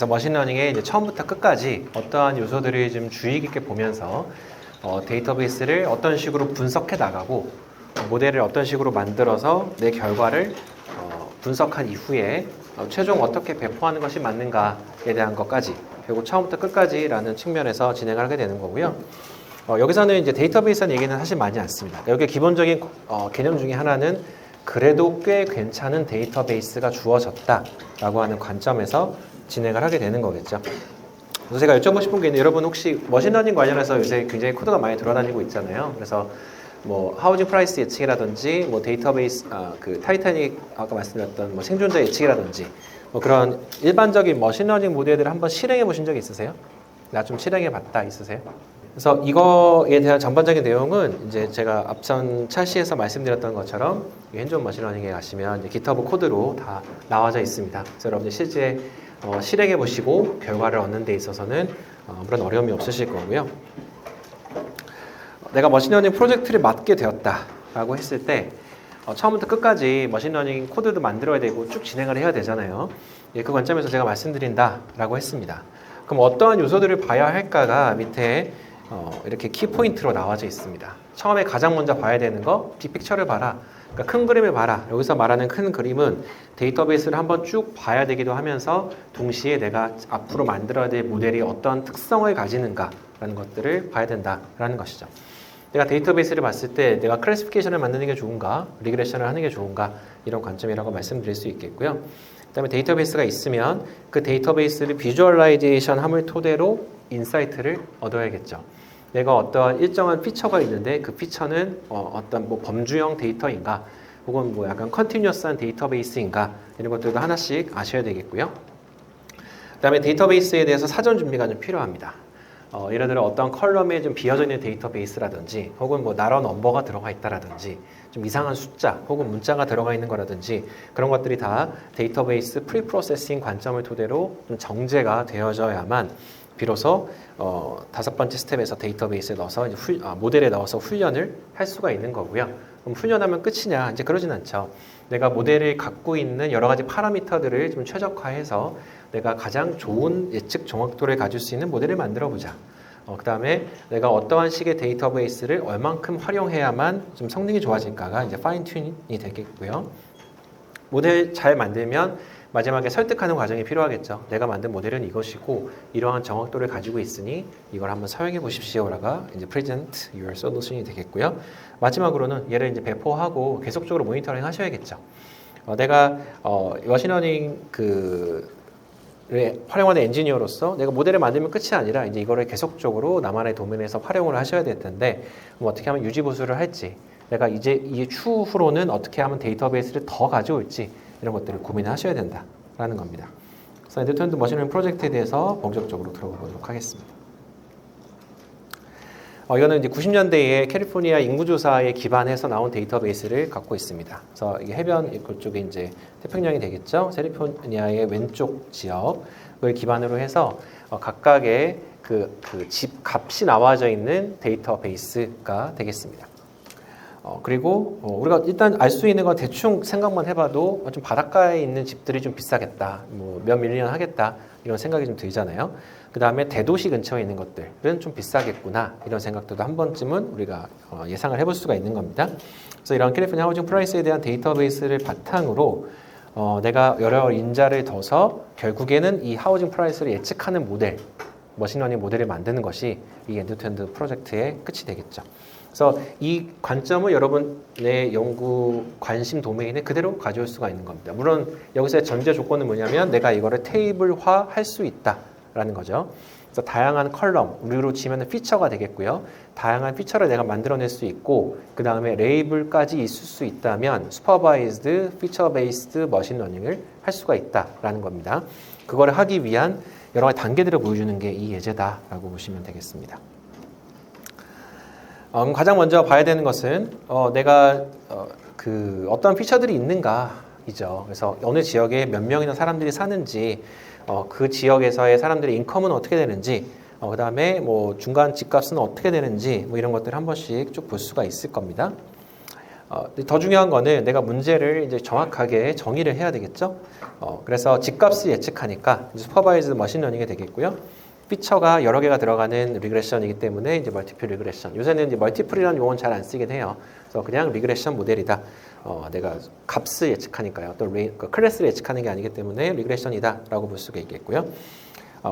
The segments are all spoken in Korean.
그래서 머신러닝의 이제 처음부터 끝까지 어떠한 요소들을 좀 주의 깊게 보면서 데이터베이스를 어떤 식으로 분석해 나가고 모델을 어떤 식으로 만들어서 내 결과를 분석한 이후에 최종 어떻게 배포하는 것이 맞는가에 대한 것까지 그리고 처음부터 끝까지라는 측면에서 진행을 하게 되는 거고요. 여기서는 이제 데이터베이스라는 얘기는 사실 많이 않습니다. 여기 기본적인 개념 중에 하나는 그래도 꽤 괜찮은 데이터베이스가 주어졌다라고 하는 관점에서 진행을 하게 되는 거겠죠. 그래서 제가 여쭤보고 싶은 게 있는데 여러분 혹시 머신러닝 관련해서 요새 굉장히 코드가 많이 돌아다니고 있잖아요. 그래서 뭐 하우징 프라이스 예측이라든지 뭐 데이터베이스 그 타이타닉 아까 말씀드렸던 뭐 생존자 예측이라든지 뭐 그런 일반적인 머신러닝 모델들을 한번 실행해 보신 적 있으세요? 나 좀 실행해 봤다 있으세요? 그래서 이거에 대한 전반적인 내용은 이제 제가 앞선 차시에서 말씀드렸던 것처럼 핸즈온 머신러닝에 가시면 이제 GitHub 코드로 다 나와져 있습니다. 그래서 여러분들 실제 실행해 보시고 결과를 얻는 데 있어서는 아무런 어려움이 없으실 거고요. 내가 머신러닝 프로젝트를 맡게 되었다라고 했을 때 처음부터 끝까지 머신러닝 코드도 만들어야 되고 쭉 진행을 해야 되잖아요. 그 관점에서 제가 말씀드린다라고 했습니다. 그럼 어떠한 요소들을 봐야 할까가 밑에 이렇게 키포인트로 나와져 있습니다. 처음에 가장 먼저 봐야 되는 거 빅픽처를 봐라. 그러니까 큰 그림을 봐라. 여기서 말하는 큰 그림은 데이터베이스를 한번 쭉 봐야 되기도 하면서 동시에 내가 앞으로 만들어야 될 모델이 어떤 특성을 가지는가라는 것들을 봐야 된다라는 것이죠. 내가 데이터베이스를 봤을 때 내가 클래시피케이션을 만드는 게 좋은가, 리그레션을 하는 게 좋은가 이런 관점이라고 말씀드릴 수 있겠고요. 그다음에 데이터베이스가 있으면 그 데이터베이스를 비주얼라이제이션 함을 토대로 인사이트를 얻어야겠죠. 내가 어떤 일정한 피처가 있는데 그 피처는 어떤 뭐 범주형 데이터인가 혹은 뭐 약간 컨티뉴어스한 데이터베이스인가 이런 것들도 하나씩 아셔야 되겠고요. 그다음에 데이터베이스에 대해서 사전 준비가 좀 필요합니다. 예를 들어 어떤 컬럼에 좀 비어져 있는 데이터베이스라든지 혹은 뭐 나러 넘버가 들어가 있다라든지 좀 이상한 숫자 혹은 문자가 들어가 있는 거라든지 그런 것들이 다 데이터베이스 프리프로세싱 관점을 토대로 좀 정제가 되어져야만 비로소 5번째 스텝에서 데이터베이스에 넣어서 이제 모델에 넣어서 훈련을 할 수가 있는 거고요. 그럼 훈련하면 끝이냐? 이제 그러진 않죠. 내가 모델을 갖고 있는 여러 가지 파라미터들을 좀 최적화해서 내가 가장 좋은 예측 정확도를 가질 수 있는 모델을 만들어 보자. 그 다음에 내가 어떠한 식의 데이터베이스를 얼만큼 활용해야만 좀 성능이 좋아질까가 이제 파인 튜닝이 되겠고요. 모델 잘 만들면 마지막에 설득하는 과정이 필요하겠죠. 내가 만든 모델은 이것이고 이러한 정확도를 가지고 있으니 이걸 한번 사용해 보십시오라가 이제 present your solution이 되겠고요. 마지막으로는 얘를 이제 배포하고 계속적으로 모니터링 하셔야겠죠. 내가 머신러닝 활용하는 엔지니어로서 내가 모델을 만들면 끝이 아니라 이제 이거를 계속적으로 나만의 도면에서 활용을 하셔야 될 텐데 어떻게 하면 유지 보수를 할지 내가 이제 이 추후로는 어떻게 하면 데이터베이스를 더 가져올지 이런 것들을 고민하셔야 된다라는 겁니다. 그래서 엔드-투-엔드 머신러닝 프로젝트에 대해서 본격적으로 들어가 보도록 하겠습니다. 이거는 이제 90년대에 캘리포니아 인구조사에 기반해서 나온 데이터베이스를 갖고 있습니다. 그래서 이게 해변 그쪽에 이제 태평양이 되겠죠. 캘리포니아의 왼쪽 지역을 기반으로 해서 각각의 집 값이 나와져 있는 데이터베이스가 되겠습니다. 그리고 우리가 일단 알 수 있는 건 대충 생각만 해봐도 좀 바닷가에 있는 집들이 좀 비싸겠다, 뭐 몇 밀리언 하겠다 이런 생각이 좀 들잖아요. 그 다음에 대도시 근처에 있는 것들은 좀 비싸겠구나 이런 생각들도 한 번쯤은 우리가 예상을 해볼 수가 있는 겁니다. 그래서 이런 캘리포니아 하우징 프라이스에 대한 데이터베이스를 바탕으로 내가 여러 인자를 둬서 결국에는 이 하우징 프라이스를 예측하는 모델, 머신러닝 모델을 만드는 것이 이 엔드-투-엔드 프로젝트의 끝이 되겠죠. 그래서 이 관점을 여러분의 연구 관심 도메인에 그대로 가져올 수가 있는 겁니다. 물론 여기서의 전제 조건은 뭐냐면 내가 이거를 테이블화 할 수 있다라는 거죠. 그래서 다양한 컬럼, 우리로 치면 피처가 되겠고요. 다양한 피처를 내가 만들어낼 수 있고 그 다음에 레이블까지 있을 수 있다면 슈퍼바이즈드, 피처 베이스드 머신러닝을 할 수가 있다라는 겁니다. 그거를 하기 위한 여러 가지 단계들을 보여주는 게 이 예제다라고 보시면 되겠습니다. 가장 먼저 봐야 되는 것은 내가 어떤 피처들이 있는가이죠. 그래서 어느 지역에 몇 명이나 사람들이 사는지, 그 지역에서의 사람들의 인컴은 어떻게 되는지, 그 다음에 뭐 중간 집값은 어떻게 되는지, 뭐 이런 것들 한 번씩 쭉 볼 수가 있을 겁니다. 더 중요한 거는 내가 문제를 이제 정확하게 정의를 해야 되겠죠. 그래서 집값을 예측하니까 슈퍼바이즈드 머신러닝이 되겠고요. 피처가 여러 개가 들어가는 리그레션이기 때문에 이제 멀티플 리그레션. 요새는 이제 멀티플이라는 용어는 잘 안 쓰긴 해요. 그래서 그냥 리그레션 모델이다. 내가 값을 예측하니까요. 또 클래스를 예측하는 게 아니기 때문에 리그레션이다라고 볼 수가 있겠고요.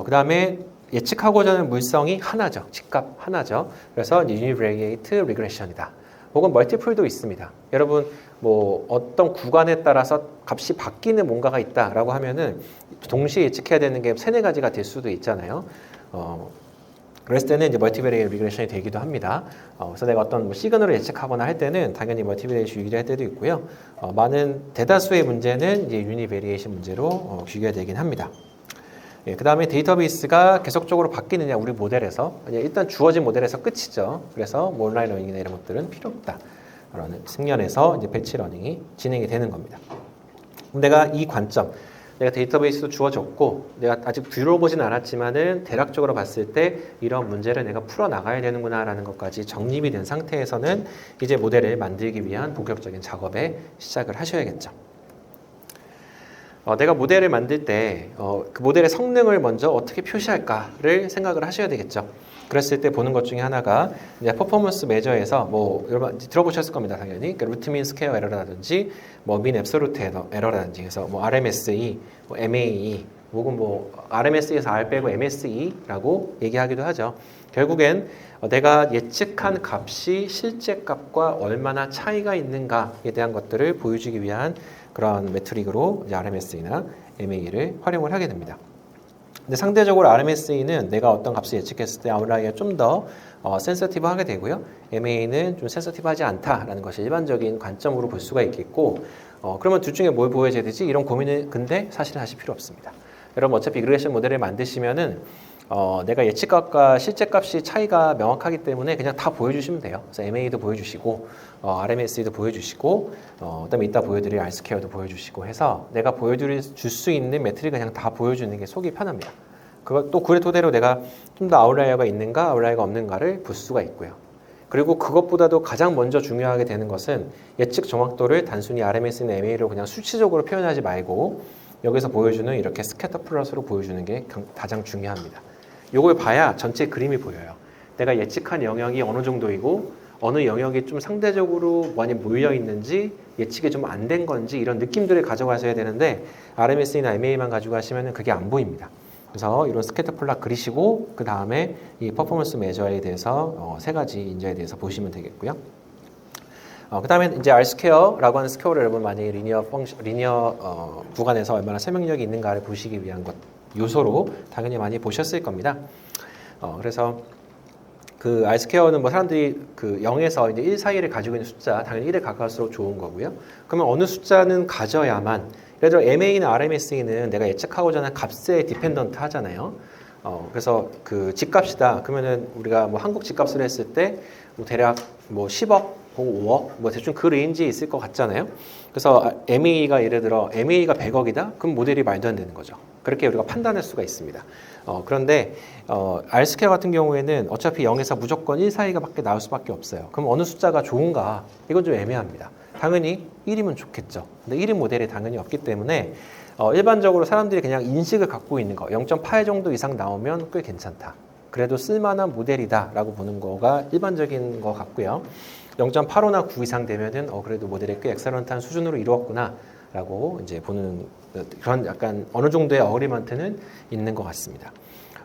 그 다음에 예측하고자 하는 물성이 하나죠. 집값 하나죠. 그래서 유니브레이트 리그레션이다. 혹은 멀티플도 있습니다. 여러분 뭐 어떤 구간에 따라서 값이 바뀌는 뭔가가 있다라고 하면은 동시에 예측해야 되는 게 세네 가지가 될 수도 있잖아요. 그랬을 때는 이제 멀티베리에이트 리그레션이 되기도 합니다. 그래서 내가 어떤 뭐 시그널을 예측하거나 할 때는 당연히 멀티베리에이트 유기를 할 때도 있고요. 많은 대다수의 문제는 이제 유니베리에이션 문제로 귀결 되긴 합니다. 그 다음에 데이터베이스가 계속적으로 바뀌느냐 우리 모델에서 일단 주어진 모델에서 끝이죠. 그래서 뭐 온라인 러닝이나 이런 것들은 필요 없다. 라는 측면에서 이제 배치 러닝이 진행이 되는 겁니다. 내가 이 관점, 내가 데이터베이스도 주어졌고 내가 아직 들어보진 않았지만은 대략적으로 봤을 때 이런 문제를 내가 풀어 나가야 되는구나라는 것까지 정립이 된 상태에서는 이제 모델을 만들기 위한 본격적인 작업에 시작을 하셔야겠죠. 내가 모델을 만들 때 그 모델의 성능을 먼저 어떻게 표시할까를 생각을 하셔야 되겠죠. 그랬을 때 보는 것 중에 하나가 이제 퍼포먼스 메저에서 뭐 여러분 들어보셨을 겁니다, 당연히. 그러니까 루트 민 스퀘어 에러라든지 민 앱솔루트 에러라든지 그래서 뭐 RMSE, 뭐 MAE, 혹은 뭐 RMSE에서 R 빼고 MSE라고 얘기하기도 하죠. 결국엔 내가 예측한 값이 실제 값과 얼마나 차이가 있는가에 대한 것들을 보여주기 위한 그런 메트릭으로 이제 RMSE나 MAE를 활용을 하게 됩니다. 근데 상대적으로 RMSE는 내가 어떤 값을 예측했을 때 아웃라이어가 좀 더 센서티브하게 되고요. MAE는 좀 센서티브하지 않다라는 것이 일반적인 관점으로 볼 수가 있겠고 그러면 둘 중에 뭘 보여줘야 되지? 이런 고민을 근데 사실은 하실 필요 없습니다. 여러분 어차피 리그레션 모델을 만드시면은 내가 예측값과 실제 값이 차이가 명확하기 때문에 그냥 다 보여주시면 돼요. 그래서 MA도 보여주시고 RMSE도 보여주시고 그다음에 이따 보여드릴 R스퀘어도 보여주시고 해서 내가 보여줄 수 있는 매트릭을 그냥 다 보여주는 게 속이 편합니다. 또 그의 토대로 내가 좀 더 아웃라이어가 있는가 아웃라이어가 없는가를 볼 수가 있고요. 그리고 그것보다도 가장 먼저 중요하게 되는 것은 예측 정확도를 단순히 RMS나 MA로 그냥 수치적으로 표현하지 말고 여기서 보여주는 이렇게 스캐터 플러스로 보여주는 게 가장 중요합니다. 이걸 봐야 전체 그림이 보여요. 내가 예측한 영역이 어느 정도이고 어느 영역이 좀 상대적으로 많이 몰려 있는지 예측이 좀 안 된 건지 이런 느낌들을 가져가셔야 되는데 RMS나 MA만 가지고 하시면 그게 안 보입니다. 그래서 이런 스캐터 플롯 그리시고 그 다음에 이 퍼포먼스 메저에 대해서 세 가지 인자에 대해서 보시면 되겠고요. 그 다음에 이제 R스퀘어라고 하는 스퀘어를 여러분 많이 리니어 구간에서 얼마나 설명력이 있는가를 보시기 위한 요소로 당연히 많이 보셨을 겁니다. 그래서 그 R스퀘어는 뭐 사람들이 그 0에서 이제 1 사이를 가지고 있는 숫자, 당연히 1에 가까울수록 좋은 거고요. 그러면 어느 숫자는 가져야만, 예를 들어 MA나 RMSE는 내가 예측하고자 하는 값에 디펜던트 하잖아요. 그래서 그 집값이다. 그러면은 우리가 뭐 한국 집값을 했을 때 뭐 대략 뭐 10억, 5억, 뭐 대충 그 레인지에 있을 것 같잖아요. 그래서 MA가 예를 들어 MA가 100억이다? 그럼 모델이 말도 안 되는 거죠. 그렇게 우리가 판단할 수가 있습니다. 그런데 R스퀘어 같은 경우에는 어차피 0에서 무조건 1 사이가 밖에 나올 수밖에 없어요. 그럼 어느 숫자가 좋은가? 이건 좀 애매합니다. 당연히 1이면 좋겠죠. 근데 1인 모델이 당연히 없기 때문에 일반적으로 사람들이 그냥 인식을 갖고 있는 거 0.8 정도 이상 나오면 꽤 괜찮다. 그래도 쓸만한 모델이다 라고 보는 거가 일반적인 것 같고요. 0.85나 9 이상 되면은 그래도 모델이 꽤 엑셀런트한 수준으로 이루었구나 라고 이제 보는 그런 약간 어느 정도의 어그리먼트는 있는 것 같습니다.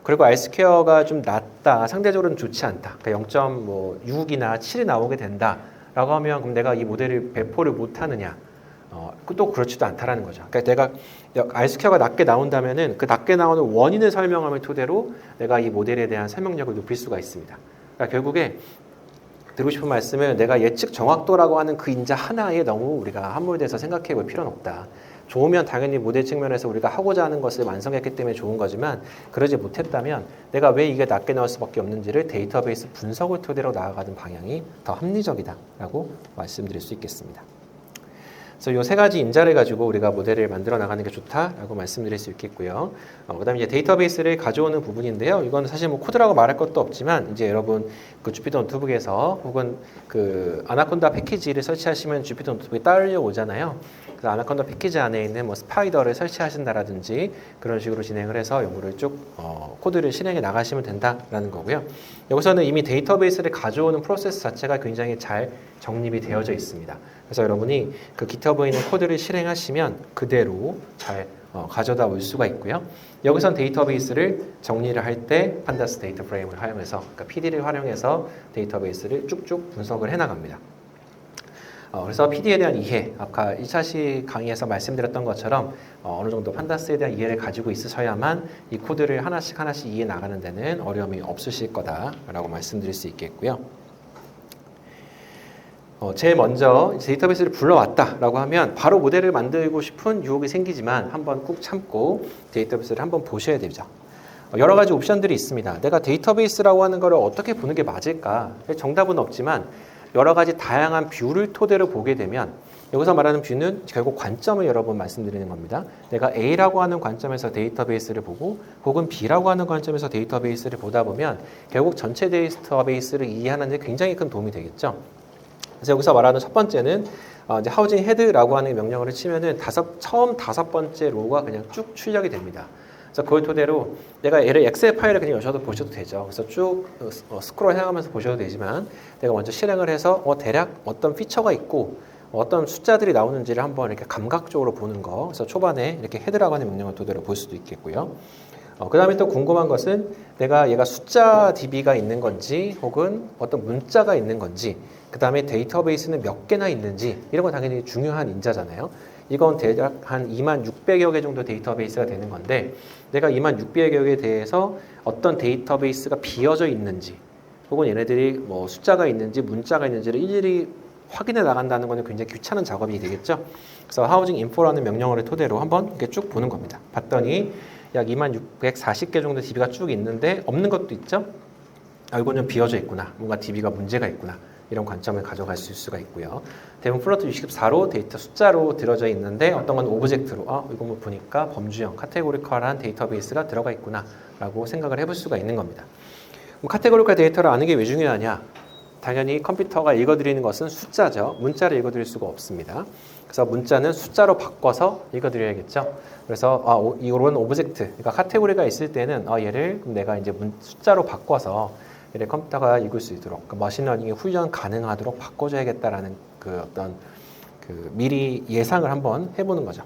그리고 R스퀘어가 좀 낮다, 상대적으로는 좋지 않다. 그러니까 0.6이나 7이 나오게 된다 라고 하면 그럼 내가 이 모델을 배포를 못하느냐? 또 그렇지도 않다라는 거죠. 그러니까 내가 R스퀘어가 낮게 나온다면은 그 낮게 나오는 원인을 설명함을 토대로 내가 이 모델에 대한 설명력을 높일 수가 있습니다. 그러니까 결국에 드리고 싶은 말씀은 내가 예측 정확도라고 하는 그 인자 하나에 너무 우리가 함몰돼서 생각해 볼 필요는 없다. 좋으면 당연히 모델 측면에서 우리가 하고자 하는 것을 완성했기 때문에 좋은 거지만 그러지 못했다면 내가 왜 이게 낮게 나올 수밖에 없는지를 데이터베이스 분석을 토대로 나아가는 방향이 더 합리적이다라고 말씀드릴 수 있겠습니다. 그래서 이 세 가지 임자를 가지고 우리가 모델을 만들어 나가는 게 좋다라고 말씀드릴 수 있겠고요. 그다음에 이제 데이터베이스를 가져오는 부분인데요. 이건 사실 뭐 코드라고 말할 것도 없지만 이제 여러분 그 주피터 노트북에서 혹은 그 아나콘다 패키지를 설치하시면 주피터 노트북이 따르려 오잖아요. 그래서 아나콘다 패키지 안에 있는 뭐 스파이더를 설치하신다라든지 그런 식으로 진행을 해서 요거를 쭉 코드를 실행해 나가시면 된다라는 거고요. 여기서는 이미 데이터베이스를 가져오는 프로세스 자체가 굉장히 잘 정립이 되어져 있습니다. 그래서 여러분이 그 GitHub에 있는 코드를 실행하시면 그대로 잘 가져다 올 수가 있고요. 여기선 데이터베이스를 정리를 할 때 판다스 데이터 프레임을 활용해서, 그러니까 PD를 활용해서 데이터베이스를 쭉쭉 분석을 해나갑니다. 그래서 PD에 대한 이해, 아까 1차시 강의에서 말씀드렸던 것처럼 어느 정도 판다스에 대한 이해를 가지고 있으셔야만 이 코드를 하나씩 이해 나가는 데는 어려움이 없으실 거다라고 말씀드릴 수 있겠고요. 제일 먼저 데이터베이스를 불러왔다라고 하면 바로 모델을 만들고 싶은 유혹이 생기지만 한번 꾹 참고 데이터베이스를 한번 보셔야 되죠. 여러 가지 옵션들이 있습니다. 내가 데이터베이스라고 하는 것을 어떻게 보는 게 맞을까? 정답은 없지만 여러 가지 다양한 뷰를 토대로 보게 되면 여기서 말하는 뷰는 결국 관점을 여러 번 말씀드리는 겁니다. 내가 A라고 하는 관점에서 데이터베이스를 보고 혹은 B라고 하는 관점에서 데이터베이스를 보다 보면 결국 전체 데이터베이스를 이해하는 데 굉장히 큰 도움이 되겠죠. 그래서 여기서 말하는 첫 번째는 이제 하우징 헤드라고 하는 명령어를 치면은 처음 5번째 로우가 그냥 쭉 출력이 됩니다. 그래서 그걸 토대로 내가 얘를 엑셀 파일을 그냥 여셔도 보셔도 되죠. 그래서 쭉 스크롤 해가면서 보셔도 되지만 내가 먼저 실행을 해서 대략 어떤 피처가 있고 어떤 숫자들이 나오는지를 한번 이렇게 감각적으로 보는 거. 그래서 초반에 이렇게 헤드라고 하는 명령어 토대로 볼 수도 있겠고요. 그 다음에 또 궁금한 것은 내가 얘가 숫자 DB가 있는 건지 혹은 어떤 문자가 있는 건지 그 다음에 데이터베이스는 몇 개나 있는지 이런 건 당연히 중요한 인자잖아요. 이건 대략 한 2600여 개 정도 데이터베이스가 되는 건데 내가 2600여 개에 대해서 어떤 데이터베이스가 비어져 있는지 혹은 얘네들이 뭐 숫자가 있는지 문자가 있는지를 일일이 확인해 나간다는 것은 굉장히 귀찮은 작업이 되겠죠. 그래서 하우징 인포라는 명령어를 토대로 한번 이렇게 쭉 보는 겁니다. 봤더니 약 2640개 정도 DB가 쭉 있는데 없는 것도 있죠. 이건 좀 비어져 있구나. 뭔가 DB가 문제가 있구나. 이런 관점을 가져갈 수가 있고요. 대부분 플로트 64로 데이터 숫자로 들어져 있는데 어떤 건 오브젝트로 이거 뭐 보니까 범주형, 카테고리컬한 데이터베이스가 들어가 있구나 라고 생각을 해볼 수가 있는 겁니다. 카테고리컬 데이터를 아는 게 왜 중요하냐? 당연히 컴퓨터가 읽어드리는 것은 숫자죠. 문자를 읽어드릴 수가 없습니다. 그래서 문자는 숫자로 바꿔서 읽어드려야겠죠. 그래서 이런 오브젝트, 그러니까 카테고리가 있을 때는 얘를 내가 이제 숫자로 바꿔서 얘를 컴퓨터가 읽을 수 있도록 그러니까 머신러닝이 훈련 가능하도록 바꿔줘야겠다라는 미리 예상을 한번 해보는 거죠.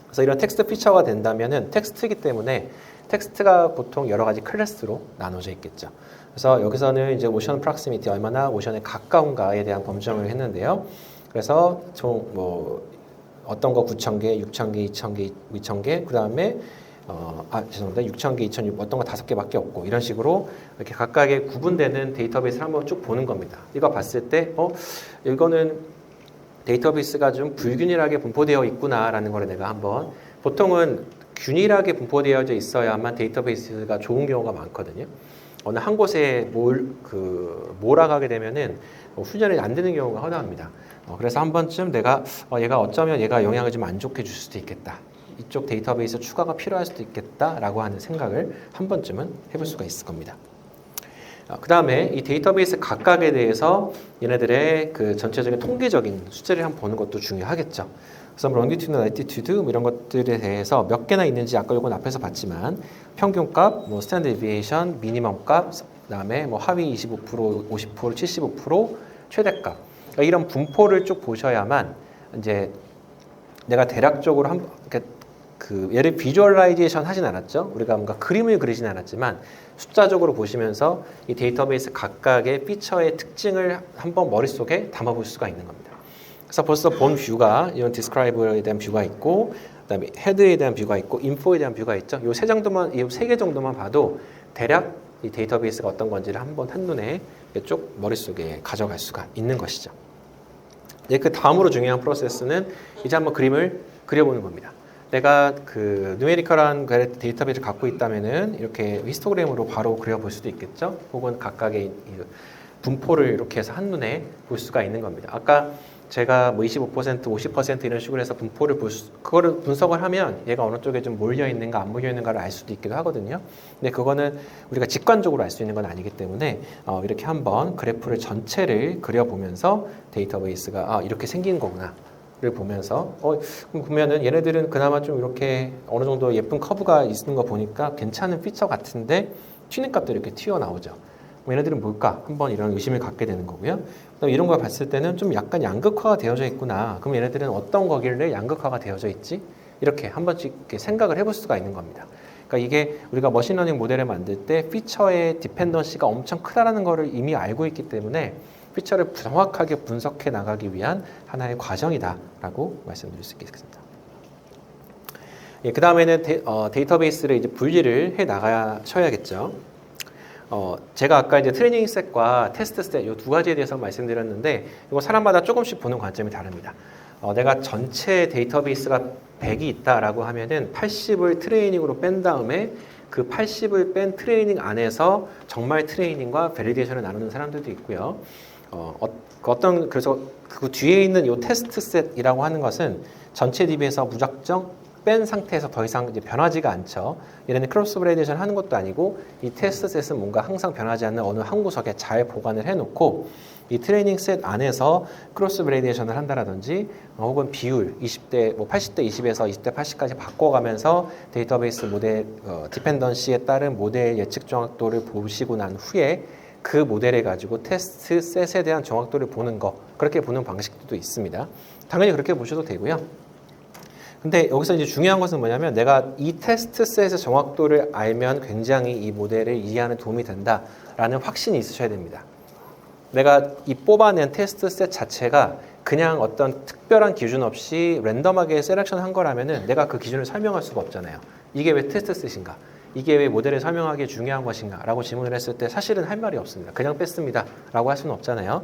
그래서 이런 텍스트 피처가 된다면은 텍스트이기 때문에 텍스트가 보통 여러 가지 클래스로 나눠져 있겠죠. 그래서 여기서는 이제 오션 프락시미티 얼마나 오션에 가까운가에 대한 검증을 했는데요. 그래서 총 뭐 어떤 거 9,000개, 6,000개, 2,000개, 2,000개, 그 다음에 죄송합니다. 6,000개, 2,000개, 어떤 거 5개밖에 없고 이런 식으로 이렇게 각각의 구분되는 데이터베이스를 한번 쭉 보는 겁니다. 이거 봤을 때 이거는 데이터베이스가 좀 불균일하게 분포되어 있구나라는 걸 내가 한번 보통은 균일하게 분포되어져 있어야만 데이터베이스가 좋은 경우가 많거든요. 어느 한 곳에 몰아가게 되면은 훈련이 안 되는 경우가 허다합니다. 그래서 한 번쯤 내가 얘가 어쩌면 얘가 영향을 좀 안 좋게 줄 수도 있겠다. 이쪽 데이터베이스 추가가 필요할 수도 있겠다라고 하는 생각을 한 번쯤은 해볼 수가 있을 겁니다. 그 다음에 이 데이터베이스 각각에 대해서 얘네들의 그 전체적인 통계적인 수치를 한번 보는 것도 중요하겠죠. 그래서 롱디튜드, 라티튜드 이런 것들에 대해서 몇 개나 있는지 아까 요건 앞에서 봤지만 평균값, 뭐 스탠드 디비에이션, 미니멈 값, 그다음에 뭐 하위 25%, 50%, 75%, 최대값. 그러니까 이런 분포를 쭉 보셔야만 이제 내가 대략적으로 얘를 비주얼라이제이션 하진 않았죠. 우리가 뭔가 그림을 그리진 않았지만 숫자적으로 보시면서 이 데이터베이스 각각의 피처의 특징을 한번 머릿속에 담아볼 수가 있는 겁니다. 그래서 벌써 본 뷰가 이런 디스크라이브에 대한 뷰가 있고 그다음에 헤드에 대한 뷰가 있고 인포에 대한 뷰가 있죠. 이 세 개 정도만 봐도 대략 이 데이터베이스가 어떤 건지를 한눈에 쭉 머릿속에 가져갈 수가 있는 것이죠. 그 다음으로 중요한 프로세스는 이제 한번 그림을 그려보는 겁니다. 내가 그 누메리컬한 데이터베이스를 갖고 있다면은 이렇게 히스토그램으로 바로 그려볼 수도 있겠죠. 혹은 각각의 분포를 이렇게 해서 한눈에 볼 수가 있는 겁니다. 아까 제가 뭐 25%, 50% 이런 식으로 해서 분포를 그거를 분석을 하면 얘가 어느 쪽에 좀 몰려 있는가 안 몰려 있는가를 알 수도 있기도 하거든요. 근데 그거는 우리가 직관적으로 알 수 있는 건 아니기 때문에 이렇게 한번 그래프를 전체를 그려보면서 데이터베이스가 이렇게 생긴 거구나. 를 보면서 그럼 보면은 얘네들은 그나마 좀 이렇게 어느 정도 예쁜 커브가 있는 거 보니까 괜찮은 피처 같은데 튀는 값도 이렇게 튀어나오죠. 얘네들은 뭘까? 한번 이런 의심을 갖게 되는 거고요. 이런 걸 봤을 때는 좀 약간 양극화가 되어져 있구나. 그럼 얘네들은 어떤 거길래 양극화가 되어져 있지? 이렇게 한 번씩 이렇게 생각을 해볼 수가 있는 겁니다. 그러니까 이게 우리가 머신러닝 모델을 만들 때 피처의 디펜던시가 엄청 크다라는 거를 이미 알고 있기 때문에 피처를 정확하게 분석해 나가기 위한 하나의 과정이다라고 말씀드릴 수 있겠습니다. 예, 그 다음에는 데이터베이스를 이제 분리를 해 나가셔야겠죠. 제가 아까 이제 트레이닝 셋과 테스트 셋 이 두 가지에 대해서 말씀드렸는데 이거 사람마다 조금씩 보는 관점이 다릅니다. 내가 전체 데이터베이스가 100이 있다라고 하면은 80을 트레이닝으로 뺀 다음에 그 80을 뺀 트레이닝 안에서 정말 트레이닝과 밸리데이션을 나누는 사람들도 있고요. 그래서 그 뒤에 있는 이 테스트 셋이라고 하는 것은 전체 DB에서 무작정 뺀 상태에서 더 이상 이제 변하지가 않죠. 얘네는 크로스 밸리데이션 하는 것도 아니고 이 테스트 셋은 뭔가 항상 변하지 않는 어느 한 구석에 잘 보관을 해놓고 이 트레이닝 셋 안에서 크로스 밸리데이션을 한다라든지 혹은 비율 20대 80대 20에서 20대 80까지 바꿔가면서 데이터베이스 모델 디펜던시에 따른 모델 예측 정확도를 보시고 난 후에 그 모델을 가지고 테스트 셋에 대한 정확도를 보는 거, 그렇게 보는 방식도 있습니다. 당연히 그렇게 보셔도 되고요. 근데 여기서 이제 중요한 것은 뭐냐면 내가 이 테스트 셋의 정확도를 알면 굉장히 이 모델을 이해하는 도움이 된다라는 확신이 있으셔야 됩니다. 내가 이 뽑아낸 테스트 셋 자체가 그냥 어떤 특별한 기준 없이 랜덤하게 셀렉션 한 거라면은 내가 그 기준을 설명할 수가 없잖아요. 이게 왜 테스트 셋인가? 이게 왜 모델을 설명하기에 중요한 것인가? 라고 질문을 했을 때 사실은 할 말이 없습니다. 그냥 뺐습니다. 라고 할 수는 없잖아요.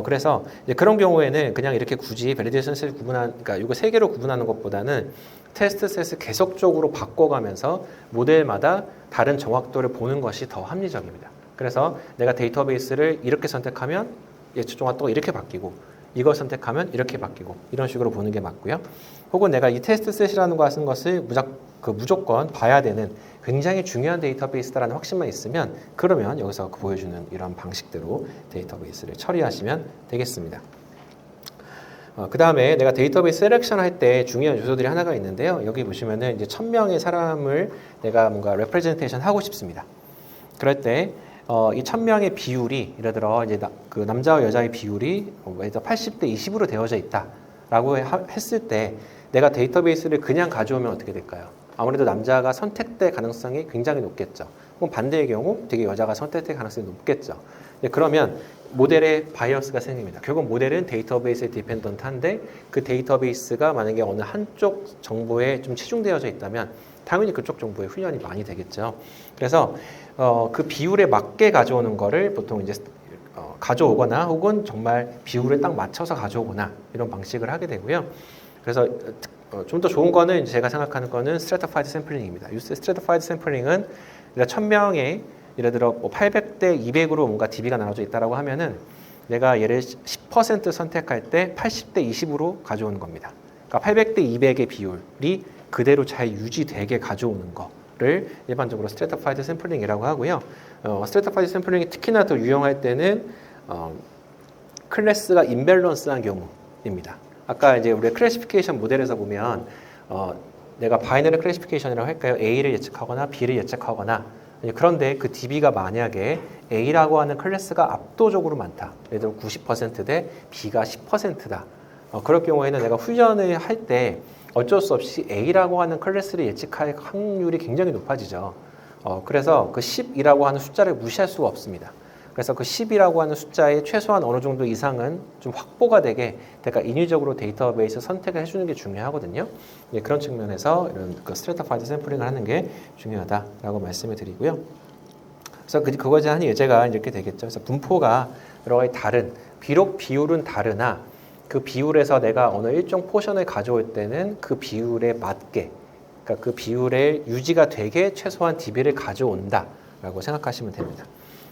그래서 이제 그런 경우에는 그냥 이렇게 굳이 밸리데이션 셋을 그러니까 이거 세 개로 구분하는 것보다는 테스트 셋을 계속적으로 바꿔가면서 모델마다 다른 정확도를 보는 것이 더 합리적입니다. 그래서 내가 데이터베이스를 이렇게 선택하면 예측 정확도가 이렇게 바뀌고 이걸 선택하면 이렇게 바뀌고 이런 식으로 보는 게 맞고요. 혹은 내가 이 테스트 셋이라는 것을 무조건 봐야 되는 굉장히 중요한 데이터베이스다라는 확신만 있으면 그러면 여기서 보여주는 이런 방식대로 데이터베이스를 처리하시면 되겠습니다. 그 다음에 내가 데이터베이스 셀렉션 할 때 중요한 요소들이 하나가 있는데요. 여기 보시면은 이제 1000명의 사람을 내가 뭔가 레프레젠테이션 하고 싶습니다. 그럴 때 이 1000명의 비율이 예를 들어 이제 그 남자와 여자의 비율이 80대 20으로 되어져 있다라고 했을 때 내가 데이터베이스를 그냥 가져오면 어떻게 될까요? 아무래도 남자가 선택될 가능성이 굉장히 높겠죠. 그럼 반대의 경우 되게 여자가 선택될 가능성이 높겠죠. 그러면 모델의 바이어스가 생깁니다. 결국 모델은 데이터베이스에 디펜던트한데 그 데이터베이스가 만약에 어느 한쪽 정보에 좀 치중되어져 있다면 당연히 그쪽 정보에 훈련이 많이 되겠죠. 그래서 그 비율에 맞게 가져오는 거를 보통 이제 가져오거나 혹은 정말 비율을 딱 맞춰서 가져오거나 이런 방식을 하게 되고요. 그래서 좀 더 좋은 거는 제가 생각하는 거는 스트래티파이드 샘플링입니다. 스트래티파이드 샘플링은 1000명에 예를 들어 800대 200으로 뭔가 DB가 나눠져 있다라고 하면은 내가 얘를 10% 선택할 때 80대 20으로 가져오는 겁니다. 그러니까 800대 200의 비율이 그대로 잘 유지되게 가져오는 거를 일반적으로 스트래티파이드 샘플링이라고 하고요. 스트래티파이드 샘플링이 특히나 더 유용할 때는 클래스가 임밸런스한 경우입니다. 아까 이제 우리 클래시피케이션 모델에서 보면 내가 바이너리 클래시피케이션이라고 할까요? A를 예측하거나 B를 예측하거나 그런데 그 DB가 만약에 A라고 하는 클래스가 압도적으로 많다. 예를 들어 90%대 B가 10%다. 그럴 경우에는 내가 훈련을 할 때 어쩔 수 없이 A라고 하는 클래스를 예측할 확률이 굉장히 높아지죠. 그래서 그 10이라고 하는 숫자를 무시할 수가 없습니다. 그래서 그 10이라고 하는 숫자의 최소한 어느 정도 이상은 좀 확보가 되게 내가 인위적으로 데이터베이스 선택을 해주는 게 중요하거든요. 그런 측면에서 이런 그 스트래티파이드 샘플링을 하는 게 중요하다라고 말씀을 드리고요. 그래서 그거에 대한 예제가 이렇게 되겠죠. 그래서 분포가 여러 가지 비록 비율은 다르나 그 비율에서 내가 어느 일정 포션을 가져올 때는 그 비율에 맞게, 그러니까 그 비율에 유지가 되게 최소한 DB를 가져온다라고 생각하시면 됩니다.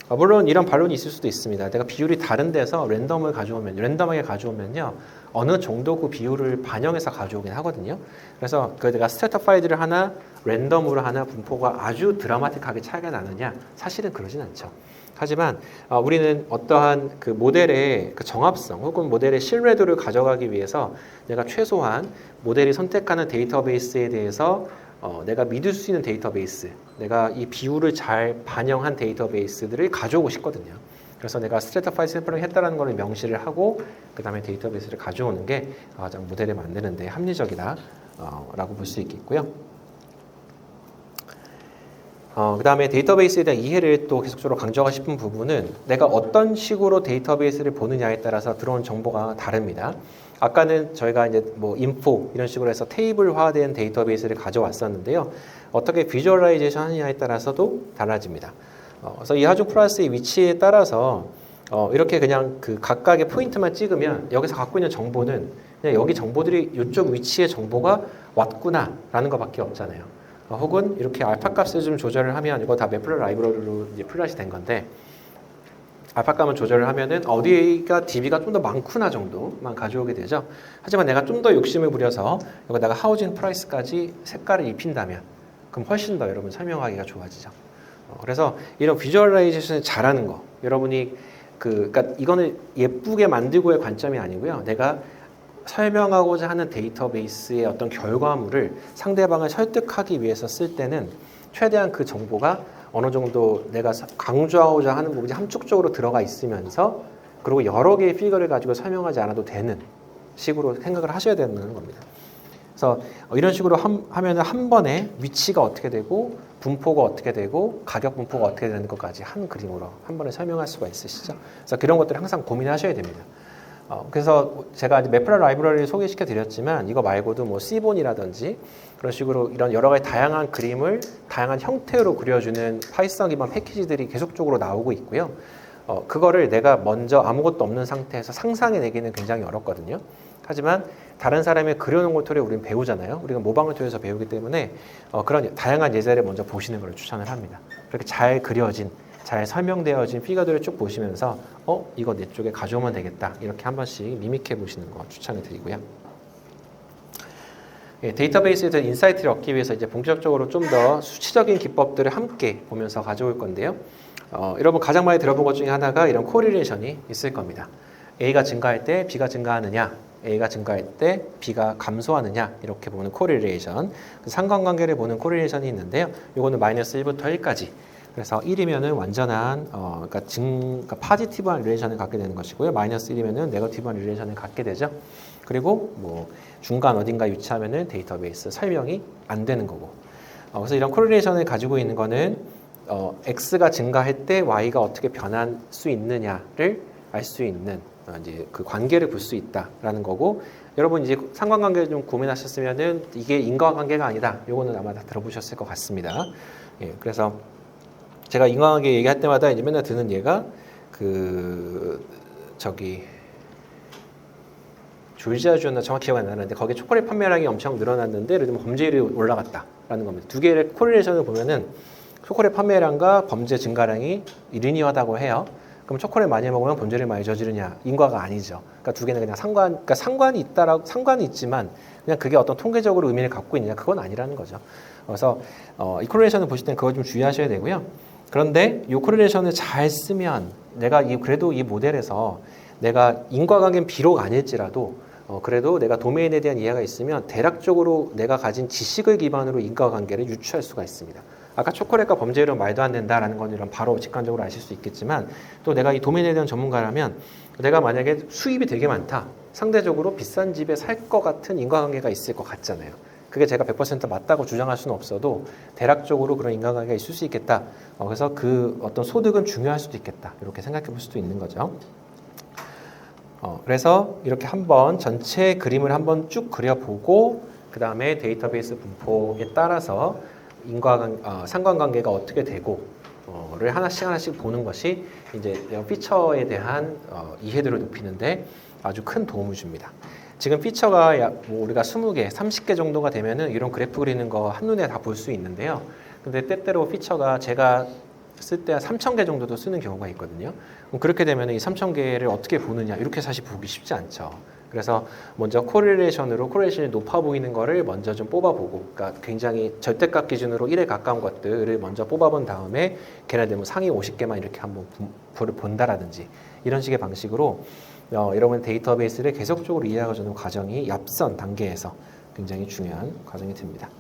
물론 이런 반론이 있을 수도 있습니다. 내가 비율이 다른 데서 랜덤하게 가져오면요. 어느 정도 그 비율을 반영해서 가져오긴 하거든요. 그래서 그 내가 스트래티파이드를 하나 랜덤으로 하나 분포가 아주 드라마틱하게 차이가 나느냐? 사실은 그러진 않죠. 하지만 우리는 어떠한 그 모델의 그 정합성 혹은 모델의 신뢰도를 가져가기 위해서 내가 최소한 모델이 선택하는 데이터베이스에 대해서 내가 믿을 수 있는 데이터베이스, 내가 이 비율을 잘 반영한 데이터베이스들을 가져오고 싶거든요. 그래서 내가 스트래티파이드 샘플링 했다는 것을 명시를 하고 그 다음에 데이터베이스를 가져오는 게 가장 모델을 만드는 데 합리적이다 라고 볼 수 있겠고요. 그 다음에 데이터베이스에 대한 이해를 또 계속적으로 강조하고 싶은 부분은 내가 어떤 식으로 데이터베이스를 보느냐에 따라서 들어온 정보가 다릅니다. 아까는 저희가 이제 뭐 인포 이런 식으로 해서 테이블화된 데이터베이스를 가져왔었는데요. 어떻게 비주얼라이제이션 하느냐에 따라서도 달라집니다. 그래서 이 하중 플러스의 위치에 따라서 이렇게 그냥 그 각각의 포인트만 찍으면 여기서 갖고 있는 정보는 그냥 여기 정보들이 이쪽 위치의 정보가 왔구나라는 것밖에 없잖아요. 혹은 이렇게 알파 값을 좀 조절을 하면 이거 다 매플러 라이브러리로 이제 플랫이 된 건데 알파 값을 조절을 하면은 어디가 DB가 좀 더 많구나 정도만 가져오게 되죠. 하지만 내가 좀 더 욕심을 부려서 여기다가 하우징 프라이스까지 색깔을 입힌다면 그럼 훨씬 더 여러분 설명하기가 좋아지죠. 그래서 이런 비주얼라이제이션을 잘하는 거 여러분이 그러니까 이거는 예쁘게 만들고의 관점이 아니고요. 내가 설명하고자 하는 데이터베이스의 어떤 결과물을 상대방을 설득하기 위해서 쓸 때는 최대한 그 정보가 어느 정도 내가 강조하고자 하는 부분이 함축적으로 들어가 있으면서 그리고 여러 개의 피거를 가지고 설명하지 않아도 되는 식으로 생각을 하셔야 되는 겁니다. 그래서 이런 식으로 하면 한 번에 위치가 어떻게 되고 분포가 어떻게 되고 가격 분포가 어떻게 되는 것까지 한 그림으로 한 번에 설명할 수가 있으시죠. 그래서 그런 것들을 항상 고민하셔야 됩니다. 그래서 제가 이제 매플러 라이브러리를 소개시켜 드렸지만 이거 말고도 뭐 C본이라든지 그런 식으로 이런 여러 가지 다양한 그림을 다양한 형태로 그려주는 파이썬 기반 패키지들이 계속적으로 나오고 있고요. 그거를 내가 먼저 아무것도 없는 상태에서 상상해내기는 굉장히 어렵거든요. 하지만 다른 사람이 그려놓은 것들을 우리는 배우잖아요. 우리가 모방을 통해서 배우기 때문에 그런 다양한 예제를 먼저 보시는 걸 추천을 합니다. 그렇게 잘 그려진 잘 설명되어진 피거들을 쭉 보시면서 이거 내 쪽에 가져오면 되겠다 이렇게 한 번씩 미믹해 보시는 거 추천을 드리고요. 데이터베이스에 대한 인사이트를 얻기 위해서 이제 본격적으로 좀 더 수치적인 기법들을 함께 보면서 가져올 건데요. 여러분 가장 많이 들어본 것 중에 하나가 이런 코릴레이션이 있을 겁니다. A가 증가할 때 B가 증가하느냐, A가 증가할 때 B가 감소하느냐 이렇게 보는 코릴레이션, 상관관계를 보는 코릴레이션이 있는데요. 이거는 마이너스 1부터 1까지. 그래서 1이면은 완전한 그러니까 파지티브한 릴레이션을 갖게 되는 것이고요. 마이너스 1이면은 네거티브한 릴레이션을 갖게 되죠. 그리고 뭐 중간 어딘가 위치하면은 데이터베이스 설명이 안 되는 거고. 그래서 이런 코릴레이션을 가지고 있는 거는 x가 증가할 때 y가 어떻게 변할 수 있느냐를 알 수 있는 이제 그 관계를 볼 수 있다라는 거고. 여러분 이제 상관관계를 좀 고민하셨으면은 이게 인과관계가 아니다. 요거는 아마 다 들어보셨을 것 같습니다. 예, 그래서 제가 인과관계 얘기할 때마다 이제 맨날 드는 예가 졸지아주였나 정확히 기억이 안 나는데 거기에 초콜릿 판매량이 엄청 늘어났는데 예를 들면 범죄율이 올라갔다라는 겁니다. 두 개의 코릴레이션을 보면은 초콜릿 판매량과 범죄 증가량이 리니어하다고 해요. 그럼 초콜릿 많이 먹으면 범죄를 많이 저지르냐? 인과가 아니죠. 그러니까 두 개는 그냥 그러니까 상관이 있지만 그냥 그게 어떤 통계적으로 의미를 갖고 있느냐? 그건 아니라는 거죠. 그래서 이 코릴레이션을 보실 땐 그거 좀 주의하셔야 되고요. 그런데 이 코릴레이션을 잘 쓰면 내가 그래도 이 모델에서 내가 인과관계는 비록 아닐지라도 그래도 내가 도메인에 대한 이해가 있으면 대략적으로 내가 가진 지식을 기반으로 인과관계를 유추할 수가 있습니다. 아까 초콜릿과 범죄율은 말도 안 된다라는 건 이런 바로 직관적으로 아실 수 있겠지만 또 내가 이 도메인에 대한 전문가라면 내가 만약에 수입이 되게 많다. 상대적으로 비싼 집에 살 것 같은 인과관계가 있을 것 같잖아요. 그게 제가 100% 맞다고 주장할 수는 없어도 대략적으로 그런 인과관계가 있을 수 있겠다. 그래서 그 어떤 소득은 중요할 수도 있겠다. 이렇게 생각해 볼 수도 있는 거죠. 그래서 이렇게 한번 전체 그림을 한번 쭉 그려보고 그 다음에 데이터베이스 분포에 따라서 상관관계가 어떻게 되고를 하나씩 보는 것이 이제 피처에 대한 이해도를 높이는데 아주 큰 도움을 줍니다. 지금 피처가 뭐 우리가 20개, 30개 정도가 되면은 이런 그래프 그리는 거 한눈에 다 볼 수 있는데요. 근데 때때로 피처가 제가 쓸 때 3,000개 정도도 쓰는 경우가 있거든요. 그럼 그렇게 되면 이 3,000개를 어떻게 보느냐 이렇게 사실 보기 쉽지 않죠. 그래서 먼저 코릴레이션이 높아 보이는 거를 먼저 좀 뽑아보고, 그러니까 굉장히 절대값 기준으로 1에 가까운 것들을 먼저 뽑아본 다음에 걔네들 뭐 상위 50개만 이렇게 한번 본다라든지 이런 식의 방식으로 여러분 데이터베이스를 계속적으로 이해하는 과정이 앞선 단계에서 굉장히 중요한 과정이 됩니다.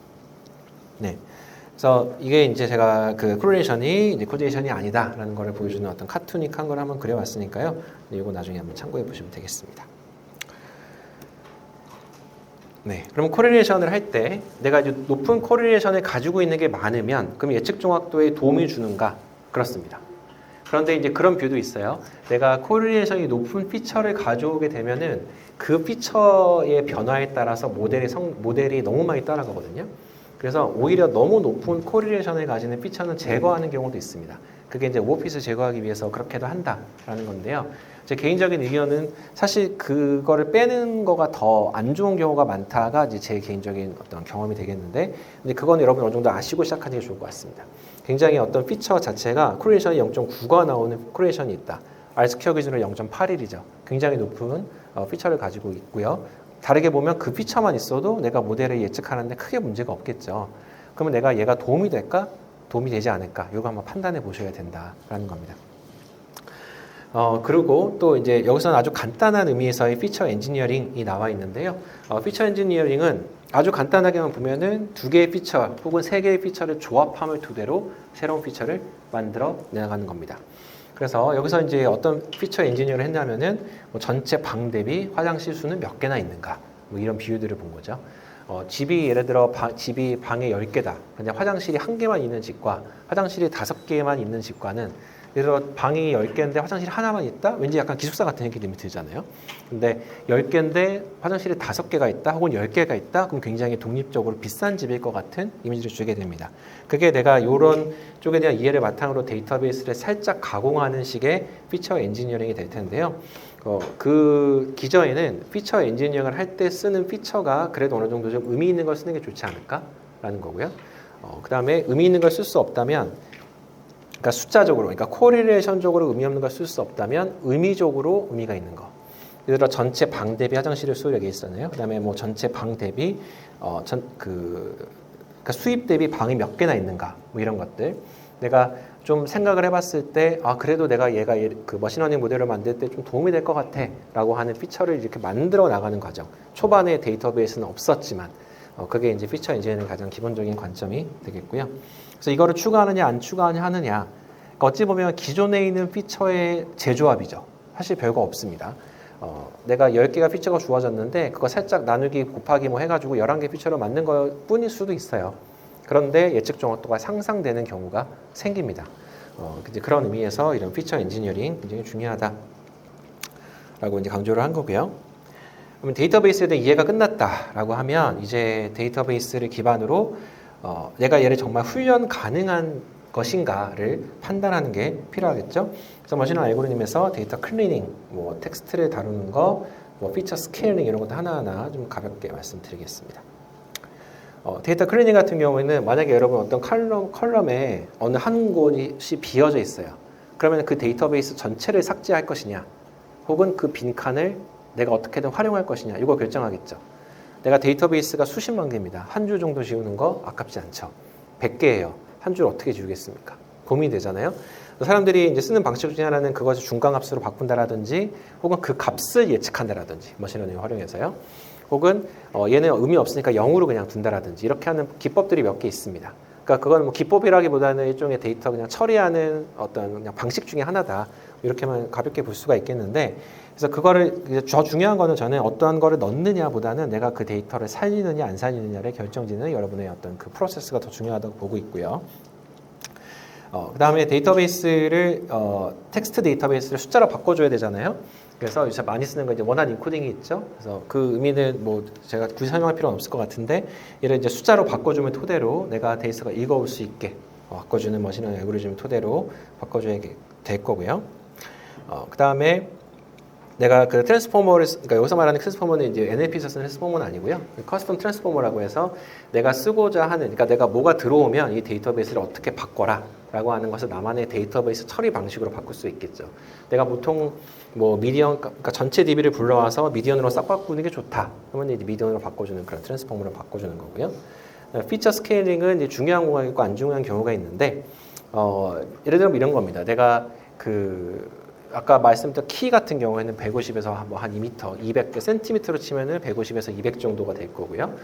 네. 그래서 이게 이제 제가 그 코릴레이션이 이제 코디에이션이 아니다라는 거를 보여주는 어떤 카투닉한 걸 한번 그려봤으니까요. 이거 나중에 한번 참고해 보시면 되겠습니다. 네, 그럼 코릴레이션을 할 때 내가 이제 높은 코릴레이션을 가지고 있는 게 많으면 그럼 예측 정확도에 도움이 주는가? 그렇습니다. 그런데 이제 그런 뷰도 있어요. 내가 코릴레이션이 높은 피처를 가져오게 되면은 그 피처의 변화에 따라서 모델이 너무 많이 따라가거든요. 그래서 오히려 너무 높은 코릴레이션을 가지는 피처는 제거하는 경우도 있습니다. 그게 이제 오버핏을 제거하기 위해서 그렇게도 한다라는 건데요. 제 개인적인 의견은 사실 그거를 빼는 거가 더 안 좋은 경우가 많다가 이제 제 개인적인 어떤 경험이 되겠는데, 근데 그건 여러분 어느 정도 아시고 시작하는 게 좋을 것 같습니다. 굉장히 어떤 피처 자체가 코릴레이션이 0.9가 나오는 코릴레이션이 있다. R스퀘어 기준으로 0.81이죠. 굉장히 높은 피처를 가지고 있고요. 다르게 보면 그 피처만 있어도 내가 모델을 예측하는데 크게 문제가 없겠죠. 그러면 내가 얘가 도움이 될까? 도움이 되지 않을까? 이거 한번 판단해 보셔야 된다라는 겁니다. 그리고 또 이제 여기서는 아주 간단한 의미에서의 피처 엔지니어링이 나와 있는데요. 피처 엔지니어링은 아주 간단하게만 보면은 2개의 피처 혹은 3개의 피처를 조합함을 토대로 새로운 피처를 만들어 내가는 겁니다. 그래서 여기서 이제 어떤 피처 엔지니어를 했냐면은 뭐 전체 방 대비 화장실 수는 몇 개나 있는가, 뭐 이런 비유들을 본 거죠. 집이 예를 들어 집이 방에 10개다. 그냥 화장실이 1개만 있는 집과 화장실이 5개만 있는 집과는, 예를 들어 방이 10개인데 화장실이 하나만 있다? 왠지 약간 기숙사 같은 느낌이 들잖아요. 근데 10개인데 화장실이 5개가 있다 혹은 10개가 있다? 그럼 굉장히 독립적으로 비싼 집일 것 같은 이미지를 주게 됩니다. 그게 내가 이런 쪽에 대한 이해를 바탕으로 데이터베이스를 살짝 가공하는 식의 피처 엔지니어링이 될 텐데요. 그 기저에는 피처 엔지니어링을 할 때 쓰는 피처가 그래도 어느 정도 좀 의미 있는 걸 쓰는 게 좋지 않을까라는 거고요. 그 다음에 의미 있는 걸 쓸 수 없다면, 그러니까 숫자적으로, 그러니까 코릴레이션적으로 의미 없는 걸 쓸 수 없다면 의미적으로 의미가 있는 거. 예를 들어 전체 방 대비 화장실의 수 여기 있었네요. 그다음에 뭐 전체 방 대비 그러니까 수입 대비 방이 몇 개나 있는가, 뭐 이런 것들. 내가 좀 생각을 해봤을 때, 그래도 내가 얘가 그 머신러닝 모델을 만들 때 좀 도움이 될 것 같아라고 하는 피처를 이렇게 만들어 나가는 과정. 초반에 데이터베이스는 없었지만, 그게 이제 피처 엔지니어링의 가장 기본적인 관점이 되겠고요. 그래서 이거를 추가하느냐 안 추가하느냐 하느냐, 그러니까 어찌 보면 기존에 있는 피처의 재조합이죠. 사실 별거 없습니다. 내가 10개가 피처가 주어졌는데 그거 살짝 나누기 곱하기 뭐 해가지고 11개 피처로 만든 것 뿐일 수도 있어요. 그런데 예측 정확도가 상상되는 경우가 생깁니다. 이제 그런 의미에서 이런 피처 엔지니어링 굉장히 중요하다라고 이제 강조를 한 거고요. 그러면 데이터베이스에 대한 이해가 끝났다라고 하면 이제 데이터베이스를 기반으로 내가 얘를 정말 훈련 가능한 것인가를 판단하는 게 필요하겠죠. 그래서 머신러닝 알고리즘에서 데이터 클리닝, 뭐 텍스트를 다루는 거, 뭐 피처 스케일링 이런 것도 하나하나 좀 가볍게 말씀드리겠습니다. 데이터 클리닝 같은 경우에는 만약에 여러분 어떤 컬럼에 어느 한 곳이 비어져 있어요. 그러면 그 데이터베이스 전체를 삭제할 것이냐, 혹은 그 빈칸을 내가 어떻게든 활용할 것이냐, 이거 결정하겠죠. 내가 데이터베이스가 수십만 개입니다. 한 줄 정도 지우는 거 아깝지 않죠. 100개예요. 한 줄 어떻게 지우겠습니까? 고민이 되잖아요. 사람들이 이제 쓰는 방식 중에 하나는 그것을 중간값으로 바꾼다라든지, 혹은 그 값을 예측한다라든지, 머신러닝을 활용해서요. 혹은 얘는 의미 없으니까 0으로 그냥 둔다라든지, 이렇게 하는 기법들이 몇 개 있습니다. 그러니까 그건 뭐 기법이라기보다는 일종의 데이터 그냥 처리하는 어떤 그냥 방식 중에 하나다, 이렇게만 가볍게 볼 수가 있겠는데, 그래서 그거를 더 중요한 거는 저는 어떠한 거를 넣느냐보다는 내가 그 데이터를 살리느냐 안 살리느냐를 결정짓는 여러분의 어떤 그 프로세스가 더 중요하다고 보고 있고요. 그 다음에 데이터베이스를 텍스트 데이터베이스를 숫자로 바꿔줘야 되잖아요. 그래서 요새 많이 쓰는 거 이제 원한 인코딩이 있죠. 그래서 그 의미는 뭐 제가 굳이 설명할 필요는 없을 것 같은데, 얘를 이제 숫자로 바꿔주면 토대로 내가 데이터가 읽어올 수 있게 바꿔주는 머신러닝 알고리즘 토대로 바꿔줘야 될 거고요. 그 다음에 내가 그 트랜스포머를 그러니까 여기서 말하는 트랜스포머는 이제 NLP에서 쓰는 트랜스포머는 아니고요. 커스텀 트랜스포머라고 해서 내가 쓰고자 하는 그러니까 내가 뭐가 들어오면 이 데이터베이스를 어떻게 바꿔라라고 하는 것을 나만의 데이터베이스 처리 방식으로 바꿀 수 있겠죠. 내가 보통 뭐 미디언 그러니까 전체 DB를 불러와서 미디언으로 싹 바꾸는 게 좋다. 그러면 이제 미디언으로 바꿔주는 그런 트랜스포머로 바꿔주는 거고요. 피처 스케일링은 이제 중요한 경우가 있고 안 중요한 경우가 있는데 예를 들면 이런 겁니다. 내가 아까 말씀드린 키 같은 경우에는 150에서 뭐 한 2m, 200 센티미터로 치면은 150에서 200 정도가 될 거고요.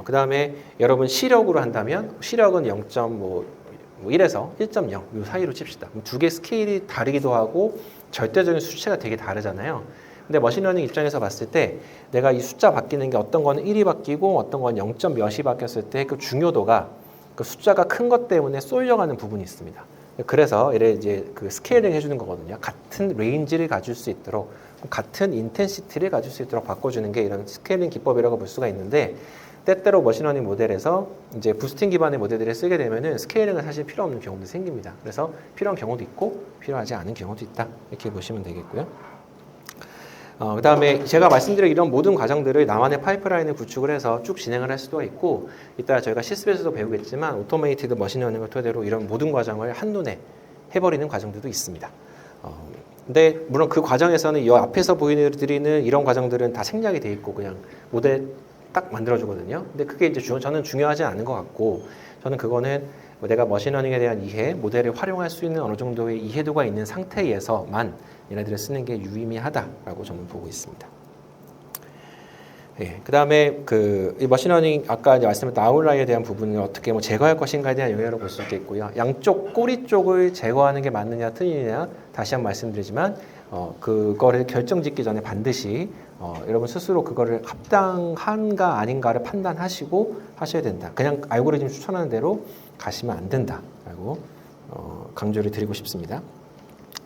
그 다음에 여러분 시력으로 한다면 시력은 0.1에서 1.0 이 사이로 칩시다. 두 개 스케일이 다르기도 하고 절대적인 수치가 되게 다르잖아요. 근데 머신러닝 입장에서 봤을 때 내가 이 숫자 바뀌는 게 어떤 거는 1이 바뀌고 어떤 건 0. 몇이 바뀌었을 때 그 중요도가 그 숫자가 큰 것 때문에 쏠려가는 부분이 있습니다. 그래서 이제 그 스케일링 해주는 거거든요. 같은 레인지를 가질 수 있도록 같은 인텐시티를 가질 수 있도록 바꿔주는 게 이런 스케일링 기법이라고 볼 수가 있는데 때때로 머신러닝 모델에서 이제 부스팅 기반의 모델들을 쓰게 되면은 스케일링은 사실 필요 없는 경우도 생깁니다. 그래서 필요한 경우도 있고 필요하지 않은 경우도 있다. 이렇게 보시면 되겠고요. 그 다음에 제가 말씀드린 이런 모든 과정들을 나만의 파이프라인을 구축을 해서 쭉 진행을 할 수도 있고 이따 저희가 실습에서도 배우겠지만 오토메이티드 머신러닝을 토대로 이런 모든 과정을 한눈에 해버리는 과정들도 있습니다. 근데 물론 그 과정에서는 이 앞에서 보여드리는 이런 과정들은 다 생략이 돼 있고 그냥 모델 딱 만들어주거든요. 근데 그게 이제 저는 중요하지 않은 것 같고 저는 그거는 내가 머신러닝에 대한 이해, 모델을 활용할 수 있는 어느 정도의 이해도가 있는 상태에서만 얘네들을 쓰는 게 유의미하다라고 저는 보고 있습니다. 예, 그 다음에 이 머신러닝 아까 이제 말씀드린 아웃라이어에 대한 부분을 어떻게 제거할 것인가에 대한 영역으로 볼 수 있겠고요. 양쪽 꼬리 쪽을 제거하는 게 맞느냐 틀리느냐 다시 한번 말씀드리지만 그거를 결정짓기 전에 반드시 여러분 스스로 그거를 합당한가 아닌가를 판단하시고 하셔야 된다. 그냥 알고리즘 추천하는 대로 가시면 안 된다라고 강조를 드리고 싶습니다.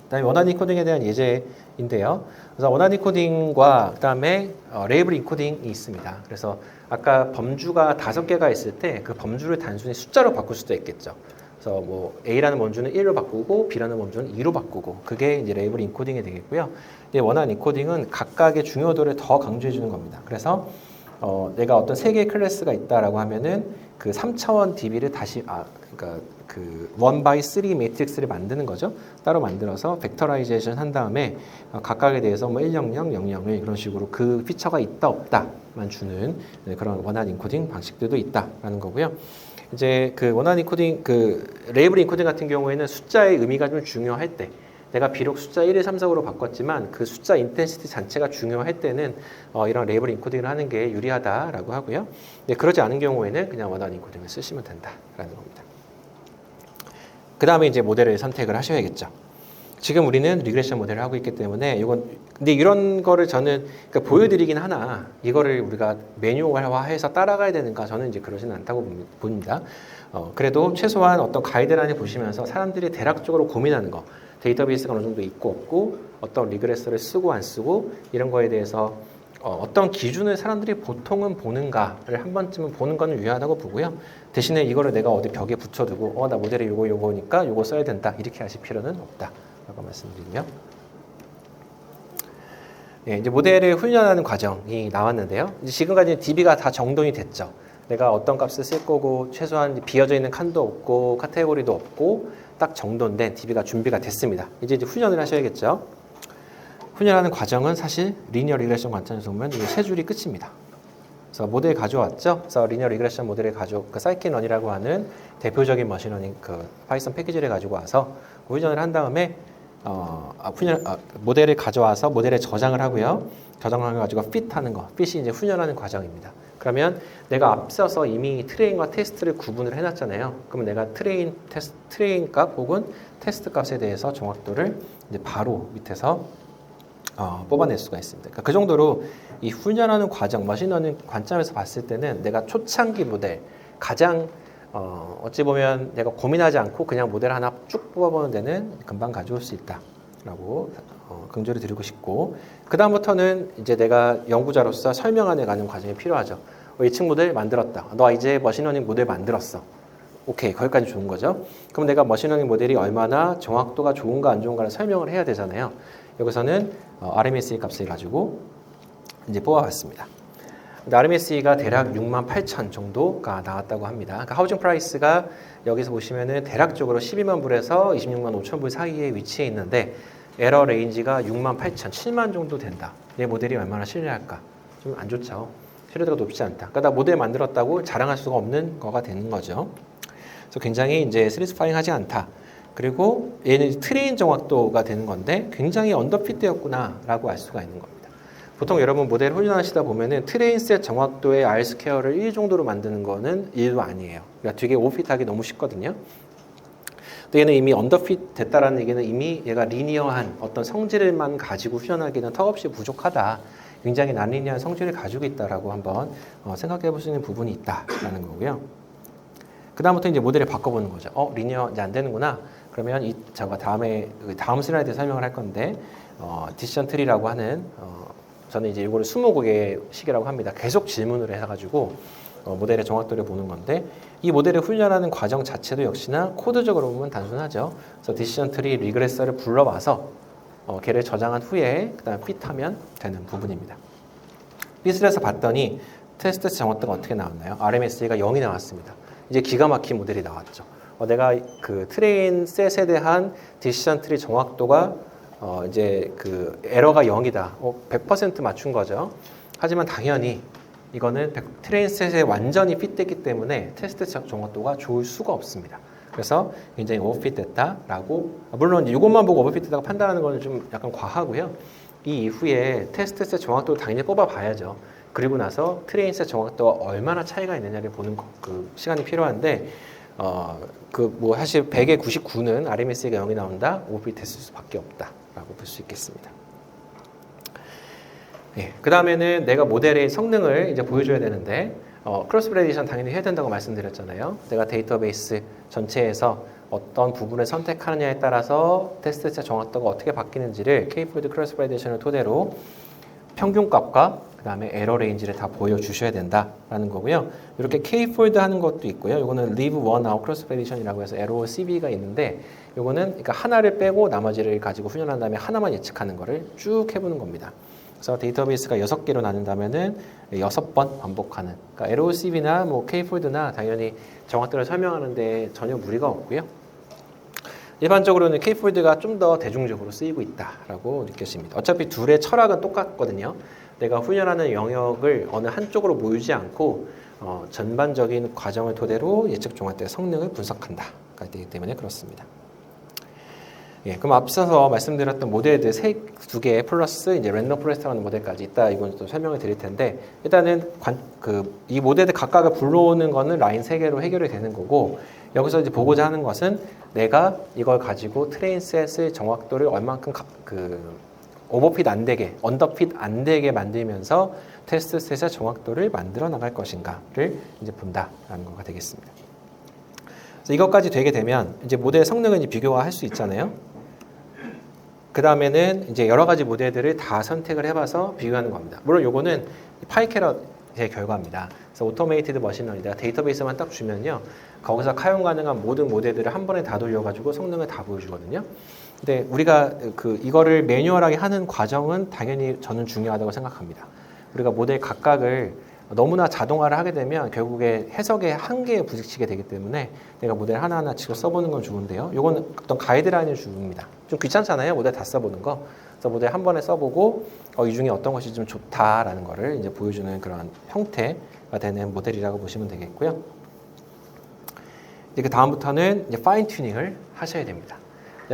그다음에 원한 인코딩에 대한 예제인데요. 그래서 원한 인코딩과 그다음에 레이블 인코딩이 있습니다. 그래서 아까 범주가 5개가 있을 때 그 범주를 단순히 숫자로 바꿀 수도 있겠죠. 그래서 뭐 A라는 범주는 1로 바꾸고 B라는 범주는 2로 바꾸고 그게 이제 레이블 인코딩이 되겠고요. 근데 원한 인코딩은 각각의 중요도를 더 강조해 주는 겁니다. 그래서 내가 어떤 3개의 클래스가 있다라고 하면은 그 3차원 DB를 다시 그러니까 그 1x3 매트릭스를 만드는 거죠. 따로 만들어서 벡터라이제이션 한 다음에 각각에 대해서 뭐 100, 001 이런 식으로 그 피처가 있다 없다만 주는 그런 원한 인코딩 방식들도 있다라는 거고요. 이제 그 원한 인코딩 그 레이블 인코딩 같은 경우에는 숫자의 의미가 좀 중요할 때 내가 비록 숫자 1, 2, 3, 4로 바꿨지만 그 숫자 인텐시티 자체가 중요할 때는 이런 레이블 인코딩을 하는 게 유리하다라고 하고요. 근데 그러지 않은 경우에는 그냥 원한 인코딩을 쓰시면 된다라는 겁니다. 그 다음에 이제 모델을 선택을 하셔야겠죠. 지금 우리는 리그레션 모델을 하고 있기 때문에 근데 이런 거를 저는 그러니까 보여드리긴 하나 이거를 우리가 매뉴얼화해서 따라가야 되는가 저는 이제 그러지는 않다고 봅니다. 그래도 최소한 어떤 가이드라인을 보시면서 사람들이 대략적으로 고민하는 거 데이터베이스가 어느 정도 있고 없고 어떤 리그레서를 쓰고 안 쓰고 이런 거에 대해서 어떤 기준을 사람들이 보통은 보는가를 한 번쯤은 보는 거는 유효하다고 보고요. 대신에 이거를 내가 어디 벽에 붙여두고 나 모델이 요거니까 요거 써야 된다 이렇게 하실 필요는 없다라고 말씀드리고요. 네, 이제 모델을 훈련하는 과정이 나왔는데요. 이제 지금까지 DB가 다 정돈이 됐죠. 내가 어떤 값을 쓸 거고 최소한 비어져 있는 칸도 없고 카테고리도 없고 딱 정돈된 DB가 준비가 됐습니다. 이제 훈련을 하셔야겠죠. 훈련하는 과정은 사실 리니어 리그레션 관점에서 보면 이 세 줄이 끝입니다. 그래서 모델 가져왔죠. 그래서 리니어 리그레션 모델을 그 사이킨런이라고 하는 대표적인 머신러닝 그 파이썬 패키지를 가지고 와서 훈련을 한 다음에 모델을 가져와서 모델에 저장을 하고요. 저장을 가지고 핏하는 거, 핏이 이제 훈련하는 과정입니다. 그러면 내가 앞서서 이미 트레인과 테스트를 구분을 해놨잖아요. 그러면 내가 트레인 값 혹은 테스트 값에 대해서 정확도를 이제 바로 밑에서 뽑아낼 수가 있습니다. 그러니까 그 정도로 이 훈련하는 과정, 머신러닝 관점에서 봤을 때는 내가 초창기 모델 가장 어찌 보면 내가 고민하지 않고 그냥 모델 하나 쭉 뽑아보는 데는 금방 가져올 수 있다라고 강조를 드리고 싶고 그 다음부터는 이제 내가 연구자로서 설명하는 가는 과정이 필요하죠. 예측 모델 만들었다. 너 이제 머신러닝 모델 만들었어. 오케이, 거기까지 좋은 거죠. 그럼 내가 머신러닝 모델이 얼마나 정확도가 좋은가 안 좋은가를 설명을 해야 되잖아요. 여기서는 RMSE 값을 가지고 이제 뽑아봤습니다. RMSE가 대략 68,000 정도가 나왔다고 합니다. 그러니까 하우징 프라이스가 여기서 보시면은 대략적으로 12만 불에서 26만 5천 불 사이에 위치해 있는데 에러 레인지가 68,000, 7만 정도 된다. 내 모델이 얼마나 신뢰할까? 좀 안 좋죠. 신뢰도가 높지 않다. 그러니까 나 모델 만들었다고 자랑할 수가 없는 거가 되는 거죠. 그래서 굉장히 이제 스리스파잉하지 않다. 그리고 얘는 트레인 정확도가 되는 건데 굉장히 언더핏되었구나라고 알 수가 있는 겁니다. 보통 여러분 모델 훈련하시다 보면은 트레인셋 정확도의 R 스퀘어를 1 정도로 만드는 거는 1도 아니에요. 그러니까 되게 오핏하기 너무 쉽거든요. 근데 얘는 이미 언더핏 됐다라는 얘기는 이미 얘가 리니어한 어떤 성질만 가지고 훈련하기는 턱없이 부족하다. 굉장히 난리니어한 성질을 가지고 있다라고 한번 생각해 볼 수 있는 부분이 있다라는 거고요. 그 다음부터 이제 모델을 바꿔보는 거죠. 리니어 이제 안 되는구나. 그러면 제가 다음 슬라이드에 설명을 할 건데 디시전 트리라고 하는 저는 이제 이거를 20곡의 식이라고 합니다. 계속 질문을 해가지고 모델의 정확도를 보는 건데 이 모델을 훈련하는 과정 자체도 역시나 코드적으로 보면 단순하죠. 그래서 디시전 트리 리그레서를 불러와서 걔를 저장한 후에 그다음 핏하면 되는 부분입니다. 핏을 해서 봤더니 테스트 정확도가 어떻게 나왔나요? RMSE가 0이 나왔습니다. 이제 기가 막힌 모델이 나왔죠. 내가 그 트레인 셋에 대한 디시전 트리 정확도가 이제 그 에러가 0이다. 100% 맞춘 거죠. 하지만 당연히 이거는 트레인 셋에 완전히 핏됐기 때문에 테스트 정확도가 좋을 수가 없습니다. 그래서 굉장히 오버핏됐다라고, 물론 이것만 보고 오버핏됐다고 판단하는 거는 좀 약간 과하고요. 이 이후에 테스트 셋 정확도를 당연히 뽑아봐야죠. 그리고 나서 트레인 셋 정확도가 얼마나 차이가 있느냐를 보는 그 시간이 필요한데 사실 100에 99는 RMSE가 0이 나온다, 오버핏 됐을 수밖에 없다라고 볼 수 있겠습니다. 그 다음에는 내가 모델의 성능을 이제 보여줘야 되는데 크로스 브레디션 당연히 해야 된다고 말씀드렸잖아요. 내가 데이터베이스 전체에서 어떤 부분을 선택하느냐에 따라서 테스트셋 정확도가 어떻게 바뀌는지를 K-폴드 크로스 브레디션을 토대로 평균값과 그 다음에 에러 레인지를 다 보여주셔야 된다라는 거고요. 이렇게 K-폴드 하는 것도 있고요. 이거는 leave one out cross validation 이라고 해서 LOCV가 있는데 이거는 그러니까 하나를 빼고 나머지를 가지고 훈련한 다음에 하나만 예측하는 거를 쭉 해보는 겁니다. 그래서 데이터베이스가 6개로 나눈다면은 6번 반복하는. 그러니까 LOCV나 뭐 K-폴드나 당연히 정확도를 설명하는데 전혀 무리가 없고요. 일반적으로는 K-폴드가 좀 더 대중적으로 쓰이고 있다라고 느껴집니다. 어차피 둘의 철학은 똑같거든요. 내가 훈련하는 영역을 어느 한쪽으로 모이지 않고 전반적인 과정을 토대로 예측 종합도의 성능을 분석한다. 되기 때문에 그렇습니다. 그럼 앞서서 말씀드렸던 모델들 두 개 플러스 이제 랜덤 포레스트라는 모델까지 이따 이건 또 설명을 드릴 텐데 일단은 이 모델들 각각을 불러오는 거는 라인 3개로 해결이 되는 거고 여기서 이제 보고자 하는 것은 내가 이걸 가지고 트레인셋의 정확도를 얼만큼 오버핏 안 되게, 언더핏 안 되게 만들면서 테스트셋의 정확도를 만들어 나갈 것인가를 이제 본다라는 거가 되겠습니다. 그래서 이것까지 되게 되면 이제 모델 성능을 이제 비교할 수 있잖아요. 그 다음에는 이제 여러 가지 모델들을 다 선택을 해봐서 비교하는 겁니다. 물론 요거는 파이캐럿의 결과입니다. 그래서 오토메이티드 머신러닝, 내가 데이터베이스만 딱 주면요. 거기서 카용 가능한 모든 모델들을 한 번에 다 돌려가지고 성능을 다 보여주거든요. 근데 우리가 이거를 매뉴얼하게 하는 과정은 당연히 저는 중요하다고 생각합니다. 우리가 모델 각각을 너무나 자동화를 하게 되면 결국에 해석의 한계에 부딪히게 되기 때문에 내가 모델 하나하나 직접 써보는 건 좋은데요. 이건 어떤 가이드라인을 줍니다. 좀 귀찮잖아요. 모델 다 써보는 거. 그래서 모델 한 번에 써보고 이 중에 어떤 것이 좀 좋다라는 거를 이제 보여주는 그런 형태가 되는 모델이라고 보시면 되겠고요. 이제 그 다음부터는 이제 파인 튜닝을 하셔야 됩니다.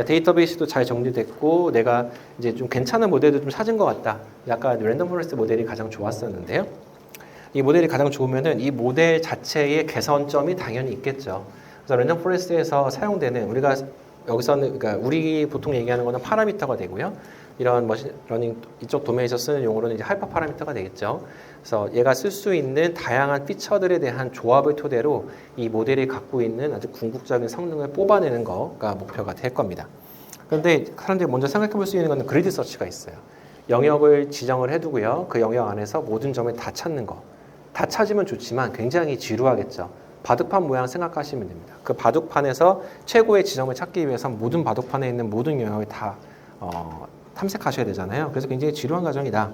데이터베이스도 잘 정리됐고 내가 이제 좀 괜찮은 모델도 좀 찾은 것 같다. 약간 랜덤 포레스트 모델이 가장 좋았었는데요. 이 모델이 가장 좋으면은 이 모델 자체의 개선점이 당연히 있겠죠. 그래서 랜덤 포레스트에서 사용되는 우리가 여기서는 그러니까 우리 보통 얘기하는 거는 파라미터가 되고요. 이런 머신러닝 이쪽 도메인에서 쓰는 용어로는 이제 하이퍼 파라미터가 되겠죠. 그래서 얘가 쓸 수 있는 다양한 피처들에 대한 조합을 토대로 이 모델이 갖고 있는 아주 궁극적인 성능을 뽑아내는 거가 목표가 될 겁니다. 그런데 사람들이 먼저 생각해 볼 수 있는 것은 그리드 서치가 있어요. 영역을 지정을 해두고요. 그 영역 안에서 모든 점을 다 찾는 거. 다 찾으면 좋지만 굉장히 지루하겠죠. 바둑판 모양 생각하시면 됩니다. 그 바둑판에서 최고의 지점을 찾기 위해서 모든 바둑판에 있는 모든 영역을 다 탐색하셔야 되잖아요. 그래서 굉장히 지루한 과정이다.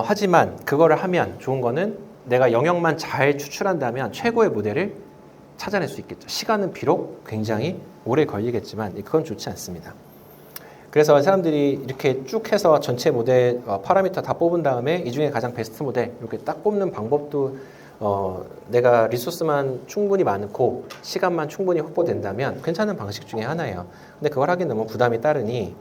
하지만 그거를 하면 좋은 거는 내가 영역만 잘 추출한다면 최고의 모델을 찾아낼 수 있겠죠. 시간은 비록 굉장히 오래 걸리겠지만 그건 좋지 않습니다. 그래서 사람들이 이렇게 쭉 해서 전체 모델 파라미터 다 뽑은 다음에 이 중에 가장 베스트 모델 이렇게 딱 뽑는 방법도 내가 리소스만 충분히 많고 시간만 충분히 확보된다면 괜찮은 방식 중에 하나예요. 근데 그걸 하긴 너무 부담이 따르니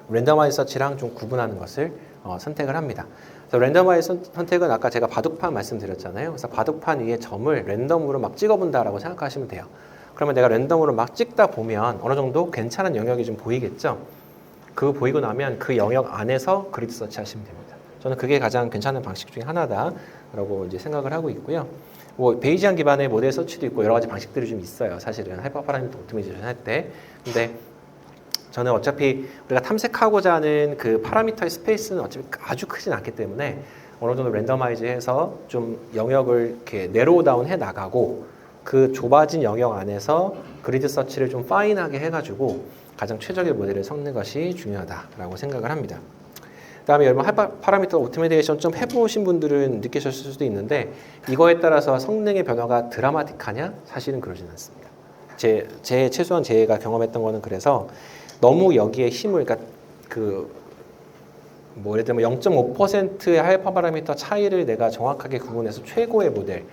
랜덤와이즈 서치랑 좀 구분하는 것을 선택을 합니다. 그래서 랜덤와이즈 선택은 아까 제가 바둑판 말씀드렸잖아요. 그래서 바둑판 위에 점을 랜덤으로 막 찍어본다라고 생각하시면 돼요. 그러면 내가 랜덤으로 막 찍다 보면 어느 정도 괜찮은 영역이 좀 보이겠죠. 그 보이고 나면 그 영역 안에서 그리드 서치 하시면 됩니다. 저는 그게 가장 괜찮은 방식 중에 하나다라고 이제 생각을 하고 있고요. 뭐 베이지안 기반의 모델 서치도 있고 여러 가지 방식들이 좀 있어요. 사실은 하이퍼 파라미터 오토메이션 할 때. 근데 저는 어차피 우리가 탐색하고자 하는 그 파라미터의 스페이스는 어차피 아주 크진 않기 때문에 어느 정도 랜더마이즈해서 좀 영역을 이렇게 내로우 다운 해 나가고 그 좁아진 영역 안에서 그리드 서치를 좀 파인하게 해가지고 가장 최적의 모델을 섞는 것이 중요하다라고 생각을 합니다. 그다음에 여러분 파라미터 오토메이션 좀 해보신 분들은 느끼셨을 수도 있는데 이거에 따라서 성능의 변화가 드라마틱하냐? 사실은 그러진 않습니다. 최소한 제가 경험했던 거는 그래서 너무 여기에 힘을 그러니까 예를 들면 0.5%의 하이퍼 파라미터 차이를 내가 정확하게 구분해서 최고의 모델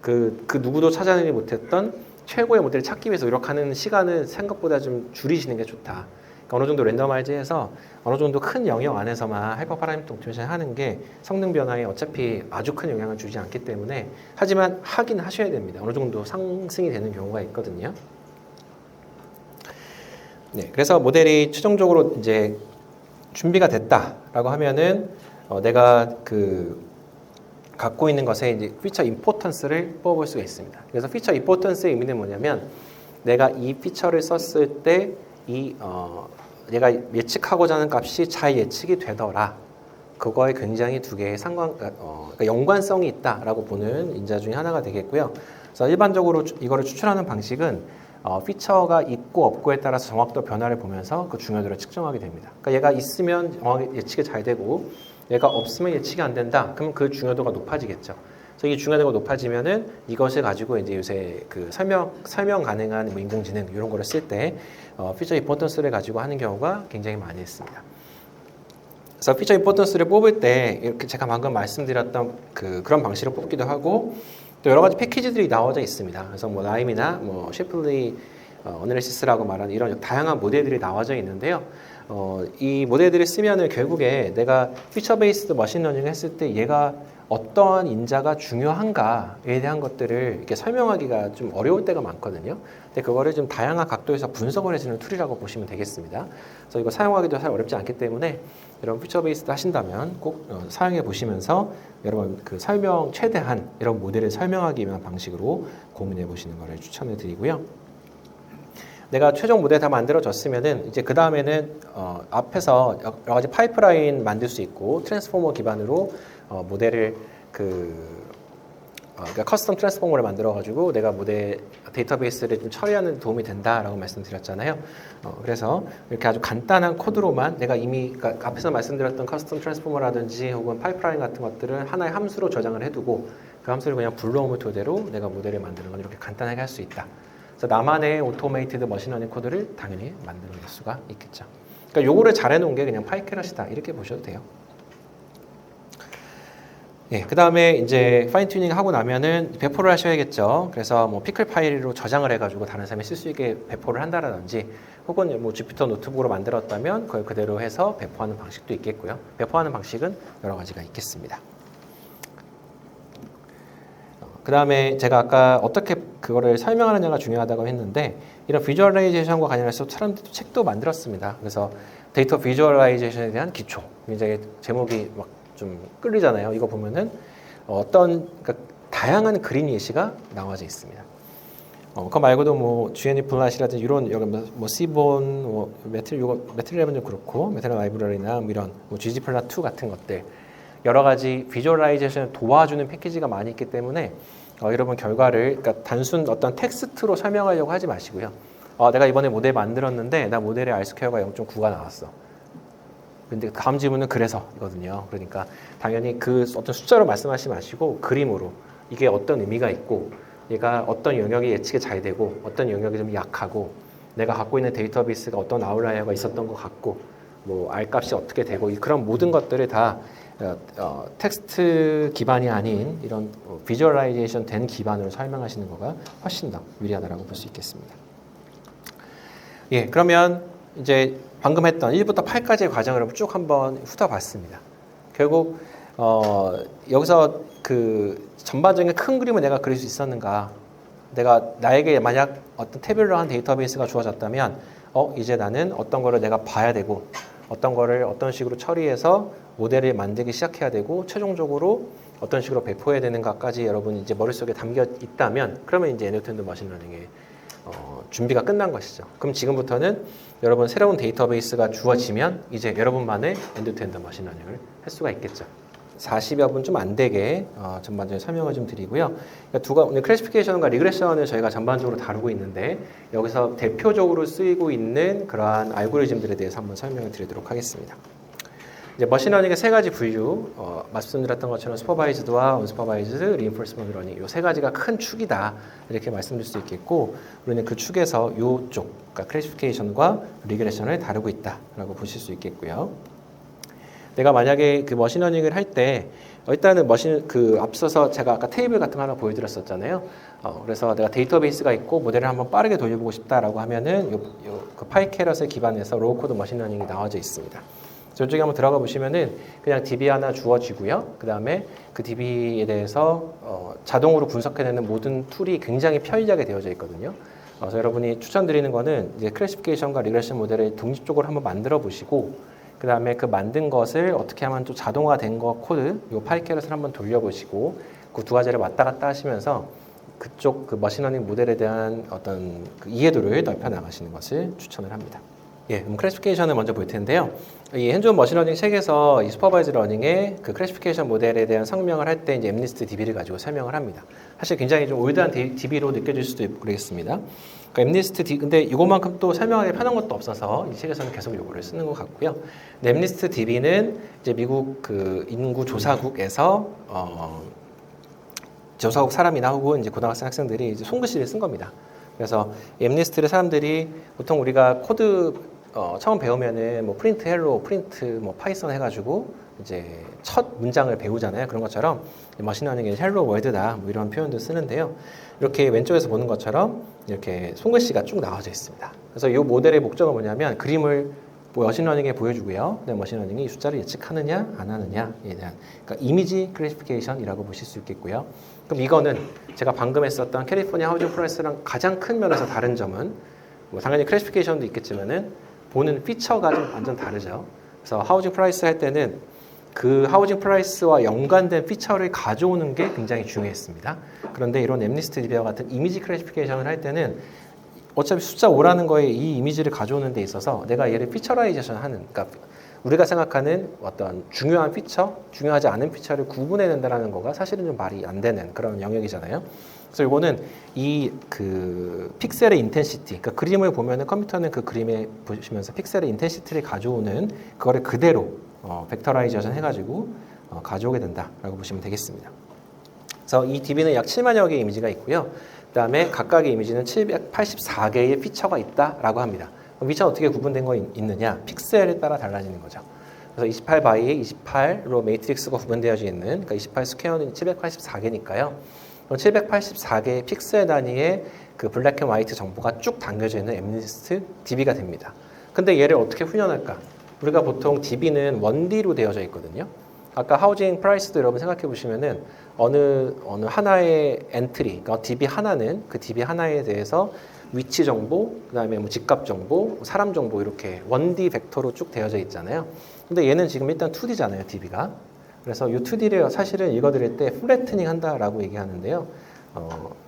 그 누구도 찾아내지 못했던 최고의 모델을 찾기 위해서 노력하는 시간은 생각보다 좀 줄이시는 게 좋다. 그러니까 어느 정도 랜덤화이즈해서 어느 정도 큰 영역 안에서만 하이퍼 파라미터 옵티메이션 하는 게 성능 변화에 어차피 아주 큰 영향을 주지 않기 때문에 하지만 하긴 하셔야 됩니다. 어느 정도 상승이 되는 경우가 있거든요. 네, 그래서 모델이 최종적으로 이제 준비가 됐다라고 하면은 내가 갖고 있는 것에 이제 피처 임포턴스를 뽑아볼 수가 있습니다. 그래서 피처 임포턴스의 의미는 뭐냐면 내가 이 피처를 썼을 때 내가 예측하고자 하는 값이 잘 예측이 되더라. 그거에 굉장히 두 개의 그러니까 연관성이 있다라고 보는 인자 중에 하나가 되겠고요. 그래서 일반적으로 이거를 추출하는 방식은 피처가 있고 없고에 따라서 정확도 변화를 보면서 그 중요도를 측정하게 됩니다. 그러니까 얘가 있으면 정확히 예측이 잘 되고 얘가 없으면 예측이 안 된다. 그럼 그 중요도가 높아지겠죠. 그래서 이 중요도가 높아지면은 이것을 가지고 이제 요새 그 설명 가능한 뭐 인공지능 이런 거를 쓸 때 피처 임포턴스를 가지고 하는 경우가 굉장히 많이 있습니다. 그래서 피처 임포턴스를 뽑을 때 이렇게 제가 방금 말씀드렸던 그런 방식으로 뽑기도 하고 또 여러 가지 패키지들이 나와져 있습니다. 그래서 뭐 라임이나 뭐 셰플리 어널리시스라고 말하는 이런 다양한 모델들이 나와져 있는데요. 이 모델들을 쓰면은 결국에 내가 피처 베이스드 머신러닝을 했을 때 얘가 어떠한 인자가 중요한가에 대한 것들을 이렇게 설명하기가 좀 어려울 때가 많거든요. 근데 그거를 좀 다양한 각도에서 분석을 해주는 툴이라고 보시면 되겠습니다. 그래서 이거 사용하기도 잘 어렵지 않기 때문에 여러분 피처 베이스드 하신다면 꼭 사용해 보시면서 여러분 최대한 이런 모델을 설명하기 위한 방식으로 고민해 보시는 것을 추천해 드리고요. 내가 최종 모델 다 만들어졌으면은 이제 그 다음에는 앞에서 여러 가지 파이프라인 만들 수 있고 트랜스포머 기반으로 모델을 그러니까 커스텀 트랜스포머를 만들어 가지고 내가 모델 데이터베이스를 좀 처리하는 데 도움이 된다라고 말씀드렸잖아요. 그래서 이렇게 아주 간단한 코드로만 내가 이미 그러니까 앞에서 말씀드렸던 커스텀 트랜스포머라든지 혹은 파이프라인 같은 것들은 하나의 함수로 저장을 해두고 그 함수를 그냥 불러오면 토대로 내가 모델을 만드는 건 이렇게 간단하게 할 수 있다. 그래서 나만의 오토메이티드 머신러닝 코드를 당연히 만들어낼 수가 있겠죠. 그러니까 요거를 잘 해놓은 게 그냥 파이캐럿이다 이렇게 보셔도 돼요. 예, 그 다음에 이제 파인 튜닝 하고 나면은 배포를 하셔야겠죠. 그래서 뭐 피클 파일로 저장을 해가지고 다른 사람이 쓸 수 있게 배포를 한다라든지 혹은 뭐 주피터 노트북으로 만들었다면 그걸 그대로 해서 배포하는 방식도 있겠고요. 배포하는 방식은 여러 가지가 있겠습니다. 그 다음에 제가 아까 어떻게 그거를 설명하느냐가 중요하다고 했는데 이런 비주얼라이제이션과 관련해서 사람들도 책도 만들었습니다. 그래서 데이터 비주얼라이제이션에 대한 기초. 굉장히 제목이 막 좀 끌리잖아요. 이거 보면은 그러니까 다양한 그림 예시가 나와져 있습니다. 그거 말고도 뭐 GNU 플랫이라든지 이런 여기 뭐 시본, 뭐 매트리얼은 좀 그렇고 매트리얼 라이브러리나 뭐 이런 뭐 GG 플랫 2 같은 것들 여러 가지 비주얼라이제이션을 도와주는 패키지가 많이 있기 때문에 여러분 결과를 그러니까 단순 어떤 텍스트로 설명하려고 하지 마시고요. 내가 이번에 모델 만들었는데 나 모델의 R 스퀘어가 0.9가 나왔어. 근데 다음 질문은 그래서이거든요. 그러니까 당연히 그 어떤 숫자로 말씀하시지 마시고 그림으로 이게 어떤 의미가 있고 얘가 어떤 영역이 예측이 잘 되고 어떤 영역이 좀 약하고 내가 갖고 있는 데이터베이스가 어떤 아웃라이어가 있었던 것 같고 뭐 R 값이 어떻게 되고 그런 모든 것들을 다 텍스트 기반이 아닌 이런 비주얼라이제이션 된 기반으로 설명하시는 거가 훨씬 더 유리하다고 볼 수 있겠습니다. 예, 그러면 이제 방금 했던 1부터 8까지의 과정을 쭉 한번 훑어봤습니다. 결국 여기서 그 전반적인 큰 그림을 내가 그릴 수 있었는가? 나에게 만약 어떤 태블러한 데이터베이스가 주어졌다면 이제 나는 어떤 거를 내가 봐야 되고 어떤 거를 어떤 식으로 처리해서 모델을 만들기 시작해야 되고 최종적으로 어떤 식으로 배포해야 되는가까지 여러분이 이제 머릿속에 담겨 있다면 그러면 이제 엔드투엔드 머신러닝의 준비가 끝난 것이죠. 그럼 지금부터는 여러분 새로운 데이터베이스가 주어지면 이제 여러분만의 엔드투엔드 머신러닝을 할 수가 있겠죠. 40여 분 좀 안 되게 전반적인 설명을 좀 드리고요. 그러니까 오늘 클래시피케이션과 리그레션을 저희가 전반적으로 다루고 있는데 여기서 대표적으로 쓰이고 있는 그러한 알고리즘들에 대해서 한번 설명을 드리도록 하겠습니다. 이제 머신러닝의 세 가지 분류, 말씀드렸던 것처럼 슈퍼바이즈드와 언슈퍼바이즈드, 리인포스먼트 러닝 이 세 가지가 큰 축이다 이렇게 말씀드릴 수 있겠고 우리는 그 축에서 이쪽, 그러니까 클래시피케이션과 리그레션을 다루고 있다라고 보실 수 있겠고요. 내가 만약에 그 머신러닝을 할 때 일단은 앞서서 제가 아까 테이블 같은 거 하나 보여드렸었잖아요. 그래서 내가 데이터베이스가 있고 모델을 한번 빠르게 돌려보고 싶다라고 하면은 그 파이캐럿에 기반해서 로우 코드 머신러닝이 나와져 있습니다. 저쪽에 한번 들어가 보시면은 그냥 DB 하나 주어지고요. 그 다음에 그 DB에 대해서 자동으로 분석해내는 모든 툴이 굉장히 편리하게 되어져 있거든요. 그래서 여러분이 추천드리는 거는 이제 클래시피케이션과 리그레션 모델을 독립적으로 한번 만들어 보시고 그 다음에 그 만든 것을 어떻게 하면 또 자동화된 거 코드, 요 파이캐럿을 한번 돌려보시고 그 두 가지를 왔다 갔다 하시면서 그쪽 그 머신러닝 모델에 대한 어떤 그 이해도를 넓혀 나가시는 것을 추천을 합니다. 예, 그럼 클래시피케이션을 먼저 볼 텐데요. 이 핸즈온 머신러닝 책에서 이 슈퍼바이즈 러닝의 그 클래시피케이션 모델에 대한 설명을 할 때 이제 MNIST DB를 가지고 설명을 합니다. 사실 굉장히 좀 올드한 DB로 느껴질 수도 있고 그러겠습니다. 그러니까 MNIST DB, 근데 이것만큼 또 설명하기 편한 것도 없어서 이 책에서는 계속 요거를 쓰는 것 같고요. MNIST DB는 이제 미국 그 인구 조사국에서 조사국 사람이나 혹은 이제 고등학생 학생들이 이제 손글씨를 쓴 겁니다. 그래서 MNIST를 사람들이 보통 우리가 코드 처음 배우면은 뭐 프린트 헬로, 프린트 뭐 파이썬 해가지고 이제 첫 문장을 배우잖아요. 그런 것처럼 머신러닝이 헬로 월드다 뭐 이런 표현도 쓰는데요. 이렇게 왼쪽에서 보는 것처럼 이렇게 손글씨가 쭉 나와져 있습니다. 그래서 이 모델의 목적은 뭐냐면 그림을 머신러닝에 보여주고요. 머신러닝이 이 숫자를 예측하느냐 안 하느냐에 대한 그러니까 이미지 클래시피케이션이라고 보실 수 있겠고요. 그럼 이거는 제가 방금 했었던 캘리포니아 하우징 프라이스랑 가장 큰 면에서 다른 점은 뭐 당연히 클래시피케이션도 있겠지만은 보는 피처가 좀 완전 다르죠. 그래서 하우징 프라이스 할 때는 그 하우징 프라이스와 연관된 피처를 가져오는 게 굉장히 중요했습니다. 그런데 이런 MNIST DB와 같은 이미지 클래시피케이션을 할 때는 어차피 숫자 5라는 거에 이 이미지를 가져오는 데 있어서 내가 얘를 피처라이제이션 하는, 그러니까 우리가 생각하는 어떤 중요한 피처, 중요하지 않은 피처를 구분해낸다는 거가 사실은 좀 말이 안 되는 그런 영역이잖아요. 그래서 이거는 이 그 픽셀의 인텐시티, 그러니까 그림을 보면은 컴퓨터는 그 그림에 보시면서 픽셀의 인텐시티를 가져오는 그거를 그대로 벡터라이제이션 해가지고 가져오게 된다라고 보시면 되겠습니다. 그래서 이 DB는 약 7만여 개의 이미지가 있고요. 그 다음에 각각의 이미지는 784개의 피처가 있다라고 합니다. 피처는 어떻게 구분된 거 있느냐? 픽셀에 따라 달라지는 거죠. 그래서 28바이에 28로 매트릭스가 구분되어져 있는, 그러니까 28 스퀘어는 784개니까요. 784개의 픽셀 단위의 그 블랙 앤 화이트 정보가 쭉 담겨져 있는 MNIST DB가 됩니다. 근데 얘를 어떻게 훈련할까? 우리가 보통 DB는 1D로 되어져 있거든요. 아까 하우징 프라이스도 여러분 생각해 보시면은 어느 하나의 엔트리, 그러니까 DB 하나는 그 DB 하나에 대해서 위치 정보, 그다음에 뭐 집값 정보, 사람 정보 이렇게 1D 벡터로 쭉 되어져 있잖아요. 근데 얘는 지금 일단 2D잖아요, DB가. 그래서 이 2D를 사실은 읽어드릴 때 플래트닝 한다라고 얘기하는데요.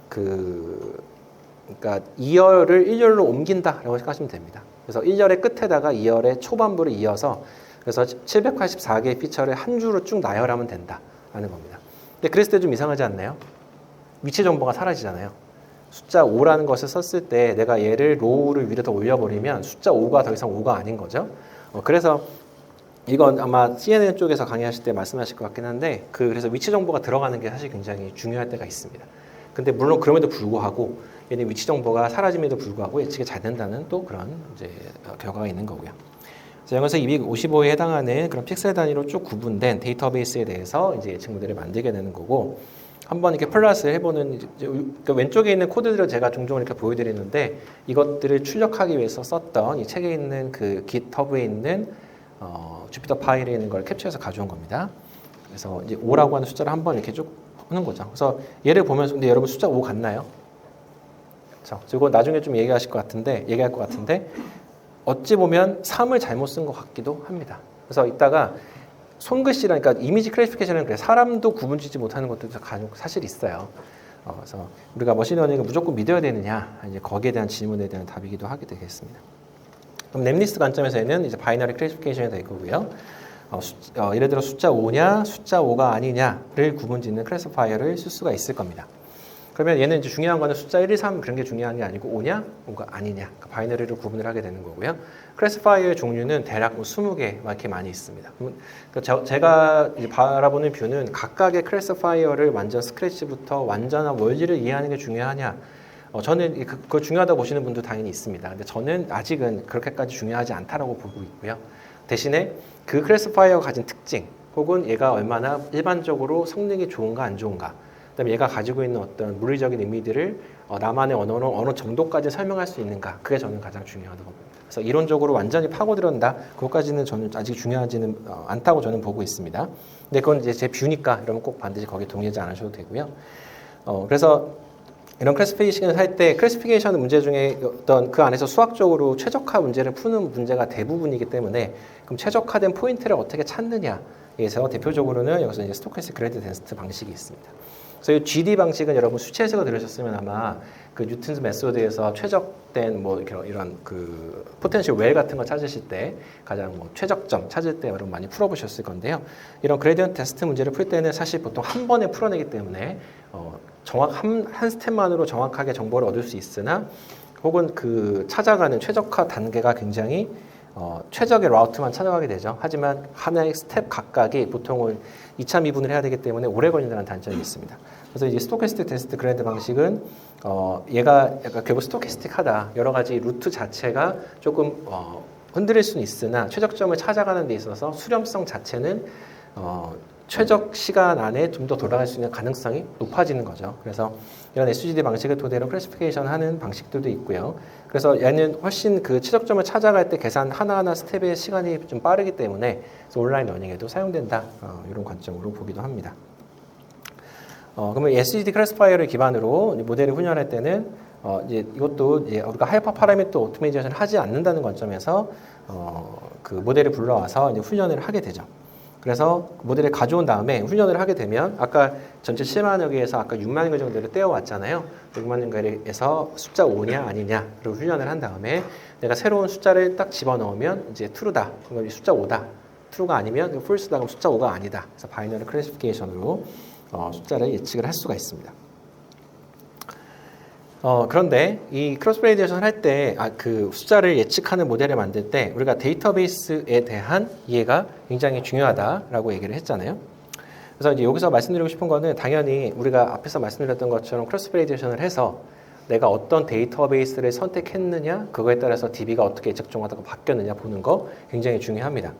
그러니까 2열을 1열로 옮긴다라고 생각하시면 됩니다. 그래서 1열의 끝에다가 2열의 초반부를 이어서 그래서 784개의 피처를 한 줄로 쭉 나열하면 된다라는 겁니다. 근데 그랬을 때 좀 이상하지 않나요? 위치 정보가 사라지잖아요. 숫자 5라는 것을 썼을 때 내가 얘를 로우를 위로 더 올려버리면 숫자 5가 더 이상 5가 아닌 거죠. 그래서 이건 아마 CNN 쪽에서 강의하실 때 말씀하실 것 같긴 한데 그래서 위치 정보가 들어가는 게 사실 굉장히 중요할 때가 있습니다. 근데 물론 그럼에도 불구하고 얘는 위치 정보가 사라짐에도 불구하고 예측이 잘 된다는 또 그런 이제 결과가 있는 거고요. 그래서 여기서 255에 해당하는 그런 픽셀 단위로 쭉 구분된 데이터베이스에 대해서 이제 예측 모델을 만들게 되는 거고 한번 이렇게 플러스를 해보는 그러니까 왼쪽에 있는 코드들을 제가 종종 이렇게 보여드리는데 이것들을 출력하기 위해서 썼던 이 책에 있는 그 GitHub에 있는 주피터 파일에 있는 걸 캡처해서 가져온 겁니다. 그래서 이제 5라고 하는 숫자를 한번 이렇게 쭉 하는 거죠. 그래서 얘를 보면서 근데 여러분 숫자 5 같나요? 그렇죠. 그리고 나중에 좀 얘기할 것 같은데 어찌 보면 3을 잘못 쓴 것 같기도 합니다. 그래서 이따가 손글씨라니까 그러니까 이미지 클래시피케이션은 그래 사람도 구분짓지 못하는 것들도 간혹 사실 있어요. 그래서 우리가 머신러닝을 무조건 믿어야 되느냐 이제 거기에 대한 질문에 대한 답이기도 하게 되겠습니다. 그럼 넷리스트 관점에서는 이제 바이너리 클래시피케이션이 될 거고요. 예를 들어 숫자 5냐, 숫자 5가 아니냐를 구분짓는 클래시파이어를 쓸 수가 있을 겁니다. 그러면 얘는 이제 중요한 거는 숫자 1, 2, 3 그런 게 중요한 게 아니고 5냐, 5가 아니냐. 그러니까 바이너리로 구분을 하게 되는 거고요. 클래시파이어의 종류는 대략 20개 이렇게 많이 있습니다. 그러니까 제가 이제 바라보는 뷰는 각각의 클래시파이어를 완전 스크래치부터 완전한 원리를 이해하는 게 중요하냐. 저는 그거 중요하다고 보시는 분도 당연히 있습니다. 근데 저는 아직은 그렇게까지 중요하지 않다라고 보고 있고요. 대신에 그 클래시파이어가 가진 특징 혹은 얘가 얼마나 일반적으로 성능이 좋은가 안 좋은가 그다음에 얘가 가지고 있는 어떤 물리적인 의미들을 나만의 언어로 어느 정도까지 설명할 수 있는가 그게 저는 가장 중요하다고 봅니다. 그래서 이론적으로 완전히 파고들었다 그것까지는 저는 아직 중요하지는 않다고 저는 보고 있습니다. 근데 그건 이제 제 뷰니까 이러면 꼭 반드시 거기에 동의하지 않으셔도 되고요. 그래서 이런 클래시피케이션을 할 때 클래시피케이션 문제 중에 어떤 그 안에서 수학적으로 최적화 문제를 푸는 문제가 대부분이기 때문에 그럼 최적화된 포인트를 어떻게 찾느냐에서 대표적으로는 여기서 이제 스토캐스틱 그레이디언트 데스트 방식이 있습니다. 그래서 이 GD 방식은 여러분 수치에서 들으셨으면 아마 그 뉴턴스 메소드에서 최적된 뭐 이런 그 포텐셜 웰 같은 거 찾으실 때 가장 뭐 최적점 찾을 때 여러분 많이 풀어보셨을 건데요. 이런 그레디언트 테스트 문제를 풀 때는 사실 보통 한 번에 풀어내기 때문에 한 스텝만으로 정확하게 정보를 얻을 수 있으나 혹은 그 찾아가는 최적화 단계가 굉장히 최적의 라우트만 찾아가게 되죠. 하지만 하나의 스텝 각각이 보통은 2차 미분을 해야 되기 때문에 오래 걸린다는 단점이 있습니다. 그래서 이제 스토캐스틱 테스트 그랜드 방식은 얘가 약간 결국 스토캐스틱하다. 여러 가지 루트 자체가 조금 흔들릴 수는 있으나 최적점을 찾아가는 데 있어서 수렴성 자체는 최적 시간 안에 좀 더 돌아갈 수 있는 가능성이 높아지는 거죠. 그래서 이런 SGD 방식을 토대로 클래시피케이션 하는 방식들도 있고요. 그래서 얘는 훨씬 그 최적점을 찾아갈 때 계산 하나하나 스텝의 시간이 좀 빠르기 때문에 온라인 러닝에도 사용된다. 이런 관점으로 보기도 합니다. 그러면 SGD 클래시파이어를 기반으로 모델을 훈련할 때는 이제 이것도 이제 우리가 하이퍼 파라미터 오토메이션을 하지 않는다는 관점에서 그 모델을 불러와서 이제 훈련을 하게 되죠. 그래서 모델을 가져온 다음에 훈련을 하게 되면 아까 전체 7만여 개에서 아까 6만여 개 정도를 떼어왔잖아요. 6만여 개에서 숫자 5냐 아니냐를 훈련을 한 다음에 내가 새로운 숫자를 딱 집어넣으면 이제 true다. 그럼 숫자 5다. true가 아니면 false다. 그럼 숫자 5가 아니다. 그래서 바이너리 클래시피케이션으로 숫자를 예측을 할 수가 있습니다. 그런데 이 크로스 베리에이션을 할 때 그 숫자를 예측하는 모델을 만들 때 우리가 데이터베이스에 대한 이해가 굉장히 중요하다라고 얘기를 했잖아요. 그래서 이제 여기서 말씀드리고 싶은 거는 당연히 우리가 앞에서 말씀드렸던 것처럼 크로스 베리에이션을 해서 내가 어떤 데이터베이스를 선택했느냐 그거에 따라서 DB가 어떻게 예측 정확하게 바뀌었느냐 보는 거 굉장히 중요합니다.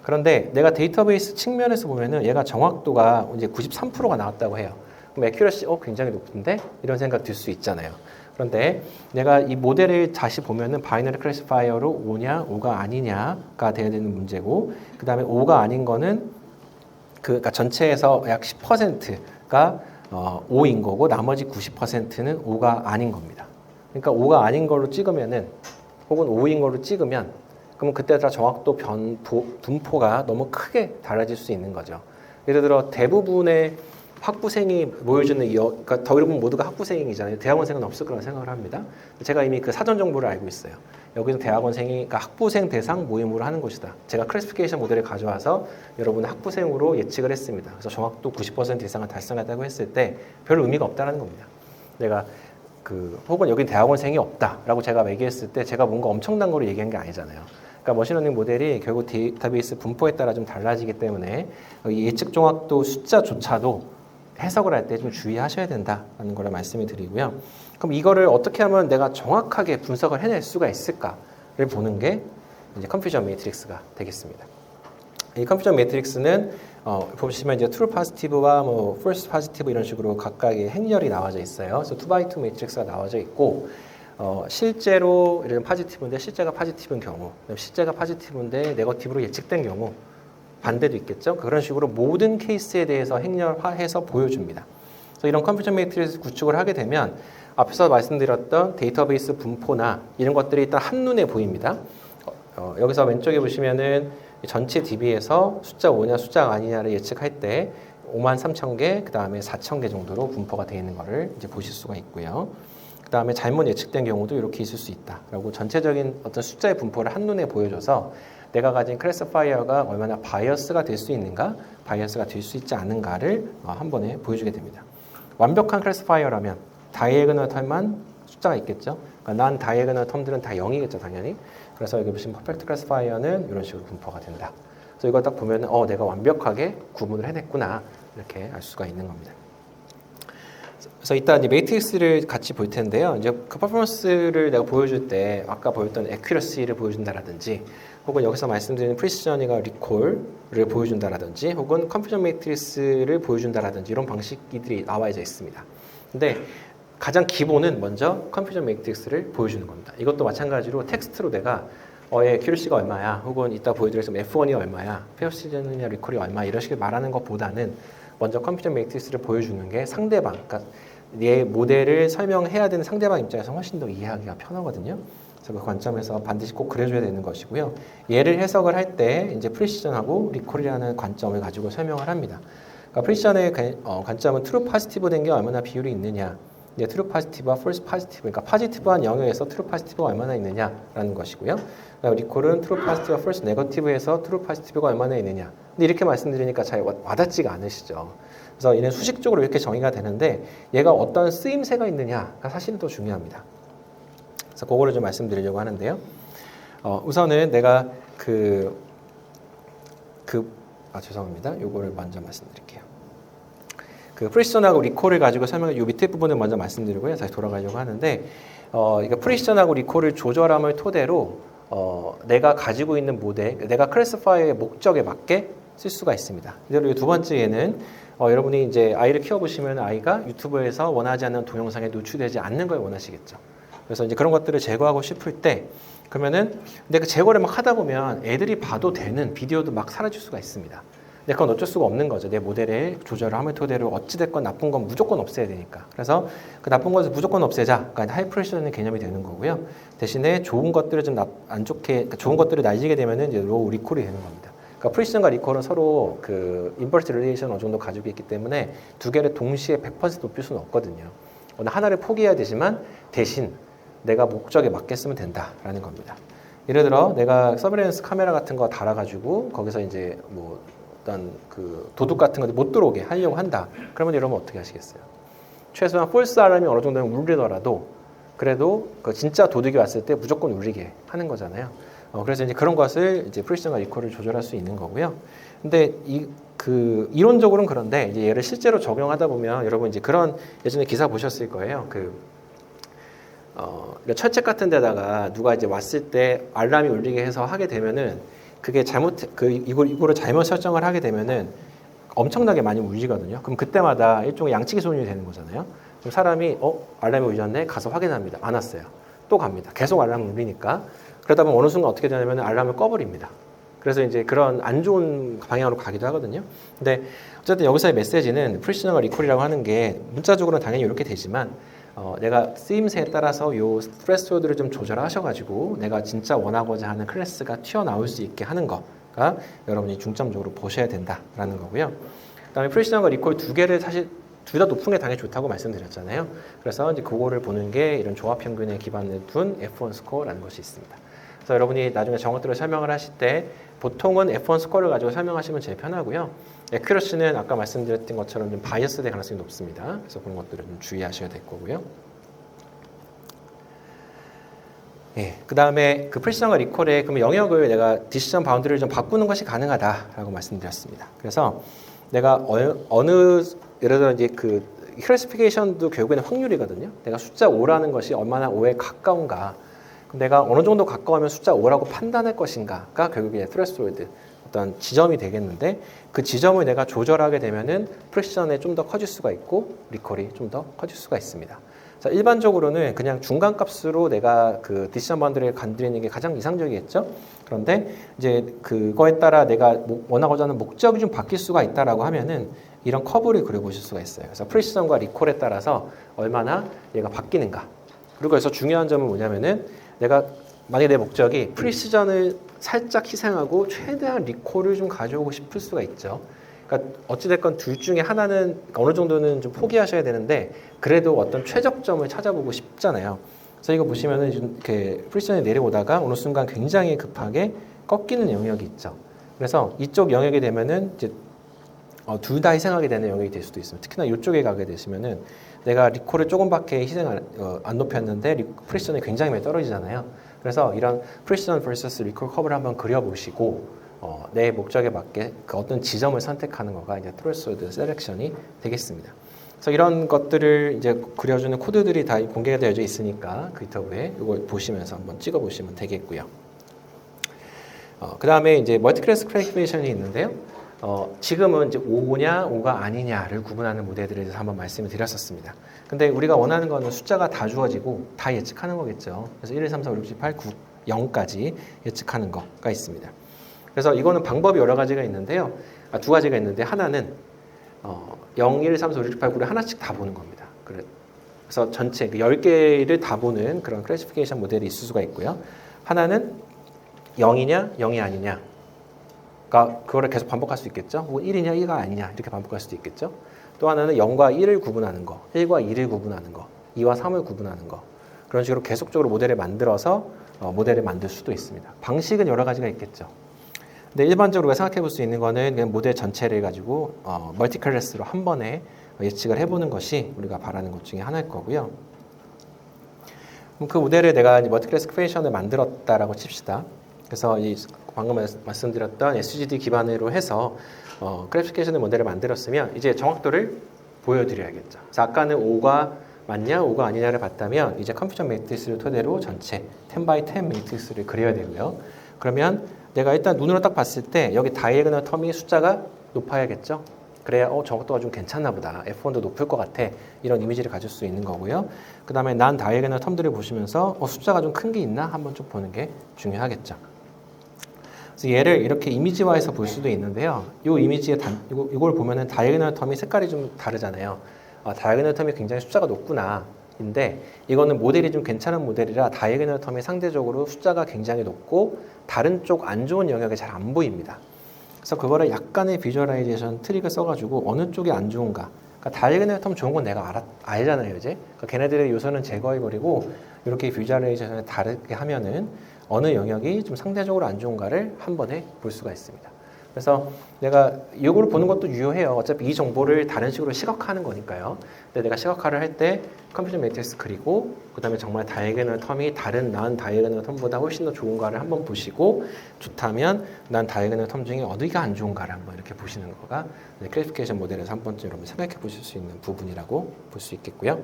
그런데 내가 데이터베이스 측면에서 보면은 얘가 정확도가 이제 93%가 나왔다고 해요. 그럼 애큐러시 굉장히 높은데 이런 생각 들 수 있잖아요. 그런데 내가 이 모델을 다시 보면은 바이너리 클래시파이어로 5냐 5가 아니냐가 돼야 되는 문제고 그 다음에 5가 아닌 거는 그러니까 전체에서 약 10%가 5인 거고 나머지 90%는 5가 아닌 겁니다. 그러니까 5가 아닌 걸로 찍으면은 혹은 5인 걸로 찍으면 그러면 그때 다 정확도 분포가 너무 크게 달라질 수 있는 거죠. 예를 들어 대부분의 학부생이 보여주는 그러니까 여러분 모두가 학부생이잖아요. 대학원생은 없을 거라고 생각을 합니다. 제가 이미 그 사전 정보를 알고 있어요. 여기는 대학원생이 그러니까 학부생 대상 모임으로 하는 곳이다. 제가 클래시피케이션 모델을 가져와서 여러분의 학부생으로 예측을 했습니다. 그래서 정확도 90% 이상을 달성했다고 했을 때 별 의미가 없다는 겁니다. 내가 혹은 여기 대학원생이 없다라고 제가 얘기했을 때 제가 뭔가 엄청난 거로 얘기한 게 아니잖아요. 그러니까 머신러닝 모델이 결국 데이터베이스 분포에 따라 좀 달라지기 때문에 이 예측 정확도 숫자조차도 해석을 할 때 좀 주의하셔야 된다는 걸 말씀을 드리고요. 그럼 이거를 어떻게 하면 내가 정확하게 분석을 해낼 수가 있을까를 보는 게 이제 컨퓨전 매트릭스가 되겠습니다. 이 컨퓨전 매트릭스는 보시면 이제 true positive와 뭐 false positive 이런 식으로 각각의 행렬이 나와져 있어요. 그래서 2x2 매트릭스가 나와져 있고 실제로 이런 파지티브인데 실제가 파지티브인 경우, 실제가 파지티브인데 네거티브로 예측된 경우 반대도 있겠죠. 그런 식으로 모든 케이스에 대해서 행렬화해서 보여줍니다. 그래서 이런 컴퓨터 매트릭스 구축을 하게 되면 앞에서 말씀드렸던 데이터베이스 분포나 이런 것들이 일단 한눈에 보입니다. 여기서 왼쪽에 보시면은 전체 DB에서 숫자 5냐 숫자가 아니냐를 예측할 때 53,000개, 그 다음에 4,000개 정도로 분포가 되어 있는 것을 이제 보실 수가 있고요. 그 다음에 잘못 예측된 경우도 이렇게 있을 수 있다라고 전체적인 어떤 숫자의 분포를 한눈에 보여줘서 내가 가진 클래시파이어가 얼마나 바이어스가 될 수 있는가, 바이어스가 될 수 있지 않은가를 한 번에 보여주게 됩니다. 완벽한 클래시파이어라면 다이애고널 텀만 숫자가 있겠죠. 그러니까 난 다이애고널 텀들은 다 0이겠죠, 당연히. 그래서 여기 보시면 퍼펙트 클래시파이어는 이런 식으로 분포가 된다. 그래서 이거 딱 보면 내가 완벽하게 구분을 해냈구나 이렇게 알 수가 있는 겁니다. 그래서 이따 이제 매트릭스를 같이 볼 텐데요. 이제 그 퍼포먼스를 내가 보여줄 때 아까 보였던 에큐러시를 보여준다라든지, 혹은 여기서 말씀드리는 프리시저닝과 리콜을 보여준다라든지, 혹은 컨퓨전 매트릭스를 보여준다라든지 이런 방식들이 나와져 있습니다. 근데 가장 기본은 먼저 컨퓨전 매트릭스를 보여주는 겁니다. 이것도 마찬가지로 텍스트로 내가 얘 큐리시가 얼마야, 혹은 이따 보여드리겠지만 F1이 얼마야, 페어시저닝이나 리콜이 얼마 이런 식으로 말하는 것보다는 먼저 컴퓨터 매트릭스를 보여주는 게 상대방, 그러니까 내 모델을 설명해야 되는 상대방 입장에서 훨씬 더 이해하기가 편하거든요. 그래서 그 관점에서 반드시 꼭 그려줘야 되는 것이고요. 얘를 해석을 할 때 이제 프리시전하고 리콜이라는 관점을 가지고 설명을 합니다. 그러니까 프리시전의 관점은 트루 파지티브 된 게 얼마나 비율이 있느냐, 이제 트루 파지티브와 폴스 파지티브, 그러니까 파지티브한 영역에서 트루 파지티브가 얼마나 있느냐라는 것이고요. 리콜은 트루 파지티브와 폴스 네거티브에서 트루 파지티브가 얼마나 있느냐. 근데 이렇게 말씀드리니까 잘 와닿지가 않으시죠. 그래서 이는 수식적으로 이렇게 정의가 되는데 얘가 어떤 쓰임새가 있느냐가 사실은 더 중요합니다. 그래서 그거를 좀 말씀드리려고 하는데요. 우선은 내가 죄송합니다. 요거를 먼저 말씀드릴게요. 그 프리시전하고 리콜을 가지고 설명해, 요 밑에 부분을 먼저 말씀드리고요. 다시 돌아가려고 하는데, 이거 프리시전하고 리콜을 조절함을 토대로 내가 가지고 있는 모델, 내가 클래시파이어의 목적에 맞게 쓸 수가 있습니다. 그리고 두 번째에는 여러분이 이제 아이를 키워보시면 아이가 유튜브에서 원하지 않는 동영상에 노출되지 않는 걸 원하시겠죠. 그래서 이제 그런 것들을 제거하고 싶을 때, 그러면은 근데 그 제거를 막 하다 보면 애들이 봐도 되는 비디오도 막 사라질 수가 있습니다. 근데 그건 어쩔 수가 없는 거죠. 내 모델의 조절을 함을 토대로 어찌됐건 나쁜 건 무조건 없애야 되니까. 그래서 그 나쁜 것을 무조건 없애자. 그러니까 하이프레셔는 개념이 되는 거고요. 대신에 좋은 것들을 좀 안 좋게, 그러니까 좋은 것들을 날리게 되면은 이제 로우 리콜이 되는 겁니다. 그러니까 프리시전과 리콜은 서로 그 인버스 릴레이션 어느 정도 가지고 있기 때문에 두 개를 동시에 100% 높일 수는 없거든요. 어느 하나를 포기해야 되지만 대신 내가 목적에 맞게 쓰면 된다라는 겁니다. 예를 들어 내가 서베일런스 카메라 같은 거 달아가지고 거기서 이제 뭐 어떤 그 도둑 같은 거 못 들어오게 하려고 한다. 그러면 여러분 어떻게 하시겠어요? 최소한 폴스 알람이 어느 정도는 울리더라도 그래도 그 진짜 도둑이 왔을 때 무조건 울리게 하는 거잖아요. 그래서 이제 그런 것을 이제 프리시전과 리콜을 조절할 수 있는 거고요. 근데 이론적으로는 그런데 이제 얘를 실제로 적용하다 보면 여러분 이제 그런 예전에 기사 보셨을 거예요. 철책 같은 데다가 누가 이제 왔을 때 알람이 울리게 해서 하게 되면은 그게 이거를 잘못 설정을 하게 되면은 엄청나게 많이 울리거든요. 그럼 그때마다 일종의 양치기 소년이 되는 거잖아요. 그럼 사람이 알람이 울렸네 가서 확인합니다. 안 왔어요. 또 갑니다. 계속 알람이 울리니까. 그러다 보면 어느 순간 어떻게 되냐면 알람을 꺼버립니다. 그래서 이제 그런 안 좋은 방향으로 가기도 하거든요. 근데 어쨌든 여기서의 메시지는 프리시전과 리콜이라고 하는 게 문자적으로는 당연히 이렇게 되지만 내가 쓰임새에 따라서 요 스트레스호드를 좀 조절하셔가지고 내가 진짜 원하고자 하는 클래스가 튀어나올 수 있게 하는 거가 여러분이 중점적으로 보셔야 된다라는 거고요. 그다음에 프리시전과 리콜 두 개를 사실 둘 다 높은 게 당연히 좋다고 말씀드렸잖아요. 그래서 이제 그거를 보는 게 이런 조합 평균에 기반을 둔 F1 스코어라는 것이 있습니다. 그래서 여러분이 나중에 정것들을 설명을 하실 때 보통은 F1 스코어를 가지고 설명하시면 제일 편하고요. 에큐러시는 아까 말씀드렸던 것처럼 좀 바이어스 될 가능성이 높습니다. 그래서 그런 것들을 좀 주의하셔야 될 거고요. 예, 그 다음에 그 프리시전과 리콜의 그 영역을 내가 디시전 바운드리를 좀 바꾸는 것이 가능하다라고 말씀드렸습니다. 그래서 내가 어느 예를 들어 이제 그 클래시피케이션도 결국에는 확률이거든요. 내가 숫자 5라는 것이 얼마나 5에 가까운가. 그럼 내가 어느 정도 가까우면 숫자 5라고 판단할 것인가가 결국에 트레스홀드 어떤 지점이 되겠는데 그 지점을 내가 조절하게 되면은 프리시전에 좀 더 커질 수가 있고 리콜이 좀 더 커질 수가 있습니다. 자, 일반적으로는 그냥 중간 값으로 내가 그 디시전 바운드리를 건드리는 게 가장 이상적이겠죠. 그런데 이제 그거에 따라 내가 원하고자 하는 목적이 좀 바뀔 수가 있다라고 하면은 이런 커브를 그려보실 수가 있어요. 그래서 프리시전과 리콜에 따라서 얼마나 얘가 바뀌는가. 그리고 여기서 중요한 점은 뭐냐면은 내가 만약에 내 목적이 프리시전을 살짝 희생하고 최대한 리콜을 좀 가져오고 싶을 수가 있죠. 그러니까 어찌됐건 둘 중에 하나는 어느 정도는 좀 포기하셔야 되는데 그래도 어떤 최적점을 찾아보고 싶잖아요. 그래서 이거 보시면은 이렇게 프리시전이 내려오다가 어느 순간 굉장히 급하게 꺾이는 영역이 있죠. 그래서 이쪽 영역이 되면은 이제 둘 다 희생하게 되는 영역이 될 수도 있습니다. 특히나 이쪽에 가게 되시면은 내가 리콜을 조금밖에 안 높였는데 프리시전이 굉장히 많이 떨어지잖아요. 그래서 이런 프리시전 vs 리콜 커브를 한번 그려보시고 내 목적에 맞게 그 어떤 지점을 선택하는 거가 이제 트레스홀드 셀렉션이 되겠습니다. 그래서 이런 것들을 이제 그려주는 코드들이 다 공개가 되어져 있으니까 GitHub에 이걸 보시면서 한번 찍어 보시면 되겠고요. 그 다음에 이제 멀티 클래스 클래시피케이션이 있는데요. 지금은 이제 5냐 5가 아니냐를 구분하는 모델들에 대해서 한번 말씀을 드렸었습니다. 근데 우리가 원하는 거는 숫자가 다 주어지고 다 예측하는 거겠죠. 그래서 1, 2, 3, 4, 5, 6, 7, 8, 9, 0까지 예측하는 거가 있습니다. 그래서 이거는 방법이 여러 가지가 있는데요. 두 가지가 있는데 하나는 0, 1, 3, 4, 5, 6, 7, 8, 9를 하나씩 다 보는 겁니다. 그래서 전체 10개를 다 보는 그런 클래시피케이션 모델이 있을 수가 있고요. 하나는 0이냐 0이 아니냐. 그러니까 그거를 계속 반복할 수 있겠죠. 혹은 1이냐 2가 아니냐 이렇게 반복할 수도 있겠죠. 또 하나는 0과 1을 구분하는 거, 1과 2를 구분하는 거, 2와 3을 구분하는 거. 그런 식으로 계속적으로 모델을 만들어서 모델을 만들 수도 있습니다. 방식은 여러 가지가 있겠죠. 근데 일반적으로 생각해 볼 수 있는 거는 그냥 모델 전체를 가지고 멀티 클래스로 한 번에 예측을 해보는 것이 우리가 바라는 것 중에 하나일 거고요. 그 모델을 내가 멀티 클래스 크리에이션을 만들었다라고 칩시다. 그래서 이 방금 말씀드렸던 SGD 기반으로 해서 클래시피케이션의 모델을 만들었으면 이제 정확도를 보여드려야겠죠. 그래서 아까는 5가 맞냐 5가 아니냐를 봤다면 이제 컴퓨터 매트릭스를 토대로 전체 10x10 매트릭스를 그려야 되고요. 그러면 내가 일단 눈으로 딱 봤을 때 여기 다이애고널 텀이 숫자가 높아야겠죠. 그래야 정확도가 좀 괜찮나 보다. F1도 높을 것 같아. 이런 이미지를 가질 수 있는 거고요. 그 다음에 난 다이애고널 텀들을 보시면서 숫자가 좀 큰 게 있나 한번 좀 보는 게 중요하겠죠. 그래서 얘를 이렇게 이미지화해서 볼 수도 있는데요. 이 이미지에 이걸 보면은 다이애고널 텀이 색깔이 좀 다르잖아요. 다이애고널 텀이 굉장히 숫자가 높구나. 인데 이거는 모델이 좀 괜찮은 모델이라 다이애고널 텀이 상대적으로 숫자가 굉장히 높고 다른 쪽 안 좋은 영역에 잘 안 보입니다. 그래서 그거를 약간의 비주얼라이제이션 트릭을 써가지고 어느 쪽이 안 좋은가. 그러니까 다이애고널 텀 좋은 건 내가 알잖아요, 이제. 그러니까 걔네들의 요소는 제거해버리고 이렇게 비주얼라이제이션을 다르게 하면은 어느 영역이 좀 상대적으로 안 좋은가를 한 번에 볼 수가 있습니다. 그래서 내가 이걸 보는 것도 유효해요. 어차피 이 정보를 다른 식으로 시각화하는 거니까요. 근데 내가 시각화를 할 때 컴퓨터 매트릭스 그리고 그 다음에 정말 다이애고널 텀이 다른 난 다이애고널 텀보다 훨씬 더 좋은가를 한번 보시고 좋다면 난 다이애고널 텀 중에 어디가 안 좋은가를 한번 이렇게 보시는 거가 클래시피케이션 모델에서 한 번쯤 여러분 생각해 보실 수 있는 부분이라고 볼 수 있겠고요.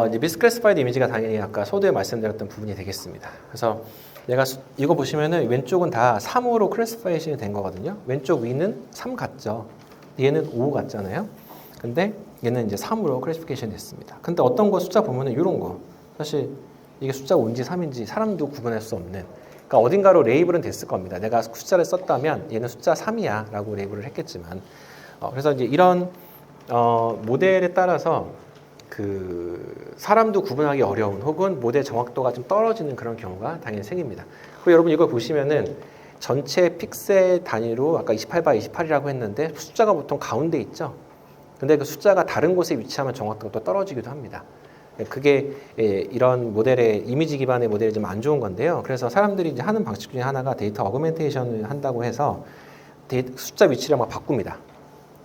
이제 미스클래시파이드 이미지가 당연히 아까 소두에 말씀드렸던 부분이 되겠습니다. 그래서 내가 이거 보시면은 왼쪽은 다 3으로 클래시파이션이 된 거거든요. 왼쪽 위는 3 같죠. 얘는 5 같잖아요. 근데 얘는 이제 3으로 클래시피케이션이 됐습니다. 근데 어떤 거 숫자 보면은 이런 거 사실 이게 숫자 5인지 3인지 사람도 구분할 수 없는 그러니까 어딘가로 레이블은 됐을 겁니다. 내가 숫자를 썼다면 얘는 숫자 3이야 라고 레이블을 했겠지만 그래서 이제 이런 모델에 따라서 그 사람도 구분하기 어려운 혹은 모델 정확도가 좀 떨어지는 그런 경우가 당연히 생깁니다. 그리고 여러분 이걸 보시면은 전체 픽셀 단위로 아까 28x 28이라고 했는데 숫자가 보통 가운데 있죠. 근데 그 숫자가 다른 곳에 위치하면 정확도가 또 떨어지기도 합니다. 그게 이런 모델의 이미지 기반의 모델이 좀 안 좋은 건데요. 그래서 사람들이 이제 하는 방식 중에 하나가 데이터 어그멘테이션을 한다고 해서 숫자 위치를 막 바꿉니다.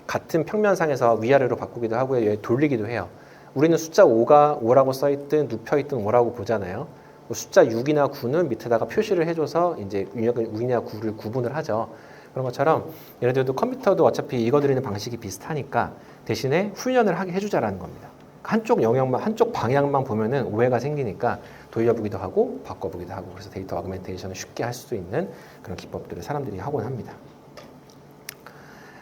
같은 평면상에서 위아래로 바꾸기도 하고요. 돌리기도 해요. 우리는 숫자 5가 5라고 써있든 눕혀있든 5라고 보잖아요. 숫자 6이나 9는 밑에다가 표시를 해줘서 이제 6이나 9를 구분을 하죠. 그런 것처럼 얘네들도 컴퓨터도 어차피 읽어드리는 방식이 비슷하니까 대신에 훈련을 하게 해주자라는 겁니다. 한쪽 영역만, 한쪽 방향만 보면은 오해가 생기니까 돌려보기도 하고 바꿔보기도 하고 그래서 데이터 어그멘테이션을 쉽게 할 수 있는 그런 기법들을 사람들이 하곤 합니다.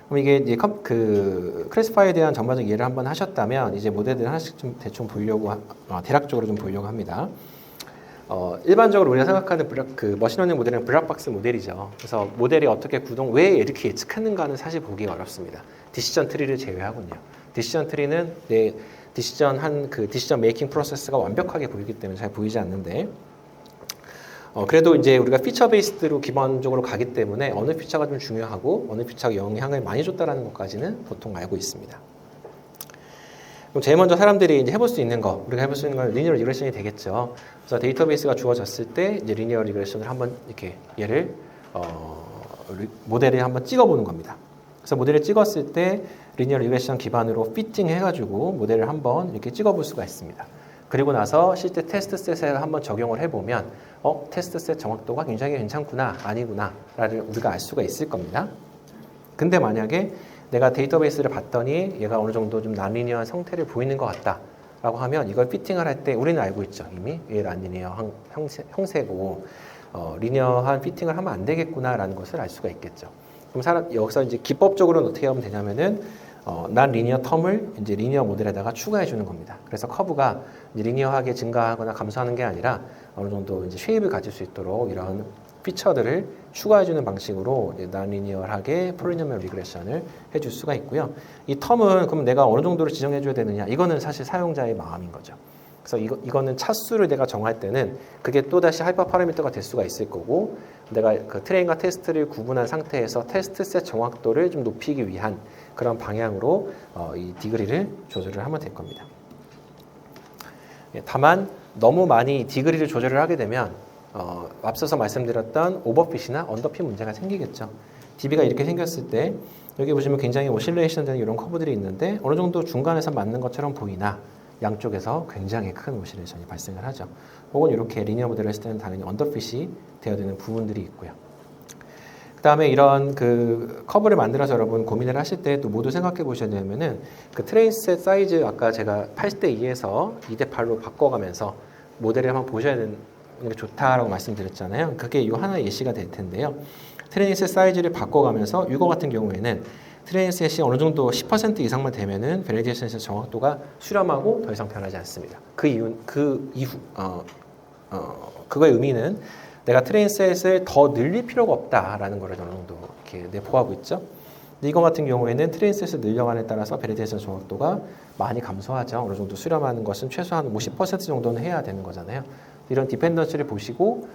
그럼 이게 이제 클래시파이어에 대한 전반적 이해를 한번 하셨다면 이제 모델들 하나씩 좀 대충 보려고 대략적으로 좀 보려고 합니다. 일반적으로 우리가 생각하는 머신러닝 모델은 블랙박스 모델이죠. 그래서 모델이 어떻게 왜 이렇게 예측하는가는 사실 보기 어렵습니다. 디시전 트리를 제외하군요. 디시전 트리는 내 디시전 메이킹 프로세스가 완벽하게 보이기 때문에 잘 보이지 않는데 그래도 이제 우리가 피처 베이스드로 기본적으로 가기 때문에 어느 피처가 좀 중요하고 어느 피처가 영향을 많이 줬다라는 것까지는 보통 알고 있습니다. 그럼 제일 먼저 사람들이 이제 해볼 수 있는 거, 우리가 해볼 수 있는 건 리니어 리그레션이 되겠죠. 그래서 데이터베이스가 주어졌을 때 이제 리니어 리그레션을 한번 이렇게 얘를 모델에 한번 찍어보는 겁니다. 그래서 모델을 찍었을 때 리니어 리그레션 기반으로 피팅 해가지고 모델을 한번 이렇게 찍어볼 수가 있습니다. 그리고 나서 실제 테스트 셋에 한번 적용을 해보면 테스트 셋 정확도가 굉장히 괜찮구나 아니구나를 우리가 알 수가 있을 겁니다. 근데 만약에 내가 데이터베이스를 봤더니 얘가 어느 정도 좀 난리니어한 형태를 보이는 것 같다 라고 하면 이걸 피팅을 할 때 우리는 알고 있죠. 이미 얘 난리니어 형세고 리니어한 피팅을 하면 안 되겠구나 라는 것을 알 수가 있겠죠. 그럼 여기서 이제 기법적으로는 어떻게 하면 되냐면은 난 리니어 텀을 이제 리니어 모델에다가 추가해 주는 겁니다. 그래서 커브가 이제 리니어하게 증가하거나 감소하는 게 아니라 어느 정도 이제 쉐입을 가질 수 있도록 이런 피처들을 추가해 주는 방식으로 난 리니어하게 폴리노미얼 리그레션을 해줄 수가 있고요. 이 텀은 그럼 내가 어느 정도로 지정해 줘야 되느냐? 이거는 사실 사용자의 마음인 거죠. 그래서 이거는 차수를 내가 정할 때는 그게 또다시 하이퍼 파라미터가 될 수가 있을 거고 내가 그 트레인과 테스트를 구분한 상태에서 테스트 셋 정확도를 좀 높이기 위한 그런 방향으로 이 디그리를 조절을 하면 될 겁니다. 다만 너무 많이 디그리를 조절을 하게 되면 앞서서 말씀드렸던 오버핏이나 언더핏 문제가 생기겠죠. DB가 이렇게 생겼을 때 여기 보시면 굉장히 오실레이션 되는 이런 커브들이 있는데 어느 정도 중간에서 맞는 것처럼 보이나 양쪽에서 굉장히 큰 오실레이션이 발생을 하죠. 혹은 이렇게 리니어 모델을 했을 때는 당연히 언더핏이 되어야 되는 부분들이 있고요. 그 다음에 이런 그 커브를 만들어서 여러분 고민을 하실 때 또 모두 생각해 보셔야 되면은 그 트레이스 사이즈 아까 제가 8대2에서 2대8로 바꿔가면서 모델을 한번 보셔야 되는 게 좋다라고 말씀드렸잖아요. 그게 이 하나의 예시가 될 텐데요. 트레이스 사이즈를 바꿔가면서 이거 같은 경우에는 트레이셋이 어느 정도 10% 이상만 되면은 밸리데이션에서 정확도가 수렴하고 더 이상 변하지 않습니다. 그거의 의미는 내가 트레이셋을 더 늘릴 필요가 없다라는 걸 어느 정도 이렇게 내포하고 있죠. 근데 이거 같은 경우에는 트레이셋을 늘려감에 따라서 밸리데이션 정확도가 많이 감소하죠. 어느 정도 수렴하는 것은 최소한 50% 정도는 해야 되는 거잖아요. 이런 디펜던시를 보시고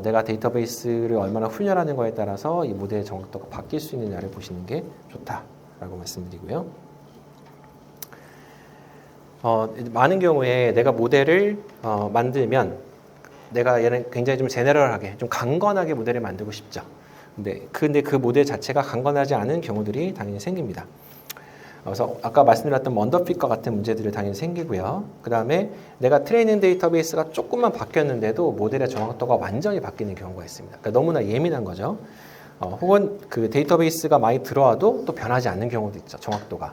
내가 데이터베이스를 얼마나 훈련하는 거에 따라서 이 모델의 정확도가 바뀔 수 있느냐를 보시는 게 좋다라고 말씀드리고요. 많은 경우에 내가 모델을 만들면 내가 얘는 굉장히 좀 제너럴하게, 좀 강건하게 모델을 만들고 싶죠. 근데 그 모델 자체가 강건하지 않은 경우들이 당연히 생깁니다. 그래서 아까 말씀드렸던 언더핏과 같은 문제들이 당연히 생기고요. 그 다음에 내가 트레이닝 데이터베이스가 조금만 바뀌었는데도 모델의 정확도가 완전히 바뀌는 경우가 있습니다. 그러니까 너무나 예민한 거죠. 혹은 그 데이터베이스가 많이 들어와도 또 변하지 않는 경우도 있죠. 정확도가.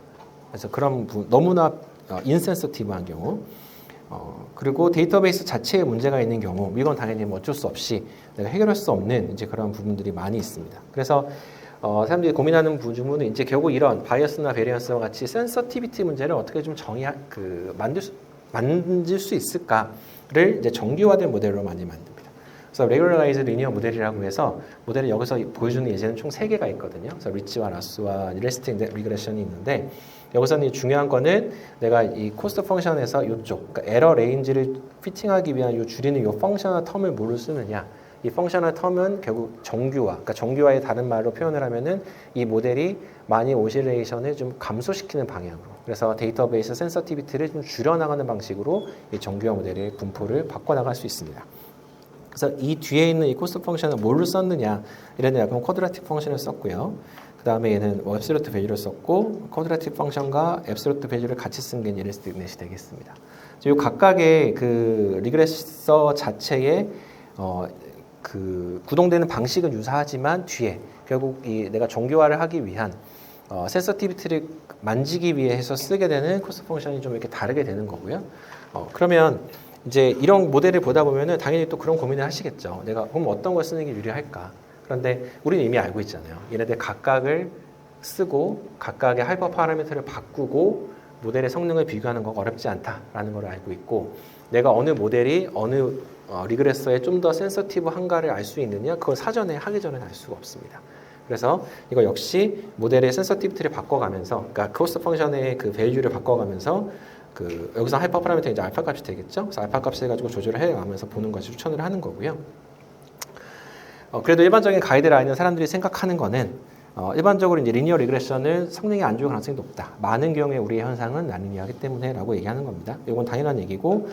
그래서 그런 너무나 인센서티브한 경우. 그리고 데이터베이스 자체에 문제가 있는 경우, 이건 당연히 뭐 어쩔 수 없이 내가 해결할 수 없는 이제 그런 부분들이 많이 있습니다. 그래서 사람들이 고민하는 부분은 이제 결국 이런 바이어스나 베리언스와 같이 센서티비티 문제를 어떻게 좀 만들 수 있을까를 이제 정규화된 모델로 많이 만듭니다. 그래서 레귤러라이즈 리니어 모델이라고 해서 모델을 여기서 보여주는 예제는 총 3개가 있거든요. 그래서 리치와 라스와 레스팅 리그레션이 있는데 여기서는 중요한 거는 내가 이 코스트 펑션에서 이쪽 그러니까 에러 레인지를 피팅하기 위한 요 줄이는 요 펑셔널 텀을 뭐로 쓰느냐. 이 펑셔널 텀은 결국 정규화, 그러니까 정규화의 다른 말로 표현을 하면은 이 모델이 많이 오실레이션을 좀 감소시키는 방향으로, 그래서 데이터베이스 센서티비티를 좀 줄여나가는 방식으로 이 정규화 모델의 분포를 바꿔나갈 수 있습니다. 그래서 이 뒤에 있는 이 코스트 펑션을 뭘로 썼느냐, 이런 데 그럼 쿼드라틱 펑션을 썼고요. 그 다음에 얘는 앱솔루트 밸류를 썼고 쿼드라틱 펑션과 앱솔루트 밸류를 같이 쓴 게 얘네스 넷이 되겠습니다. 이 각각의 그 리그레서 자체의 그 구동되는 방식은 유사하지만 뒤에 결국 내가 정교화를 하기 위한 센서티비티를 만지기 위해서 쓰게 되는 코스트 펑션이 좀 이렇게 다르게 되는 거고요. 그러면 이제 이런 모델을 보다 보면은 당연히 또 그런 고민을 하시겠죠. 내가 그럼 어떤 걸 쓰는 게 유리할까? 그런데 우리는 이미 알고 있잖아요. 얘네들 각각을 쓰고 각각의 하이퍼 파라미터를 바꾸고 모델의 성능을 비교하는 거 어렵지 않다라는 걸 알고 있고, 내가 어느 모델이 어느 리그레서에 좀 더 센서티브한가를 알 수 있느냐, 그걸 사전에 하기 전에는 알 수가 없습니다. 그래서 이거 역시 모델의 센서티비티를 바꿔가면서, 그러니까 코스트 펑션의 그 밸류를 바꿔가면서 그 여기서 하이퍼 파라미터 이제 알파 값이 되겠죠. 그래서 알파 값을 가지고 조절을 해가면서 보는 것을 추천을 하는 거고요. 그래도 일반적인 가이드라인은 사람들이 생각하는 거는 일반적으로 이제 리니어 리그레션은 성능이 안 좋을 가능성이 높다. 많은 경우에 우리의 현상은 나리니어하기 때문에라고 얘기하는 겁니다. 이건 당연한 얘기고,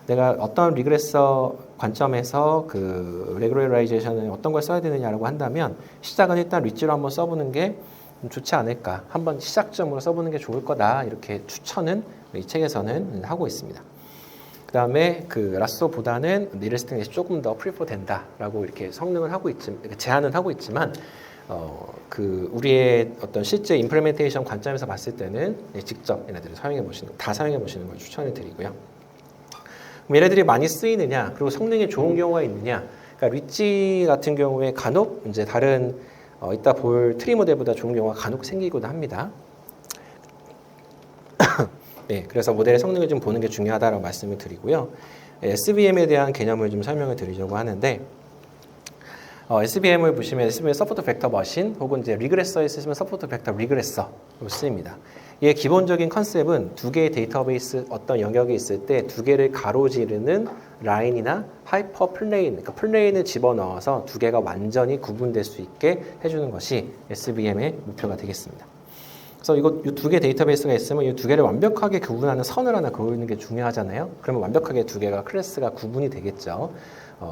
내가 어떤 리그레서 관점에서 그 레귤러라이제이션을 어떤 걸 써야 되느냐라고 한다면 시작은 일단 리치로 한번 써보는 게 좋지 않을까. 한번 시작점으로 써보는 게 좋을 거다. 이렇게 추천은 이 책에서는 하고 있습니다. 그 다음에 그 라쏘보다는 니레스팅이 조금 더 프리퍼 된다라고 이렇게 성능을 하고 제안은 하고 있지만, 그 우리의 어떤 실제 임플리멘테이션 관점에서 봤을 때는 직접 얘네들을 사용해 보시는 걸 추천을 드리고요. 얘네들이 많이 쓰이느냐, 그리고 성능이 좋은 경우가 있느냐. 그러니까 리치 같은 경우에 간혹 이제 다른 이따 볼 트리 모델보다 좋은 경우가 간혹 생기기도 합니다. 네, 그래서 모델의 성능을 좀 보는 게 중요하다라고 말씀을 드리고요. SVM에 대한 개념을 좀 설명을 드리려고 하는데, SVM을 보시면 SVM 서포트 벡터 머신 혹은 이제 리그레서에 쓰시면 서포트 벡터 리그레서로 쓰입니다. 이의 기본적인 컨셉은 두 개의 데이터베이스 어떤 영역이 있을 때 두 개를 가로지르는 라인이나 하이퍼 플레인, 그러니까 플레인을 집어넣어서 두 개가 완전히 구분될 수 있게 해주는 것이 SVM의 목표가 되겠습니다. 그래서 이 두 개 데이터베이스가 있으면 이 두 개를 완벽하게 구분하는 선을 하나 그리는 게 중요하잖아요. 그러면 완벽하게 두 개가 클래스가 구분이 되겠죠.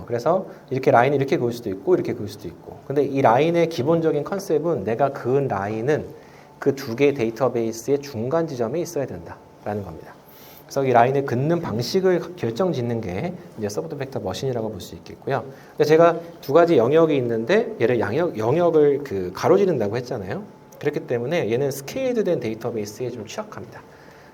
그래서 이렇게 라인이 이렇게 그을 수도 있고 이렇게 그을 수도 있고. 근데 이 라인의 기본적인 컨셉은 내가 그은 라인은 그 두 개의 데이터베이스의 중간 지점에 있어야 된다라는 겁니다. 그래서 이 라인을 긋는 방식을 결정짓는 게 이제 서포트 벡터 머신이라고 볼 수 있겠고요. 근데 제가 두 가지 영역이 있는데 얘를 영역을 그 가로지른다고 했잖아요. 그렇기 때문에 얘는 스케일드된 데이터베이스에 좀 취약합니다.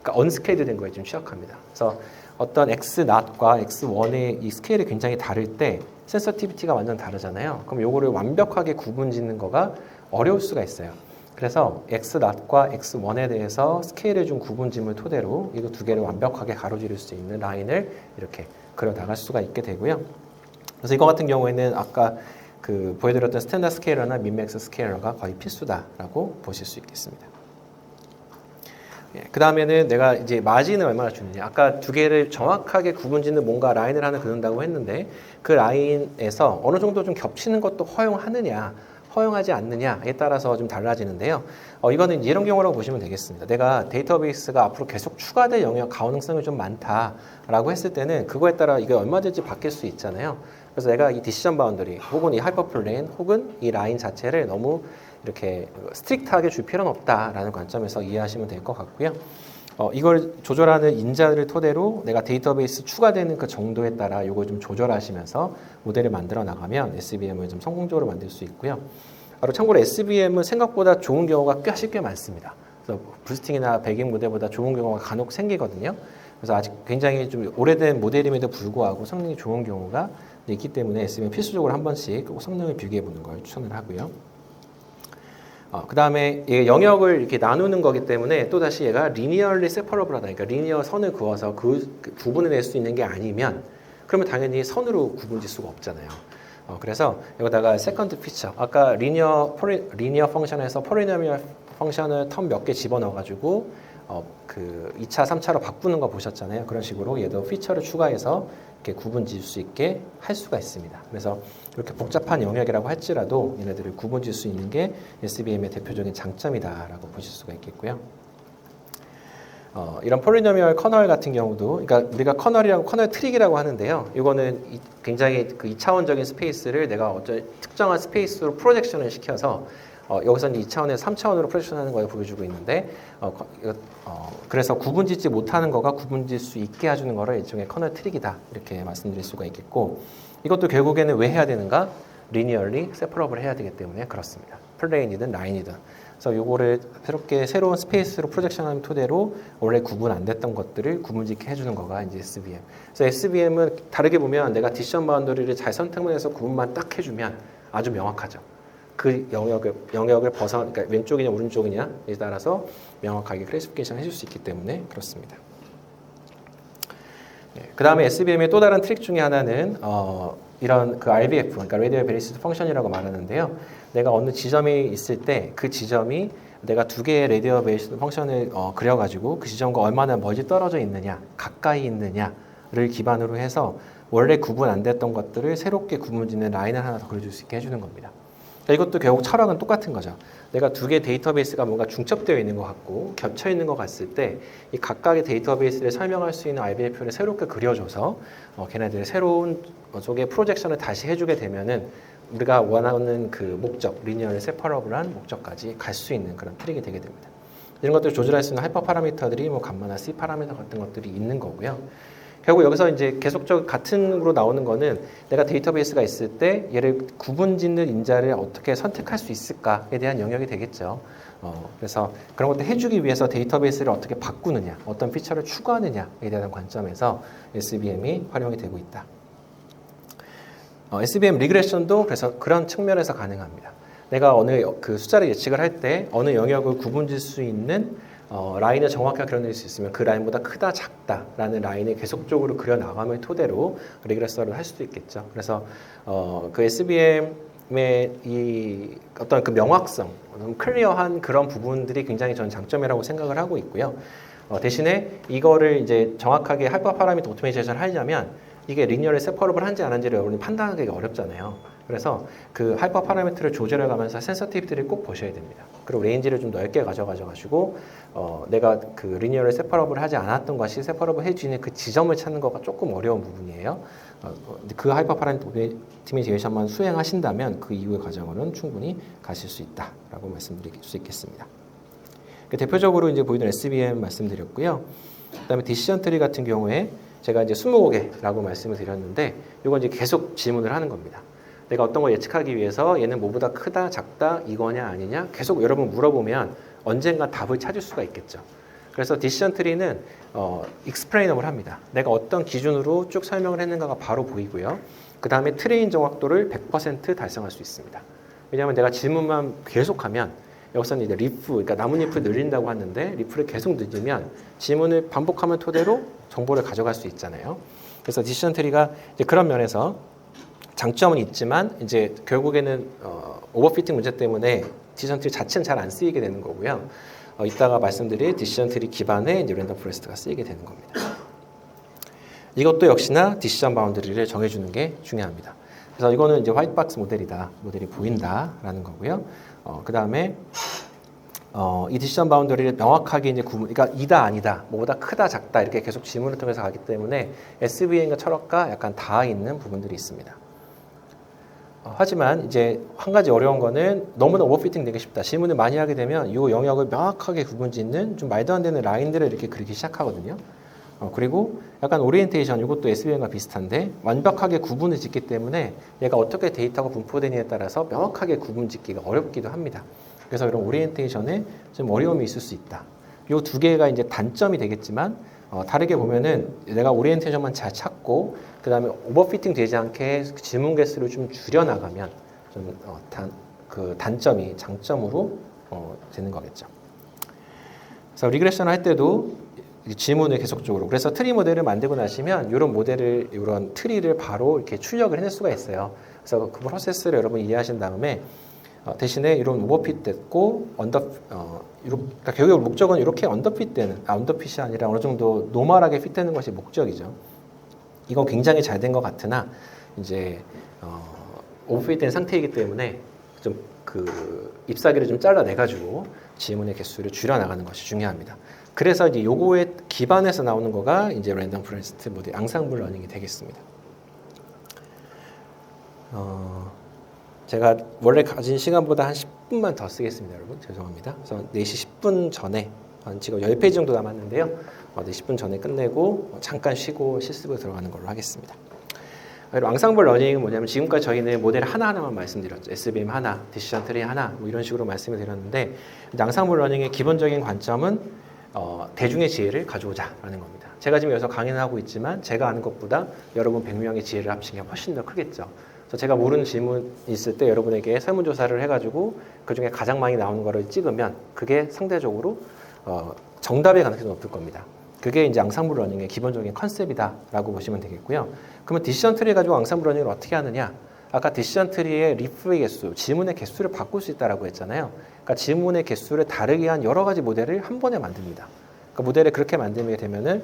그러니까 언스케일드된 거에 좀 취약합니다. 그래서 어떤 x0과 x1의 이 스케일이 굉장히 다를 때 센서티비티가 완전 다르잖아요. 그럼 요거를 완벽하게 구분짓는 거가 어려울 수가 있어요. 그래서 x0과 x1에 대해서 스케일을 좀 구분짐을 토대로 이거 두 개를 완벽하게 가로지를 수 있는 라인을 이렇게 그려 나갈 수가 있게 되고요. 그래서 이거 같은 경우에는 아까 그 보여드렸던 스탠다드 스케일러나 민맥스 스케일러가 거의 필수다라고 보실 수 있겠습니다. 그 다음에는 내가 이제 마진을 얼마나 주느냐. 아까 두 개를 정확하게 구분짓는 뭔가 라인을 하나 그는다고 했는데 그 라인에서 어느 정도 좀 겹치는 것도 허용하느냐, 허용하지 않느냐에 따라서 좀 달라지는데요. 이거는 이런 경우라고 보시면 되겠습니다. 내가 데이터베이스가 앞으로 계속 추가될 영역 가능성이 좀 많다라고 했을 때는 그거에 따라 이게 얼마든지 바뀔 수 있잖아요. 그래서 내가 이 디시전 바운더리 혹은 이 하이퍼플레인 혹은 이 라인 자체를 너무 이렇게 스트릭트하게 줄 필요는 없다라는 관점에서 이해하시면 될 것 같고요. 이걸 조절하는 인자를 토대로 내가 데이터베이스 추가되는 그 정도에 따라 이걸 좀 조절하시면서 모델을 만들어 나가면 SVM을 좀 성공적으로 만들 수 있고요. 참고로 SVM은 생각보다 좋은 경우가 꽤 많습니다. 그래서 부스팅이나 배깅 모델보다 좋은 경우가 간혹 생기거든요. 그래서 아직 굉장히 좀 오래된 모델임에도 불구하고 성능이 좋은 경우가 있기 때문에 SVM 필수적으로 한 번씩 성능을 비교해 보는 걸 추천을 하고요. 그 다음에 영역을 이렇게 나누는 거기 때문에 또다시 얘가 리니어리 세퍼러블하다. 그러니까 리니어 선을 그어서 그 구분을 낼 수 있는 게 아니면 그러면 당연히 선으로 구분질 수가 없잖아요. 그래서 여기다가 세컨드 피처, 아까 리니어 펑션에서 포리노미얼 펑션을 텀 몇 개 집어넣어가지고 그 2차, 3차로 바꾸는 거 보셨잖아요. 그런 식으로 얘도 피처를 추가해서 이렇게 구분 지을 수 있게 할 수가 있습니다. 그래서 이렇게 복잡한 영역이라고 할지라도 얘네들을 구분 지을 수 있는 게 SVM의 대표적인 장점이다라고 보실 수가 있겠고요. 이런 폴리노미얼 커널 같은 경우도, 그러니까 우리가 커널이라고 커널 트릭이라고 하는데요. 이거는 굉장히 그 2차원적인 스페이스를 내가 어떤 특정한 스페이스로 프로젝션을 시켜서 여기서 2차원에서 3차원으로 프로젝션하는 걸 보여주고 있는데 그래서 구분짓지 못하는 거가 구분질 수 있게 해주는 거를 일종의 커널 트릭이다 이렇게 말씀드릴 수가 있겠고 이것도 결국에는 왜 해야 되는가? 리니어리 세퍼러블 해야 되기 때문에 그렇습니다. 플레인이든 라인이든 그래서 요거를 새로운 스페이스로 프로젝션하는 토대로 원래 구분 안 됐던 것들을 구분짓게 해주는 거가 이제 SVM. 그래서 SVM은 다르게 보면 내가 디시전 바운더리를 잘 선택만 해서 구분만 딱 해주면 아주 명확하죠. 그 영역을 그러니까 왼쪽이냐 오른쪽이냐에 따라서 명확하게 클래시피케이션 해줄 수 있기 때문에 그렇습니다. 네, 그 다음에 SVM의 또 다른 트릭 중에 하나는 이런 그 RBF, 그러니까 Radial Basis Function이라고 말하는데요. 내가 어느 지점이 있을 때 그 지점이 내가 두 개의 Radial Basis Function을 그려가지고 그 지점과 얼마나 멀리 떨어져 있느냐, 가까이 있느냐를 기반으로 해서 원래 구분 안 됐던 것들을 새롭게 구분짓는 라인을 하나 더 그려줄 수 있게 해주는 겁니다. 이것도 결국 철학은 똑같은 거죠. 내가 두 개의 데이터베이스가 뭔가 중첩되어 있는 것 같고 겹쳐 있는 것 같을 때 이 각각의 데이터베이스를 설명할 수 있는 RBF를 새롭게 그려줘서 걔네들의 새로운 쪽의 프로젝션을 다시 해주게 되면은 우리가 원하는 그 목적, 리니어를 세퍼러블한 목적까지 갈 수 있는 그런 트릭이 되게 됩니다. 이런 것들을 조절할 수 있는 하이퍼 파라미터들이 뭐 감마나 C 파라미터 같은 것들이 있는 거고요. 결국 여기서 이제 계속적으로 같은 으로 나오는 거는 내가 데이터베이스가 있을 때 얘를 구분짓는 인자를 어떻게 선택할 수 있을까에 대한 영역이 되겠죠. 그래서 그런 것들 해주기 위해서 데이터베이스를 어떻게 바꾸느냐, 어떤 피처를 추가하느냐에 대한 관점에서 SVM이 활용이 되고 있다. SVM 리그레션도 그래서 그런 측면에서 가능합니다. 내가 어느 그 숫자를 예측을 할 때 어느 영역을 구분질 수 있는 라인을 정확하게 그려낼 수 있으면 그 라인보다 크다 작다라는 라인을 계속적으로 그려나감을 토대로 리그레서를 할 수도 있겠죠. 그래서 그 SVM의 이 어떤 그 명확성, 클리어한 그런 부분들이 굉장히 저는 장점이라고 생각을 하고 있고요. 대신에 이거를 이제 정확하게 하이퍼 파라미터 오토메이션을 하려면 이게 리니어를 세퍼러블 한지 안 한지를 여러분이 판단하기가 어렵잖아요. 그래서 그 하이퍼 파라미터를 조절해 가면서 센서티비티를 꼭 보셔야 됩니다. 그리고 레인지를 좀 넓게 가지고 내가 그 리니어를 세퍼러블 하지 않았던 것이 세퍼러블 해주는 그 지점을 찾는 거가 조금 어려운 부분이에요. 그 하이퍼 파라미터 오토메이션만 수행하신다면 그 이후의 과정으로는 충분히 가실 수 있다라고 말씀드릴 수 있겠습니다. 대표적으로 이제 보이는 SVM 말씀드렸고요. 그다음에 디시전 트리 같은 경우에 제가 이제 20개라고 말씀을 드렸는데 이건 이제 계속 질문을 하는 겁니다. 내가 어떤 걸 예측하기 위해서 얘는 뭐보다 크다, 작다, 이거냐 아니냐 계속 여러분 물어보면 언젠가 답을 찾을 수가 있겠죠. 그래서 디시전 트리는 익스플레이너블 합니다. 내가 어떤 기준으로 쭉 설명을 했는가가 바로 보이고요. 그 다음에 트레인 정확도를 100% 달성할 수 있습니다. 왜냐하면 내가 질문만 계속하면 여기서는 이제 리프, 그러니까 나뭇잎을 늘린다고 하는데 리프를 계속 늘리면 질문을 반복하면 토대로 정보를 가져갈 수 있잖아요. 그래서 디시전 트리가 이제 그런 면에서 장점은 있지만 이제 결국에는 오버피팅 문제 때문에 디시전 트리 자체는 잘 안 쓰이게 되는 거고요. 이따가 말씀드릴 디시전 트리 기반의 이제 랜덤 포레스트가 쓰이게 되는 겁니다. 이것도 역시나 디시전 바운더리를 정해주는 게 중요합니다. 그래서 이거는 이제 화이트박스 모델이다, 모델이 보인다라는 거고요. 그 다음에 이 디시전 바운더리를 명확하게 이제 그러니까 이다 아니다, 뭐보다 크다 작다 이렇게 계속 질문을 통해서 가기 때문에 SVM과 철학과 약간 닿아 있는 부분들이 있습니다. 하지만 이제 한 가지 어려운 거는 너무나 오버피팅 되기 쉽다. 질문을 많이 하게 되면 이 영역을 명확하게 구분짓는 좀 말도 안 되는 라인들을 이렇게 그리기 시작하거든요. 그리고 약간 오리엔테이션 이것도 SVM과 비슷한데 완벽하게 구분을 짓기 때문에 얘가 어떻게 데이터가 분포되느냐에 따라서 명확하게 구분 짓기가 어렵기도 합니다. 그래서 이런 오리엔테이션에 좀 어려움이 있을 수 있다. 이 두 개가 이제 단점이 되겠지만 다르게 보면은 내가 오리엔테이션만 잘 찾고 그 다음에 오버피팅 되지 않게 질문 개수를 좀 줄여나가면 좀 그 단점이 장점으로 되는 거겠죠. 그래서 리그레션 할 때도 질문을 계속적으로 그래서 트리 모델을 만들고 나시면 이런 트리를 바로 이렇게 출력을 해낼 수가 있어요. 그래서 그 프로세스를 여러분 이해하신 다음에 대신에 이런 오버핏 됐고 그러니까 결국 목적은 이렇게 언더핏이 아니라 어느 정도 노멀하게 핏되는 것이 목적이죠. 이건 굉장히 잘 된 것 같으나 이제 오버핏된 상태이기 때문에 좀 그 잎사귀를 좀 잘라내 가지고 질문의 개수를 줄여 나가는 것이 중요합니다. 그래서 이제 요거에 기반해서 나오는 거가 이제 랜덤 포레스트 모델 앙상블 러닝이 되겠습니다. 제가 원래 가진 시간보다 한 10분만 더 쓰겠습니다, 여러분. 죄송합니다. 그래서 4시 10분 전에 지금 10페이지 정도 남았는데요. 4시 10분 전에 끝내고 잠깐 쉬고 실습으로 들어가는 걸로 하겠습니다. 그리고 앙상블 러닝은 뭐냐면 지금까지 저희는 모델 하나하나만 말씀드렸죠. SVM 하나, 디시전 트리 하나 뭐 이런 식으로 말씀을 드렸는데 앙상블 러닝의 기본적인 관점은 대중의 지혜를 가져오자라는 겁니다. 제가 지금 여기서 강의를 하고 있지만 제가 아는 것보다 여러분 100명의 지혜를 합치면 훨씬 더 크겠죠. 그래서 제가 모르는 질문이 있을 때 여러분에게 설문조사를 해가지고 그중에 가장 많이 나오는 거를 찍으면 그게 상대적으로 정답의 가능성이 높을 겁니다. 그게 이제 앙상블 러닝의 기본적인 컨셉이다라고 보시면 되겠고요. 그러면 디시전 트리 가지고 앙상블 러닝을 어떻게 하느냐? 아까 디시전 트리의 리플의 개수, 지문의 개수를 바꿀 수 있다라고 했잖아요. 그러니까 지문의 개수를 다르게 한 여러 가지 모델을 한 번에 만듭니다. 그러니까 모델을 그렇게 만들게 되면은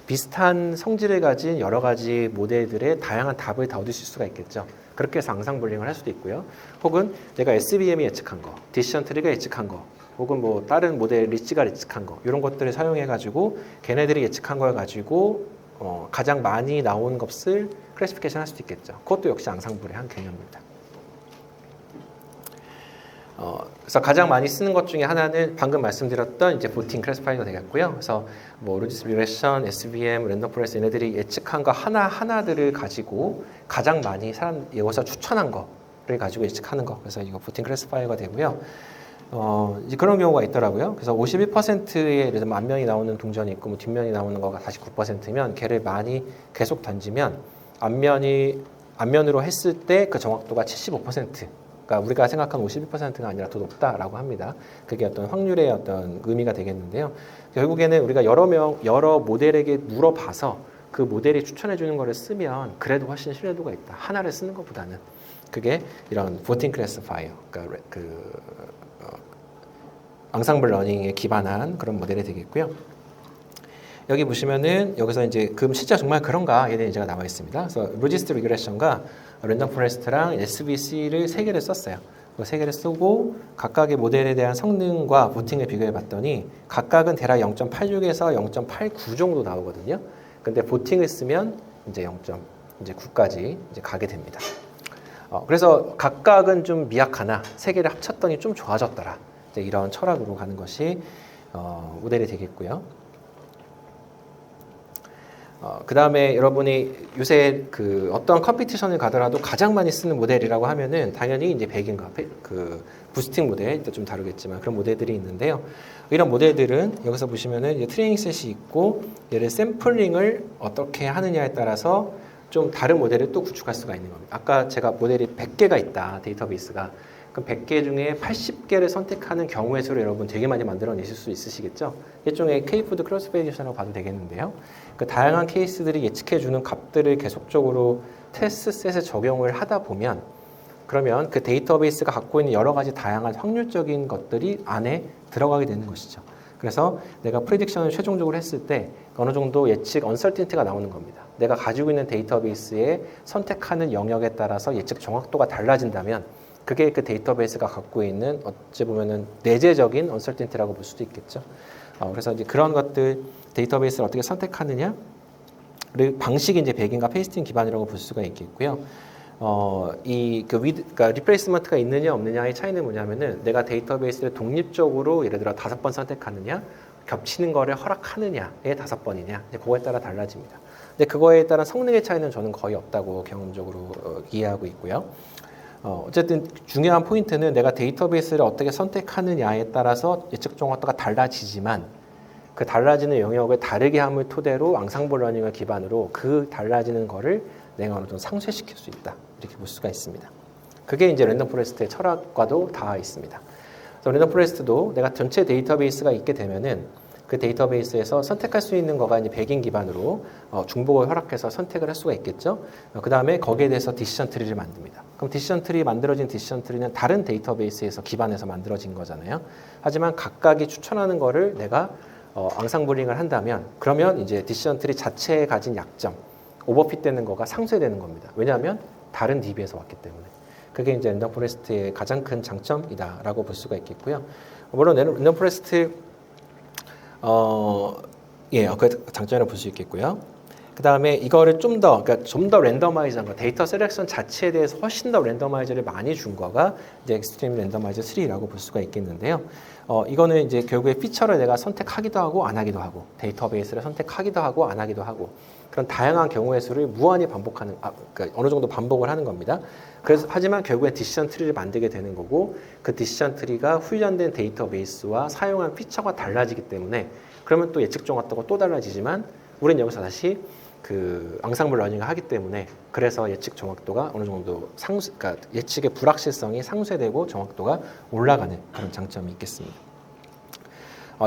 비슷한 성질을 가진 여러 가지 모델들의 다양한 답을 다 얻을 수가 있겠죠. 그렇게 해서 앙상블링을 할 수도 있고요. 혹은 내가 SVM이 예측한 거, 디시전 트리가 예측한 거, 혹은 뭐 다른 모델 리치가 예측한 거 이런 것들을 사용해 가지고 걔네들이 예측한 걸 가지고 가장 많이 나온 것을 클래시피케이션 할 수도 있겠죠. 그것도 역시 앙상블의 한 개념입니다. 그래서 가장 많이 쓰는 것 중에 하나는 방금 말씀드렸던 이제 보팅 클래시파이어가 되겠고요. 그래서 뭐 로지스 리그레션, SVM, 랜덤 포레스트 얘네들이 예측한 거 하나하나들을 가지고 가장 많이 여기서 추천한 거를 가지고 예측하는 거. 그래서 이거 보팅 클래시파이어가 되고요. 이제 그런 경우가 있더라고요. 그래서 51%의 예를 들면 앞면이 나오는 동전이 있고 뭐 뒷면이 나오는 거가 49%면 걔를 많이 계속 던지면 앞면으로 했을 때 그 정확도가 75%. 그러니까 우리가 생각한 51%가 아니라 더 높다라고 합니다. 그게 어떤 확률의 어떤 의미가 되겠는데요. 결국에는 우리가 여러 모델에게 물어봐서 그 모델이 추천해 주는 거를 쓰면 그래도 훨씬 신뢰도가 있다. 하나를 쓰는 것보다는. 그게 이런 보팅 클래시파이어, 그러니까 앙상블 러닝에 기반한 그런 모델이 되겠고요. 여기 보시면은 여기서 이제 그럼 실제 정말 그런가 에 대한 예제가 나와 있습니다. 그래서 로지스트 리그레션과 랜덤 포레스트랑 SVC를 3개를 썼어요. 그 3개를 쓰고 각각의 모델에 대한 성능과 보팅을 비교해 봤더니 각각은 대략 0.86에서 0.89 정도 나오거든요. 근데 보팅을 쓰면 이제 0.9까지 이제 가게 됩니다. 그래서 각각은 좀 미약하나 3개를 합쳤더니 좀 좋아졌더라. 이제 이런 철학으로 가는 것이 모델이 되겠고요. 그 다음에 여러분이 요새 그 어떤 컴피티션을 가더라도 가장 많이 쓰는 모델이라고 하면은 당연히 이제 백인과 그 부스팅 모델, 또 좀 다르겠지만 그런 모델들이 있는데요. 이런 모델들은 여기서 보시면은 이제 트레이닝 셋이 있고 얘를 샘플링을 어떻게 하느냐에 따라서 좀 다른 모델을 또 구축할 수가 있는 겁니다. 아까 제가 모델이 100개가 있다, 데이터베이스가. 그럼 100개 중에 80개를 선택하는 경우의 수를 여러분 되게 많이 만들어내실 수 있으시겠죠? 일종의 K-푸드 크로스 베리에이션이라고 봐도 되겠는데요. 그 다양한 케이스들이 예측해주는 값들을 계속적으로 테스트 셋에 적용을 하다 보면 그러면 그 데이터베이스가 갖고 있는 여러 가지 다양한 확률적인 것들이 안에 들어가게 되는 것이죠. 그래서 내가 프리딕션을 최종적으로 했을 때 어느 정도 예측 언설틴티가 나오는 겁니다. 내가 가지고 있는 데이터베이스에 선택하는 영역에 따라서 예측 정확도가 달라진다면 그게 그 데이터베이스가 갖고 있는 어찌 보면은 내재적인 언설틴티라고 볼 수도 있겠죠. 그래서 이제 그런 것들 데이터베이스를 어떻게 선택하느냐를 방식이 이제 백인과 페이스팅 기반이라고 볼 수가 있겠고요. 그러니까 리플레이스먼트가 있느냐 없느냐의 차이는 뭐냐면은 내가 데이터베이스를 독립적으로 예를 들어 5번 선택하느냐, 겹치는 거를 허락하느냐의 5번이냐, 이제 그거에 따라 달라집니다. 근데 그거에 따른 성능의 차이는 저는 거의 없다고 경험적으로 이해하고 있고요. 어쨌든 중요한 포인트는 내가 데이터베이스를 어떻게 선택하느냐에 따라서 예측 정확도가 달라지지만 그 달라지는 영역을 다르게 함을 토대로 앙상블 러닝을 기반으로 그 달라지는 거를 내가 어느 정도 상쇄시킬 수 있다. 이렇게 볼 수가 있습니다. 그게 이제 랜덤 포레스트의 철학과도 닿아 있습니다. 그래서 랜덤 포레스트도 내가 전체 데이터베이스가 있게 되면은 그 데이터베이스에서 선택할 수 있는 거가 이제 백인 기반으로 중복을 허락해서 선택을 할 수가 있겠죠. 그 다음에 거기에 대해서 디시전 트리를 만듭니다. 그럼 디시전 트리 만들어진 디시전 트리는 다른 데이터베이스에서 기반해서 만들어진 거잖아요. 하지만 각각이 추천하는 거를 내가 앙상블링을 한다면 그러면 이제 디시전 트리 자체에 가진 약점, 오버핏 되는 거가 상쇄되는 겁니다. 왜냐하면 다른 DB에서 왔기 때문에. 그게 이제 랜덤 포레스트의 가장 큰 장점이다라고 볼 수가 있겠고요. 물론 랜덤 포레스트 그 장점이라고 볼 수 있겠고요. 그 다음에 이거를 그러니까 좀 더 랜더마이즈한 거, 데이터 셀렉션 자체에 대해서 훨씬 더 랜더마이즈를 많이 준 거가 이제 익스트림 랜더마이즈 3라고 볼 수가 있겠는데요. 이거는 이제 결국에 피처를 내가 선택하기도 하고 안 하기도 하고, 데이터베이스를 선택하기도 하고 안 하기도 하고, 그런 다양한 경우의 수를 무한히 반복하는, 그러니까 어느 정도 반복을 하는 겁니다. 그래서 하지만 결국에 디시전 트리를 만들게 되는 거고, 그 디시전 트리가 훈련된 데이터베이스와 사용한 피처가 달라지기 때문에, 그러면 또 예측 정확도가 또 달라지지만, 우리는 여기서 다시 그 앙상블 러닝을 하기 때문에, 그래서 예측 정확도가 어느 정도 그러니까 예측의 불확실성이 상쇄되고 정확도가 올라가는 그런 장점이 있겠습니다.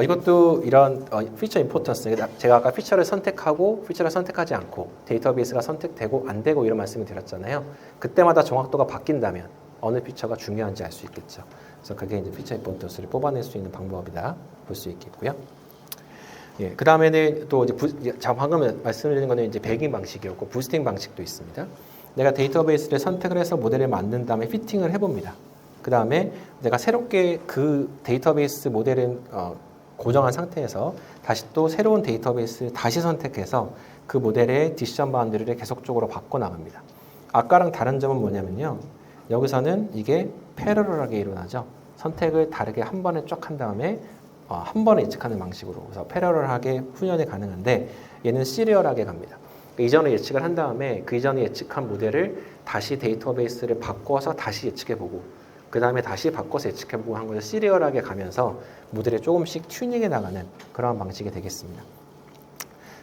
이것도 이런 피처 임포턴스, 제가 아까 피처를 선택하고 피처를 선택하지 않고 데이터베이스가 선택되고 안 되고 이런 말씀을 드렸잖아요. 그때마다 정확도가 바뀐다면 어느 피처가 중요한지 알 수 있겠죠. 그래서 그게 이제 피처 임포턴스를 뽑아낼 수 있는 방법이다 볼 수 있겠고요. 예, 그 다음에는 또 이제 방금 말씀드린 거는 이제 배깅 방식이었고, 부스팅 방식도 있습니다. 내가 데이터베이스를 선택을 해서 모델을 만든 다음에 피팅을 해봅니다. 그 다음에 내가 새롭게 그 데이터베이스 모델을 고정한 상태에서 다시 또 새로운 데이터베이스를 다시 선택해서 그 모델의 디시전 바운드리를 계속적으로 바꿔나갑니다. 아까랑 다른 점은 뭐냐면요. 여기서는 이게 패러럴하게 일어나죠. 선택을 다르게 한 번에 쫙 한 다음에 한 번에 예측하는 방식으로, 그래서 패러럴하게 훈련이 가능한데, 얘는 시리얼하게 갑니다. 그러니까 이전에 예측을 한 다음에 그 이전에 예측한 모델을 다시 데이터베이스를 바꿔서 다시 예측해보고, 그 다음에 다시 바꿔서 예측해보고 한 것을 시리얼하게 가면서 모델에 조금씩 튜닝해 나가는 그런 방식이 되겠습니다.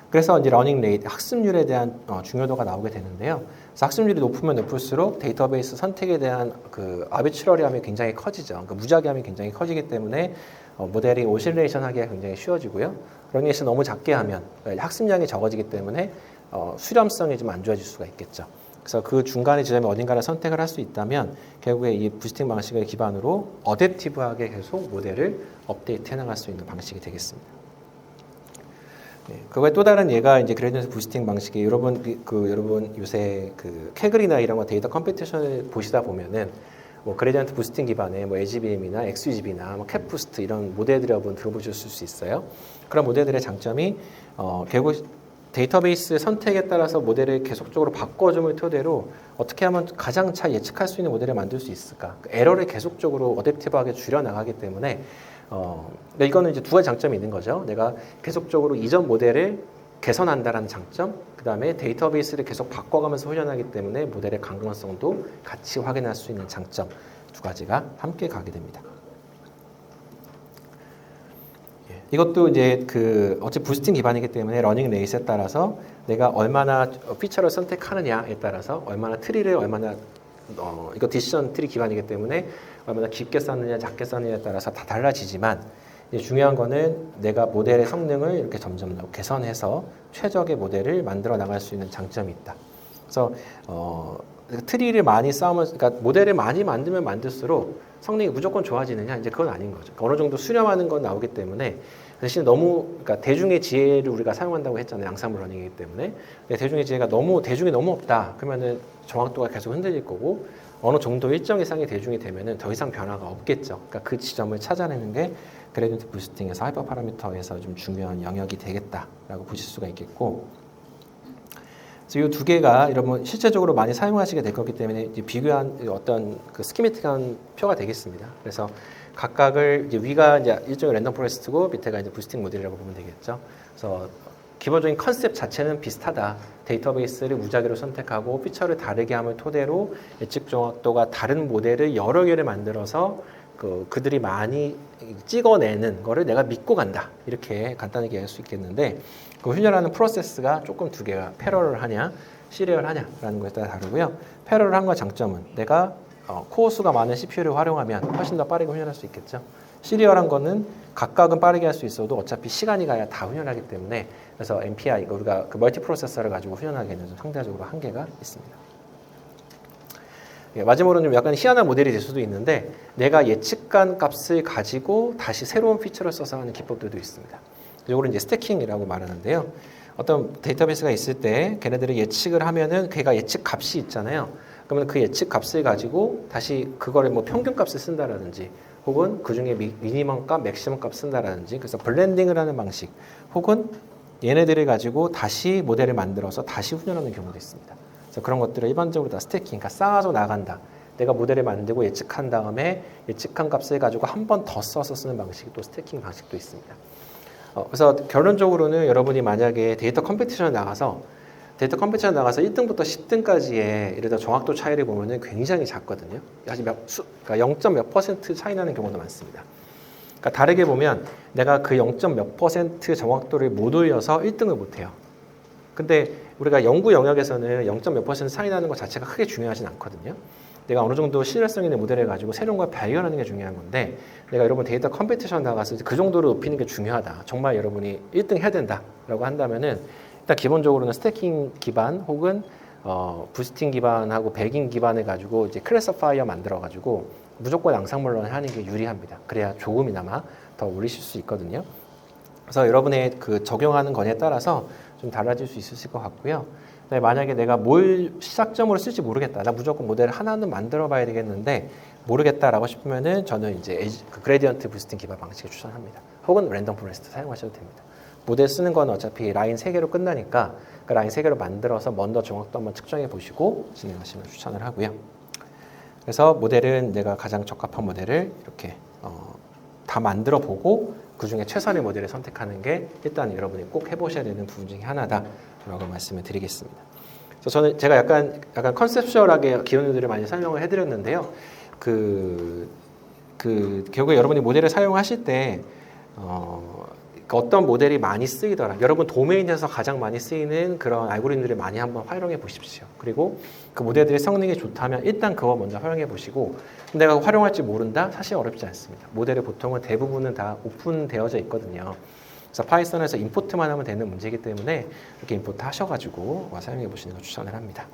그래서 이제 러닝 레이트, 학습률에 대한 중요도가 나오게 되는데요. 그래서 학습률이 높으면 높을수록 데이터베이스 선택에 대한 그 아비트러리함이 굉장히 커지죠. 그러니까 무작위함이 굉장히 커지기 때문에 모델이 오실레이션 하기가 굉장히 쉬워지고요. 러닝레이션 너무 작게 하면 학습량이 적어지기 때문에 수렴성이 좀 안 좋아질 수가 있겠죠. 그래서 그 중간의 지점에 어딘가를 선택을 할 수 있다면 결국에 이 부스팅 방식을 기반으로 어댑티브하게 계속 모델을 업데이트해 나갈 수 있는 방식이 되겠습니다. 네, 그거의 또 다른 예가 이제 그레디언트 부스팅 방식이, 여러분 요새 그 캐글이나 이런 거 데이터 컴퓨테이션을 보시다 보면은 뭐 그레디언트 부스팅 기반의 뭐 LGBM이나 XGB나 뭐 캡부스트 이런 모델들을 한번 들어보실 수 있어요. 그런 모델들의 장점이 결국 데이터베이스 선택에 따라서 모델을 계속적으로 바꿔줌을 토대로 어떻게 하면 가장 잘 예측할 수 있는 모델을 만들 수 있을까? 에러를 계속적으로 어댑티브하게 줄여나가기 때문에 근데 이거는 이제 두 가지 장점이 있는 거죠. 내가 계속적으로 이전 모델을 개선한다라는 장점, 그 다음에 데이터베이스를 계속 바꿔가면서 훈련하기 때문에 모델의 강건성도 같이 확인할 수 있는 장점, 두 가지가 함께 가게 됩니다. 이것도 이제 어차피 부스팅 기반이기 때문에 러닝 레이스에 따라서 내가 얼마나 피처를 선택하느냐에 따라서 얼마나 트리를 이거 디시전 트리 기반이기 때문에 얼마나 깊게 쌓느냐 작게 쌓느냐에 따라서 다 달라지지만, 이제 중요한 거는 내가 모델의 성능을 이렇게 점점 개선해서 최적의 모델을 만들어 나갈 수 있는 장점이 있다. 그래서 트리를 많이 쌓으면, 그러니까 모델을 많이 만들면 만들수록 성능이 무조건 좋아지느냐, 이제 그건 아닌 거죠. 어느 정도 수렴하는 건 나오기 때문에, 대신 그러니까 대중의 지혜를 우리가 사용한다고 했잖아요. 앙상블 러닝이기 때문에. 대중의 지혜가 대중이 너무 없다. 그러면은 정확도가 계속 흔들릴 거고, 어느 정도 일정 이상의 대중이 되면은 더 이상 변화가 없겠죠. 그러니까 그 지점을 찾아내는 게 그레디언트 부스팅에서 하이퍼 파라미터에서 좀 중요한 영역이 되겠다라고 보실 수가 있겠고, 그래서 이 두 개가 여러분 실제적으로 많이 사용하시게 될 거기 때문에 이제 비교한 어떤 그 스키매틱한 표가 되겠습니다. 그래서 각각을 이제 위가 이제 일종의 랜덤 포레스트고 밑에가 이제 부스팅 모델이라고 보면 되겠죠. 그래서 기본적인 컨셉 자체는 비슷하다. 데이터베이스를 무작위로 선택하고 피처를 다르게 함을 토대로 예측 정확도가 다른 모델을 여러 개를 만들어서 그들이 많이 찍어내는 거를 내가 믿고 간다. 이렇게 간단하게 할 수 있겠는데, 그 훈련하는 프로세스가 조금 두 개가 패러럴 하냐, 시리얼 하냐라는 것에 따라 다르고요. 패러럴 한 거 장점은 내가 코어 수가 많은 CPU를 활용하면 훨씬 더 빠르게 훈련할 수 있겠죠. 시리얼한 거는 각각은 빠르게 할 수 있어도 어차피 시간이 가야 다 훈련하기 때문에, 그래서 MPI, 우리가 그 멀티 프로세서를 가지고 훈련하기에는 좀 상대적으로 한계가 있습니다. 예, 마지막으로 좀 약간 희한한 모델이 될 수도 있는데, 내가 예측한 값을 가지고 다시 새로운 피처를 써서 하는 기법들도 있습니다. 이거를 이제 스태킹이라고 말하는데요. 어떤 데이터베이스가 있을 때 걔네들이 예측을 하면은 걔가 예측 값이 있잖아요. 그러면 그 예측 값을 가지고 다시 그거를 뭐 평균 값을 쓴다라든지, 혹은 그 중에 미니멈 값, 맥시멈 값 쓴다라든지, 그래서 블렌딩을 하는 방식, 혹은 얘네들을 가지고 다시 모델을 만들어서 다시 훈련하는 경우도 있습니다. 그래서 그런 것들을 일반적으로 다 스태킹, 그러니까 쌓아서 나간다. 내가 모델을 만들고 예측한 다음에 예측한 값을 가지고 한 번 더 써서 쓰는 방식이 또 스태킹 방식도 있습니다. 그래서 결론적으로는 여러분이 만약에 데이터 컴피티션에 나가서 1등부터 10등까지의 예를 들어 정확도 차이를 보면은 굉장히 작거든요. 사실 그러니까 0. 몇 퍼센트 차이 나는 경우도 많습니다. 그러니까 다르게 보면 내가 그 0. 몇 퍼센트 정확도를 못 올려서 1등을 못 해요. 근데 우리가 연구 영역에서는 0. 몇 퍼센트 차이 나는 것 자체가 크게 중요하진 않거든요. 내가 어느 정도 신뢰성 있는 모델을 가지고 새로운 걸 발견하는 게 중요한 건데 내가 여러분 데이터 컴피티션 나가서 그 정도로 높이는 게 중요하다. 정말 여러분이 1등 해야 된다라고 한다면은 일단 기본적으로는 스태킹 기반 혹은 부스팅 기반하고 백인 기반을 가지고 이제 클래시파이어 만들어 가지고 무조건 양상물론을 하는 게 유리합니다. 그래야 조금이나마 더 올리실 수 있거든요. 그래서 여러분의 그 적용하는 거에 따라서 좀 달라질 수 있으실 것 같고요. 만약에 내가 뭘 시작점으로 쓸지 모르겠다. 나 무조건 모델을 하나는 만들어 봐야 되겠는데 모르겠다라고 싶으면은 저는 이제 그 그레디언트 부스팅 기반 방식을 추천합니다. 혹은 랜덤 포레스트 사용하셔도 됩니다. 모델 쓰는 건 어차피 라인 3개로 끝나니까 그 라인 3개로 만들어서 먼저 정확도 한번 측정해 보시고 진행하시면 추천을 하고요. 그래서 모델은 내가 가장 적합한 모델을 이렇게 다 만들어 보고 그 중에 최선의 모델을 선택하는 게 일단 여러분이 꼭 해보셔야 되는 부분 중에 하나다라고 말씀을 드리겠습니다. 그래서 제가 약간 컨셉슈얼하게 기원들을 많이 설명을 해드렸는데요. 결국에 여러분이 모델을 사용하실 때 어떤 모델이 많이 쓰이더라. 여러분 도메인에서 가장 많이 쓰이는 그런 알고리즘들을 많이 한번 활용해 보십시오. 그리고 그 모델들의 성능이 좋다면 일단 그거 먼저 활용해 보시고 내가 활용할지 모른다? 사실 어렵지 않습니다. 모델의 보통은 대부분은 다 오픈되어져 있거든요. 그래서 파이썬에서 임포트만 하면 되는 문제이기 때문에 이렇게 임포트 하셔가지고 사용해 보시는 걸 추천을 합니다.